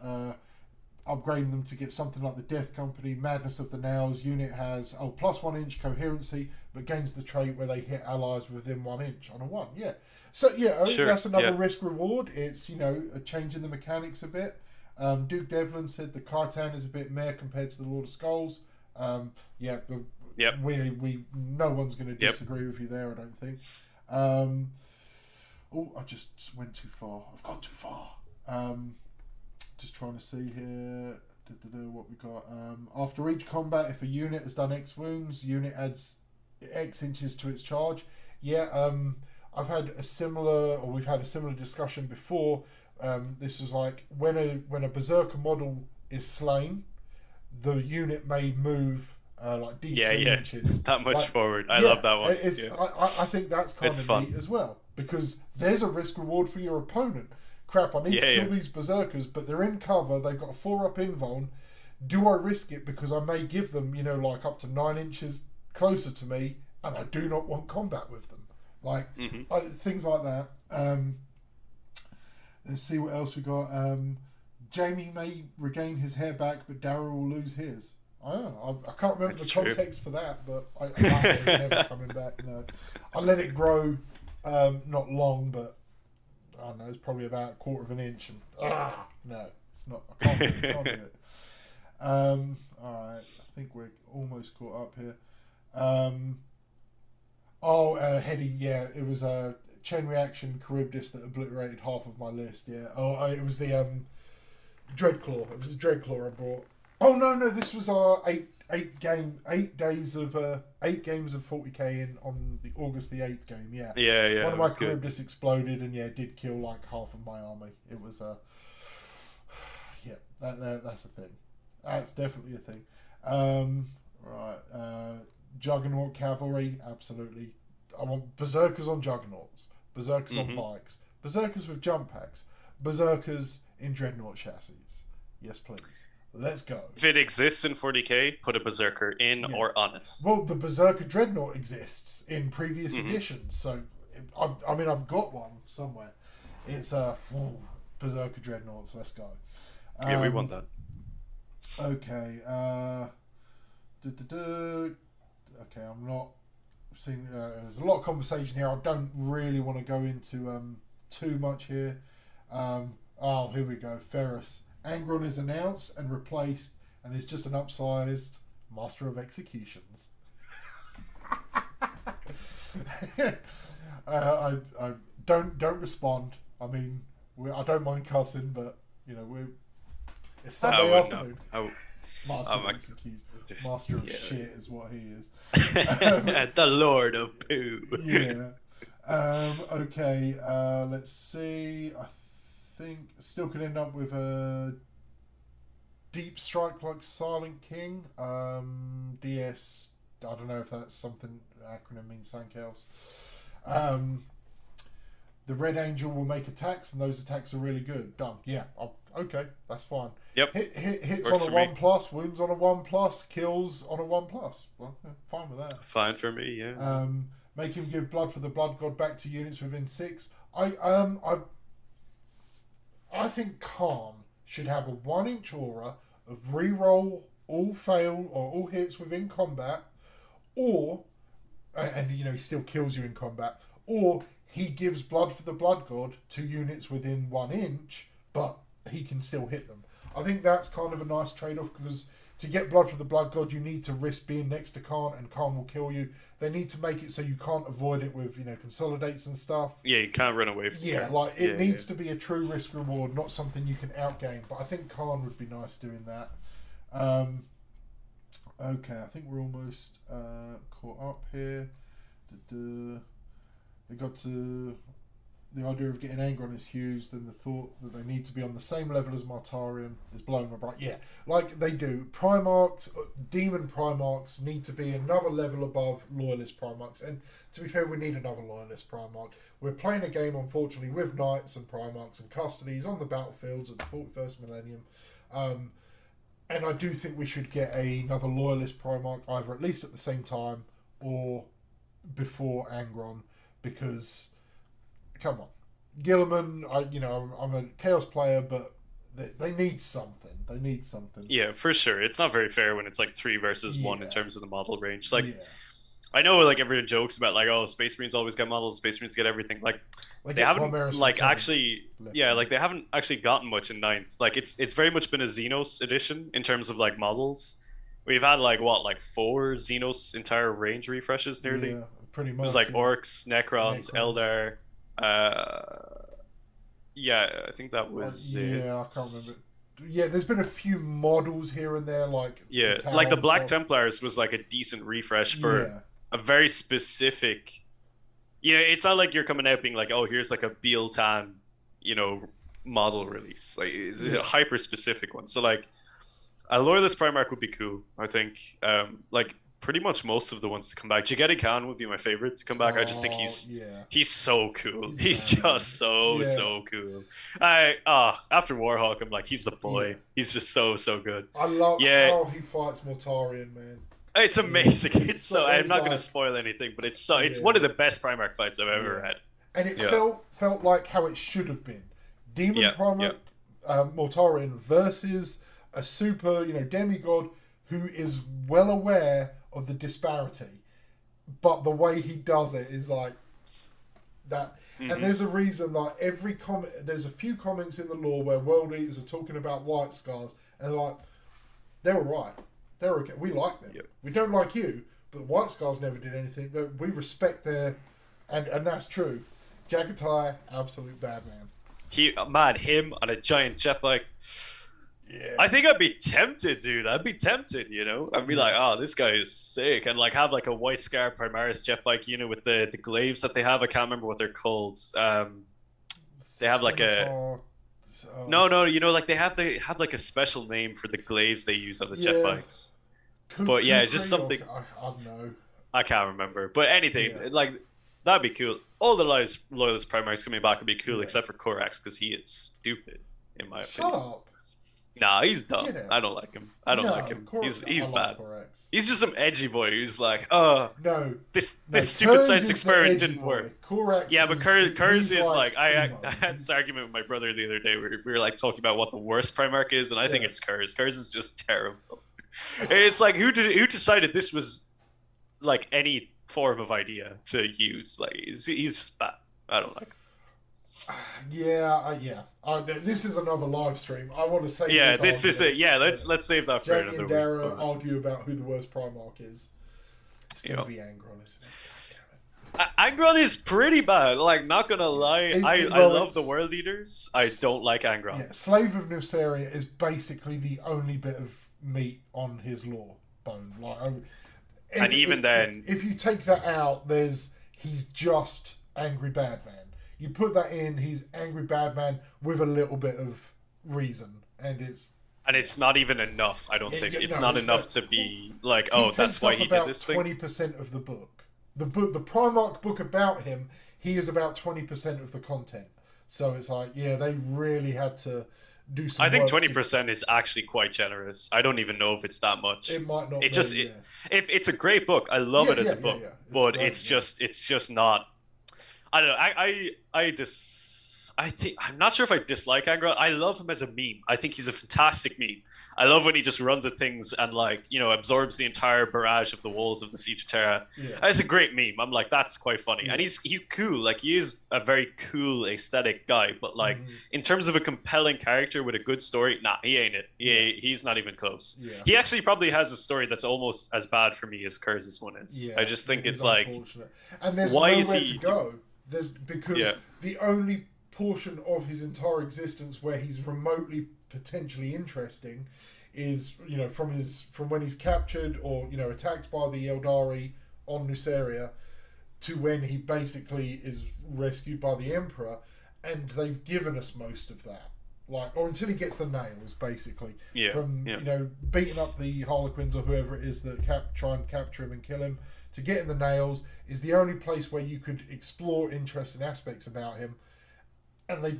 upgrading them to get something like the Death Company. Madness of the Nails unit has +1 inch coherency, but gains the trait where they hit allies within 1 inch on a 1. Yeah. So sure, that's another risk reward. It's changing the mechanics a bit. Duke Devlin said the Khitan is a bit meh compared to the Lord of Skulls. We no one's going to disagree with you there, I don't think. I just went too far. I've gone too far. Just trying to see here what we got. After each combat, if a unit has done X wounds, unit adds X inches to its charge. We've had a similar discussion before. This was like when a Berserker model is slain, the unit may move like D3 inches. That much forward. I love that one. I think that's kind of neat as well, because there's a risk reward for your opponent. Crap, I need to kill these Berserkers, but they're in cover, they've got a 4-up invuln. Do I risk it because I may give them, like up to 9 inches closer to me, and I do not want combat with them? Like, things like that. Let's see what else we got. Jamie may regain his hair back, but Daryl will lose his. I don't know. I can't remember the context for that, but it's never coming back. No, I let it grow, not long, but I don't know. It's probably about 1/4 inch. And no, it's not. I can't do it. All right, I think we're almost caught up here. Heady. Yeah, it was a chain reaction Charybdis that obliterated half of my list. Yeah. It was the Dreadclaw. It was the Dreadclaw I brought. Oh no! This was our 8 games of 40k in on the August the 8th game. Yeah. One of my Charybdis exploded and did kill like half of my army. It was that's a thing. That's definitely a thing. Right. Juggernaut cavalry, absolutely. I want Berserkers on Juggernauts, Berserkers on bikes, Berserkers with jump packs, Berserkers in Dreadnought chassis. Yes, please. Let's go. If it exists in 40k, put a Berserker in or on it. Well, the Berserker Dreadnought exists in previous editions, so I've got one somewhere. It's Berserker Dreadnoughts. Let's go. We want that. Okay. Okay, I'm not seeing. There's a lot of conversation here. I don't really want to go into too much here. Here we go. Ferrous. Angron is announced and replaced, and is just an upsized Master of Executions. I don't respond. I mean, I don't mind cussing, but It's Sunday afternoon. Master of execution. Master of shit is what he is. The Lord of Poo. Yeah. Okay. Let's see. I think still could end up with a deep strike like Silent King. DS. I don't know if that's something. Acronym means something else. The Red Angel will make attacks, and those attacks are really good. Done. Yeah. Okay. That's fine. Yep. Hits on a 1+, wounds on a 1+, kills on a 1+. Well, fine with that. Fine for me. Yeah. Make him give blood for the blood god back to units within 6. I think Khorne should have a 1-inch aura of reroll all fail or all hits within combat, or and he still kills you in combat, or he gives blood for the blood god to units within 1 inch, but he can still hit them. I think that's kind of a nice trade-off, because to get blood for the blood god, you need to risk being next to Khorne, and Khorne will kill you. They need to make it so you can't avoid it with consolidates and stuff. Yeah, you can't run away from it. Yeah, like it needs to be a true risk reward, not something you can outgain. But I think Khorne would be nice doing that. Okay, I think we're almost caught up here. They got to the idea of getting Angron is huge. Then the thought that they need to be on the same level as Martarian is blowing my brain. Yeah, like they do. Primarchs, Demon Primarchs need to be another level above Loyalist Primarchs. And to be fair, we need another Loyalist Primarch. We're playing a game, unfortunately, with Knights and Primarchs and Custodies on the battlefields of the 41st Millennium. And I do think we should get another Loyalist Primarch, either at least at the same time or before Angron, because... Come on, Gilliman. I'm a Chaos player, but they need something. They need something. Yeah, for sure. It's not very fair when it's like 3 versus 1 in terms of the model range. Like, I know like everyone jokes about like, oh, Space Marines always get models, Space Marines get everything. Like they haven't like actually, like they haven't actually gotten much in 9th. Like it's very much been a Xenos edition in terms of like models. We've had like 4 Xenos entire range refreshes nearly. Yeah, pretty much. It was like Orcs, Necrons, Eldar. Yeah, I think that was it. Yeah, I can't remember. Yeah, there's been a few models here and there, like like the Black Templars was like a decent refresh for a very specific. Yeah, it's not like you're coming out being like, oh, here's like a Bealtan, model release. Like it's a hyper specific one. So like, a Loyalist Primarch would be cool. I think. Like. Pretty much most of the ones to come back. Jagedi Khan would be my favorite to come back. I just think he's so cool. He's just so cool. After Warhawk, I'm like, he's the boy. Yeah. He's just so good. I love how he fights Mortarion, man. It's amazing. I'm not going to spoil anything, but it's one of the best Primarch fights I've ever had. And it felt like how it should have been. Demon Primarch, Mortarion versus a super, demigod who is well aware of the disparity, but the way he does it is like that. Mm-hmm. And there's a reason, like every comment, there's a few comments in the lore where World Eaters are talking about White Scars, and like they're alright, they're okay. We like them. Yep. We don't like you, but White Scars never did anything. But we respect their, and that's true. Jagatai, absolute bad man. Him on a giant jet bike. Yeah. I think I'd be tempted, dude. I'd be tempted, I'd be like, oh, this guy is sick. And like have like a White Scar Primaris jet bike unit with the glaives that they have. I can't remember what they're called. They have like No, like they have like a special name for the glaives they use on the jet bikes. But yeah, it's just something I don't know. I can't remember. But anything, like that'd be cool. All the Loyalist Primaris coming back would be cool, except for Codex, because he is stupid, in my opinion. Shut up. Nah, he's dumb. I don't like him. I don't like him. He's bad. He's just some edgy boy who's like, this stupid science experiment didn't work. Corex but Kurz is like I had this argument with my brother the other day where we were like talking about what the worst Primarch is, and I think it's Kurz. Kurz is just terrible. It's like who decided this was like any form of idea to use? Like he's just bad. I don't like him. This is another live stream. I want to say this is it. Yeah, let's save that for Jake another and Dara argue about who the worst Primarch is. It's going to be Angron, isn't it? God Angron is pretty bad. Like, not gonna lie, I love the World Eaters. I don't like Angron. Yeah, Slave of Nuceria is basically the only bit of meat on his lore bone. Like, if you take that out, he's just angry bad man. You put that in, he's angry bad man with a little bit of reason, and it's not even enough. I don't think it's not enough to be like, oh, that's why he did this thing. 20% of the book. The Primarch book about him, he is about 20% of the content. So it's like, yeah, they really had to do some. I think 20% is actually quite generous. I don't even know if it's that much. It might not. If it's a great book, I love it as a book, but great, it's just not. I don't know. I'm not sure if I dislike Angron. I love him as a meme. I think he's a fantastic meme. I love when he just runs at things and, like, you know, absorbs the entire barrage of the walls of the Siege of Terra. Yeah. It's a great meme. I'm like, that's quite funny. Yeah. And he's cool. Like, he is a very cool aesthetic guy. But, like, in terms of a compelling character with a good story, nah, he ain't it. He's not even close. Yeah. He actually probably has a story that's almost as bad for me as Kurz's one is. Yeah, I just think it's like, and there's why nowhere to go. Because the only portion of his entire existence where he's remotely potentially interesting is, you know, from when he's captured or, you know, attacked by the Eldari on Nuceria to when he basically is rescued by the Emperor, and they've given us most of that, like, or until he gets the nails, basically. You know, beating up the Harlequins or whoever it is that try and capture him and kill him, to get in the nails is the only place where you could explore interesting aspects about him. And they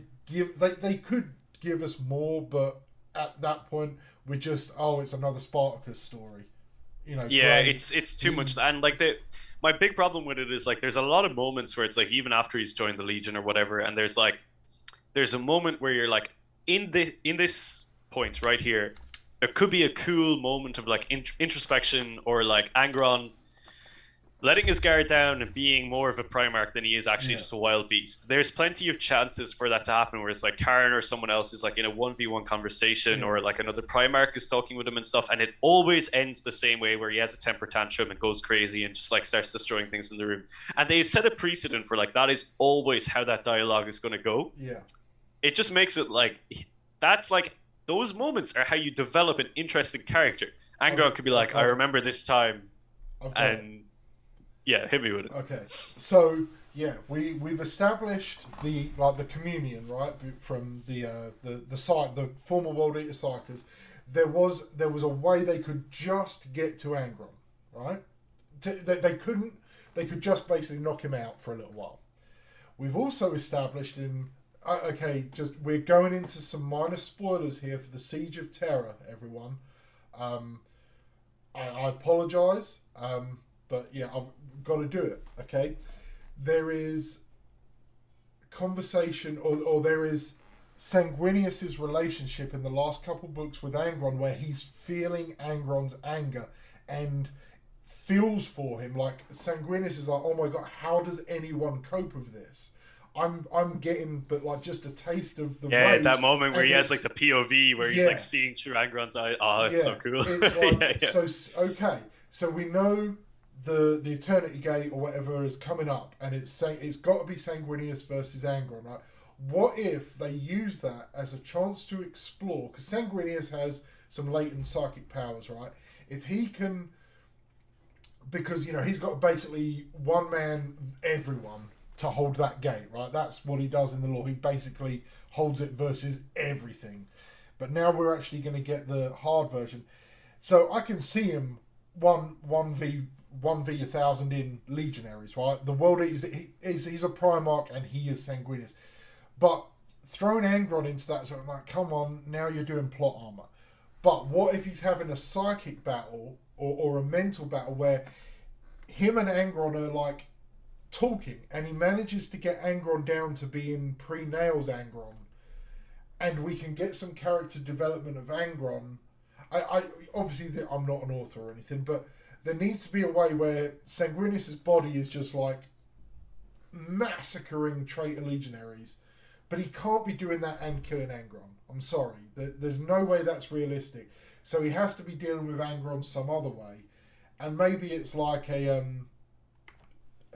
could give us more, but at that point we're just, it's another Spartacus story, you know. Yeah, great. It's too much. And like my big problem with it is, like, there's a lot of moments where it's like, even after he's joined the Legion or whatever, and there's a moment where you're like, in this point right here, it could be a cool moment of, like, introspection, or like Angron letting his guard down and being more of a Primarch than he is actually just a wild beast. There's plenty of chances for that to happen, where it's like Khorne or someone else is, like, in a 1v1 conversation, or like another Primarch is talking with him and stuff, and it always ends the same way, where he has a temper tantrum and goes crazy and just, like, starts destroying things in the room. And they set a precedent for, like, that is always how that dialogue is going to go. Yeah. It just makes it like, that's like, those moments are how you develop an interesting character. Angron could be like, I remember this time, and yeah, hit me with it. Okay, so yeah, we've established the communion, right, from the site, the former World Eater Psykers. There was a way they could just get to Angron, right? They could just basically knock him out for a little while. We've also established we're going into some minor spoilers here for the Siege of Terra, everyone. I apologise. But yeah, I've got to do it, okay? There is conversation, or there is Sanguinius's relationship in the last couple books with Angron, where he's feeling Angron's anger and feels for him. Like, Sanguinius is like, oh my god, how does anyone cope with this? I'm getting, but like, just a taste of the rage. That moment where he has, like, the POV where he's like seeing through Angron's eyes. Oh, it's so cool. It's like, okay, so we know the Eternity Gate or whatever is coming up, and it's got to be Sanguinius versus Angron, right? What if they use that as a chance to explore? Because Sanguinius has some latent psychic powers, right? If he can, because, you know, he's got basically one man everyone to hold that gate, right? That's what he does in the lore. He basically holds it versus everything. But now we're actually going to get the hard version, so I can see him 1v 1,000 in Legionaries, right? The World Eater, he's a Primarch and he is Sanguinius. But throwing Angron into that, so I'm like, come on, now you're doing plot armor. But what if he's having a psychic battle or a mental battle where him and Angron are, like, talking, and he manages to get Angron down to being pre-nails Angron, and we can get some character development of Angron. I obviously, I'm not an author or anything, but there needs to be a way where Sanguinius's body is just, like, massacring traitor legionaries, but he can't be doing that and killing Angron. I'm sorry, there's no way that's realistic. So he has to be dealing with Angron some other way, and maybe it's like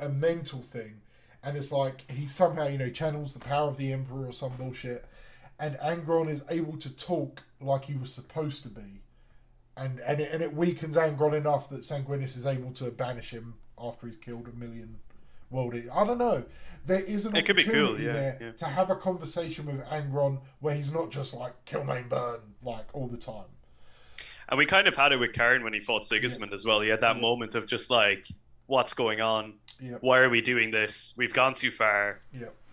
a mental thing, and it's like he somehow, you know, channels the power of the Emperor or some bullshit, and Angron is able to talk like he was supposed to be, and it weakens Angron enough that Sanguinius is able to banish him after he's killed a million world eaters. I don't know. There is an opportunity there to have a conversation with Angron where he's not just like kill, maim, burn like all the time. And we kind of had it with Khorne when he fought Sigismund as well. He had that moment of just like, what's going on? Why are we doing this? We've gone too far.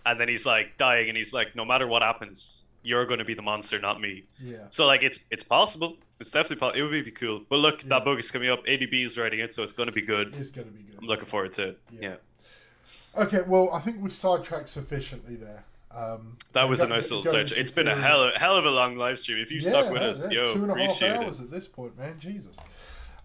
And then he's like dying, and he's like, no matter what happens, you're going to be the monster, not me. So like, it's possible. It's definitely possible. It would be cool. But look, that book is coming up. ADB is writing it, so it's going to be good. It's going to be good. I'm looking forward to it. Yeah. Okay, well, I think we sidetracked sufficiently there. That was a nice little search. It's been a hell of a long live stream. If you stuck with us, 2.5 hours at this point, man. Jesus.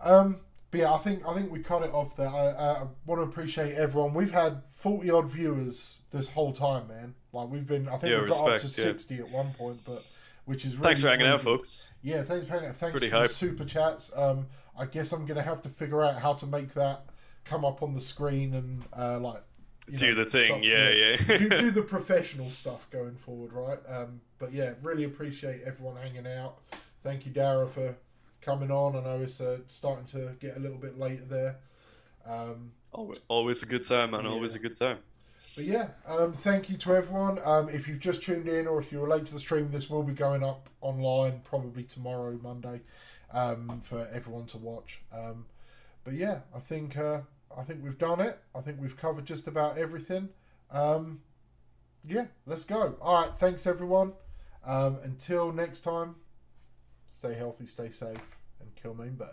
But yeah, I think we cut it off there. I want to appreciate everyone. We've had 40 odd viewers this whole time, man. Like we've been, I think we've got up to 60 at one point, but which is really, thanks for hanging out, good. Folks. Yeah, thanks for hanging out. Thanks Pretty for hype. the super chats. I guess I'm gonna have to figure out how to make that come up on the screen and like. Do the thing, yeah. do the professional stuff going forward, right? But yeah, really appreciate everyone hanging out. Thank you, Dara, for coming on. I know it's starting to get a little bit later there. Always a good time, man. Always a good time. But yeah, thank you to everyone. If you've just tuned in or if you're late to the stream, this will be going up online probably tomorrow, Monday, for everyone to watch. But yeah, I think we've done it. I think we've covered just about everything. Yeah, let's go. All right, thanks everyone. Until next time, stay healthy, stay safe, and kill, maim, burn.